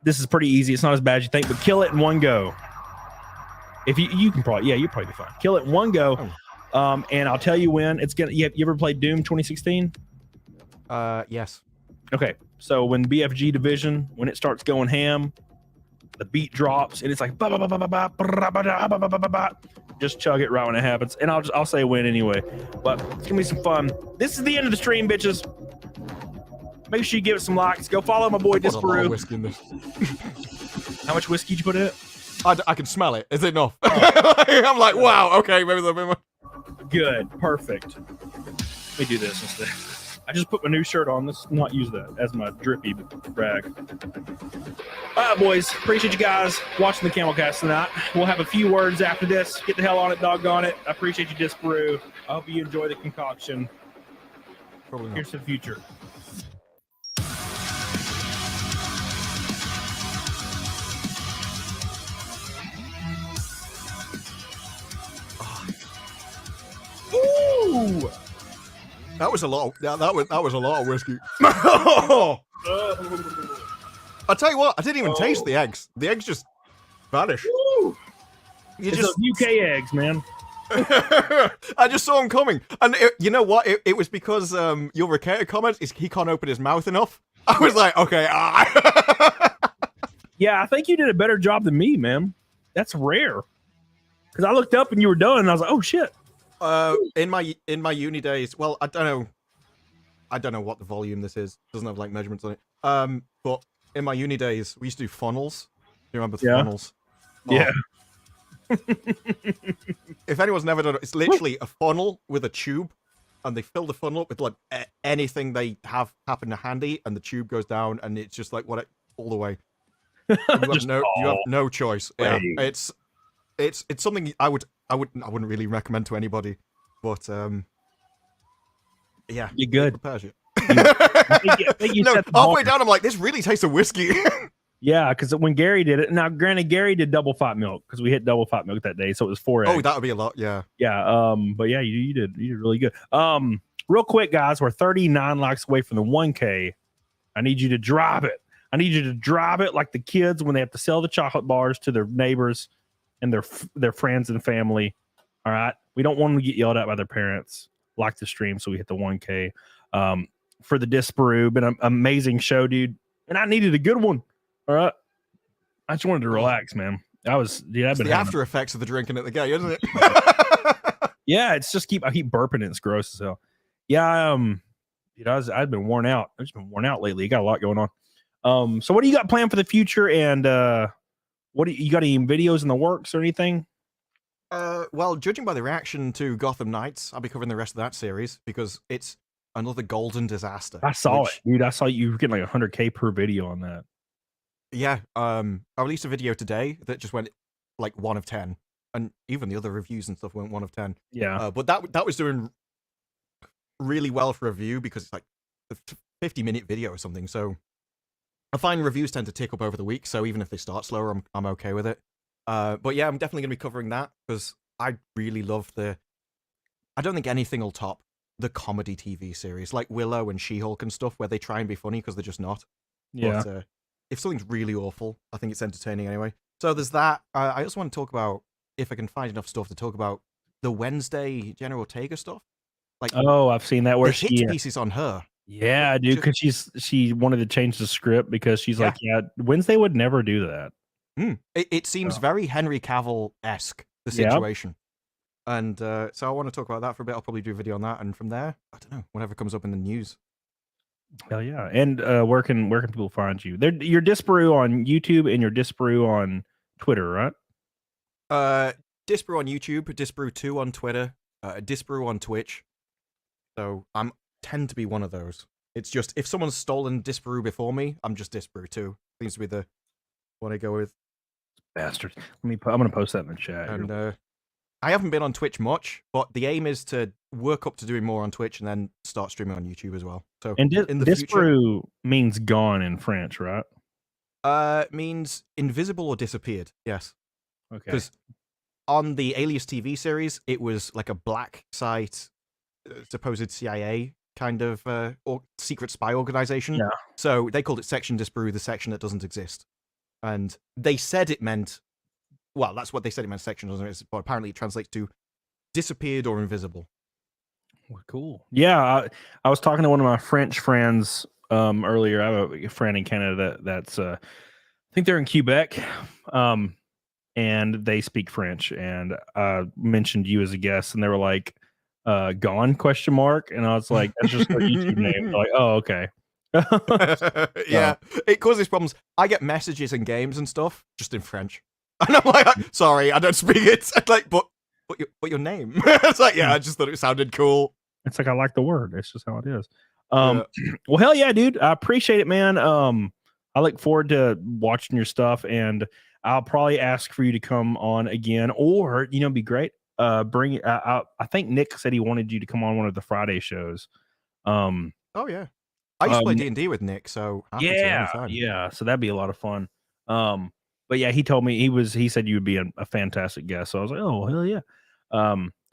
this is pretty easy. It's not as bad as you think, but kill it in one go. If you can probably, you'll probably be fine. Kill it in one go. And I'll tell you when it's going to, you ever played Doom 2016? Yes. Okay. So when BFG Division, when it starts going ham, the beat drops and it's like just chug it right when it happens, and I'll say when anyway. But it's gonna be some fun. This is the end of the stream, bitches. Make sure you give it some likes. Go follow my boy Disparu. How much whiskey did you put in it? I can smell it. Is it enough? I'm like, wow. Okay, maybe a little bit more. Good, perfect. Let me do this instead. I just put my new shirt on. Let's not use that as my drippy rag. All right, boys. Appreciate you guys watching the CAMELCAST tonight. We'll have a few words after this. Get the hell on it, doggone it. I appreciate you, Disparu. I hope you enjoy the concoction. Probably not. Here's to the future. Ooh! That was a lot. That was a lot of whiskey. I tell you what, I didn't even taste the eggs. The eggs just vanished. It's those UK eggs, man. I just saw him coming, and you know what? It was because your Ricada comment is he can't open his mouth enough. I was like, okay. Yeah, I think you did a better job than me, man. That's rare. Because I looked up and you were done, and I was like, oh shit. In my uni days, well, I don't know what the volume this is. It doesn't have like measurements on it. But in my uni days, we used to do funnels. Do you remember funnels? Yeah. If anyone's never done it, it's literally a funnel with a tube, and they fill the funnel up with like anything they have happen to handy, and the tube goes down, and it's just like all the way. You have no choice. Yeah, it's something I wouldn't really recommend to anybody, but yeah, you're good. Halfway down, I'm like, this really tastes of whiskey. Yeah, because when Gary did it, now granted, Gary did double fat milk because we hit double fat milk that day, so it was 4 eggs. Oh, that would be a lot, yeah. Yeah, but yeah, you did really good. Real quick, guys, we're 39 likes away from the 1K. I need you to drop it. I need you to drop it like the kids when they have to sell the chocolate bars to their neighbors and their friends and family. All right. We don't want them to get yelled at by their parents. Like the stream, so we hit the 1K. For the Disparu, been an amazing show, dude. And I needed a good one. All right. I just wanted to relax, man. I've been the after effects of the drinking at the gate, isn't it? Yeah, it's just I keep burping and it's gross as hell. Yeah, dude, I've been worn out. I've just been worn out lately. You got a lot going on. So what do you got planned for the future? And what you got any videos in the works or anything? Well, judging by the reaction to Gotham Knights, I'll be covering the rest of that series because it's another golden disaster. I saw it, dude. I saw you were getting like 100K per video on that. Yeah, I released a video today that just went like 1 of 10, and even the other reviews and stuff went 1 of 10. Yeah, but that was doing really well for a view because it's like a 50-minute video or something. So I find reviews tend to tick up over the week. So even if they start slower, I'm okay with it. But yeah, I'm definitely gonna be covering that because I really love I don't think anything will top the comedy TV series like Willow and She-Hulk and stuff where they try and be funny because they're just not. yeah. But, if something's really awful, I think it's entertaining anyway. So there's that. I also want to talk about, if I can find enough stuff to talk about, the Wednesday Jenna Ortega stuff. Like, Oh, I've seen that where the hit pieces on her. Yeah, dude, because she wanted to change the script because she's like, Wednesday would never do that. It seems very Henry Cavill-esque, the situation. And so I want to talk about that for a bit. I'll probably do a video on that, and from there, I don't know, whatever comes up in the news. Hell yeah! And where can people find you? You're Disparu on YouTube and you're Disparu on Twitter, right? Disparu on YouTube, Disparu2 on Twitter, Disparu on Twitch. So tend to be one of those. It's just if someone's stolen Disparu before me, I'm just Disparu2. Seems to be the one I go with. Bastard. I'm gonna post that in the chat. And I haven't been on Twitch much, but the aim is to work up to doing more on Twitch and then start streaming on YouTube as well. So and in the Disparu means gone in French, right? Means invisible or disappeared. Yes. Okay. Because on the Alias TV series, it was like a black site, supposed CIA kind of or secret spy organization. Yeah. So they called it Section Disparu, the section that doesn't exist. And they said it meant, well, that's what they said it meant, section doesn't exist, but apparently it translates to disappeared or invisible. Well, cool. Yeah, I was talking to one of my French friends earlier. I have a friend in Canada that's I think they're in Quebec, and they speak French. And I mentioned you as a guest, and they were like, "Gone?" ? And I was like, "That's just our YouTube name." They're like, "Oh, okay." Yeah, it causes problems. I get messages in games and stuff just in French, and I'm like, "Sorry, I don't speak it." It's like, but your name? It's like, yeah, I just thought it sounded cool. It's like I like the word. It's just how it is. Well, hell yeah, dude. I appreciate it, man. I look forward to watching your stuff, and I'll probably ask for you to come on again, or be great. Bring. I think Nick said he wanted you to come on one of the Friday shows. Oh yeah, I used to play D&D with Nick, so yeah. So that'd be a lot of fun. But yeah, he told me he said you would be a fantastic guest. So I was like, oh hell yeah.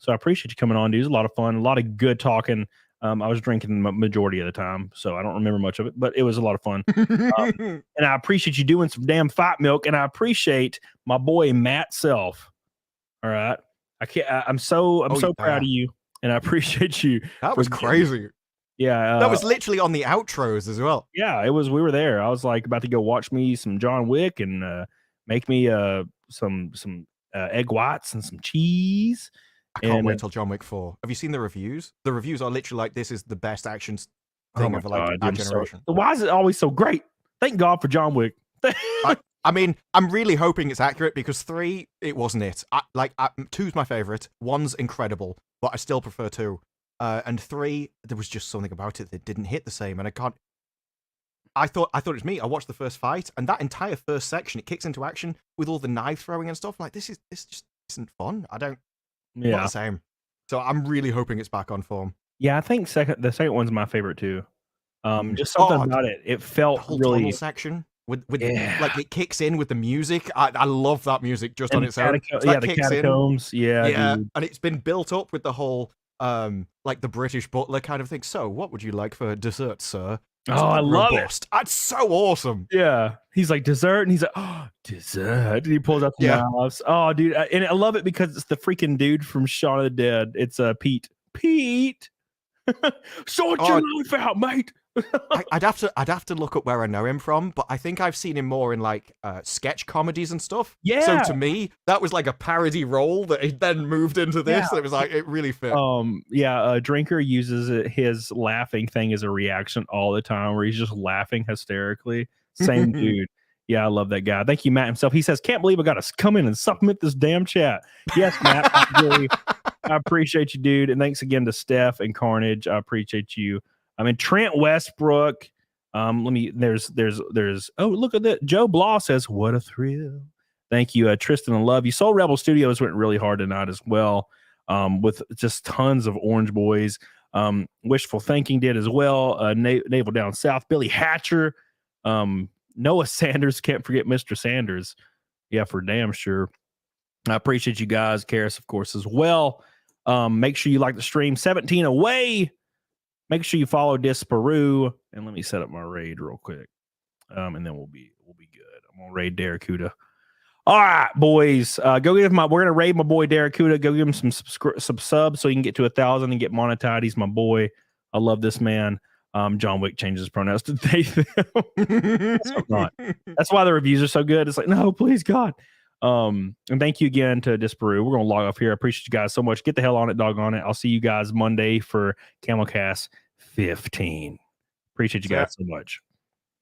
So I appreciate you coming on, dude. It was a lot of fun, a lot of good talking. I was drinking the majority of the time, so I don't remember much of it, but it was a lot of fun. And I appreciate you doing some damn fight milk, and I appreciate my boy Matt Self. All right, I'm so proud of you, and I appreciate you. That was crazy. Yeah, that was literally on the outros as well. Yeah, it was. We were there. I was like about to go watch me some John Wick and make me some egg whites and some cheese. I can't wait till John Wick 4. Have you seen the reviews? The reviews are literally like, this is the best action thing of like our generation. Why is it always so great? Thank God for John Wick. I mean, I'm really hoping it's accurate because 3, it wasn't it. 2's my favorite. 1's incredible, but I still prefer 2. And 3, there was just something about it that didn't hit the same, and I can't. I thought it was me. I watched the first fight, and that entire first section, it kicks into action with all the knife throwing and stuff. Like this just isn't fun. Not the same. So I'm really hoping it's back on form. Yeah, I think the second one's my favorite too. Just something about it. It felt the whole really tunnel section with like it kicks in with the music. I love that music just on its own. The catacombs. Yeah, dude. And it's been built up with the whole like the British butler kind of thing. So, what would you like for dessert, sir? Oh, I love it. That's so awesome. Yeah. He's like, dessert. And he's like, oh, dessert. And he pulls out the knives. Oh, dude. And I love it because it's the freaking dude from Shaun of the Dead. It's Pete. Pete. Sort your life out, mate. I'd have to look up where I know him from, but I think I've seen him more in like sketch comedies and stuff. Yeah. So to me, that was like a parody role that he then moved into this. Yeah. It was like it really fit. Drinker uses his laughing thing as a reaction all the time, where he's just laughing hysterically. Same dude. Yeah, I love that guy. Thank you, Matt himself. He says, "Can't believe I got to come in and supplement this damn chat." Yes, Matt. I appreciate you, dude. And thanks again to Steph and Carnage. I appreciate you. I mean, Trent Westbrook. There's oh, look at that. Joe Blah says, what a thrill. Thank you, Tristan and Love. You Soul Rebel Studios went really hard tonight as well. With just tons of Orange Boys. Wishful Thinking did as well. Naval Down South, Billy Hatcher, Noah Sanders, can't forget Mr. Sanders. Yeah, for damn sure. I appreciate you guys. Karis, of course, as well. Make sure you like the stream. 17 away. Make sure you follow Disparu. And let me set up my raid real quick. And then we'll be good. I'm gonna raid Daracuda. All right, boys. We're gonna raid my boy Daracuda. Go give him some subs so he can get to 1,000 and get monetized. He's my boy. I love this man. John Wick changes his pronouns to they them. So not. That's why the reviews are so good. It's like, no, please, God. And thank you again to Disparu. We're gonna log off here. I appreciate you guys so much. Get the hell on it, doggone it. I'll see you guys Monday for CamelCast 15. Appreciate you guys so much.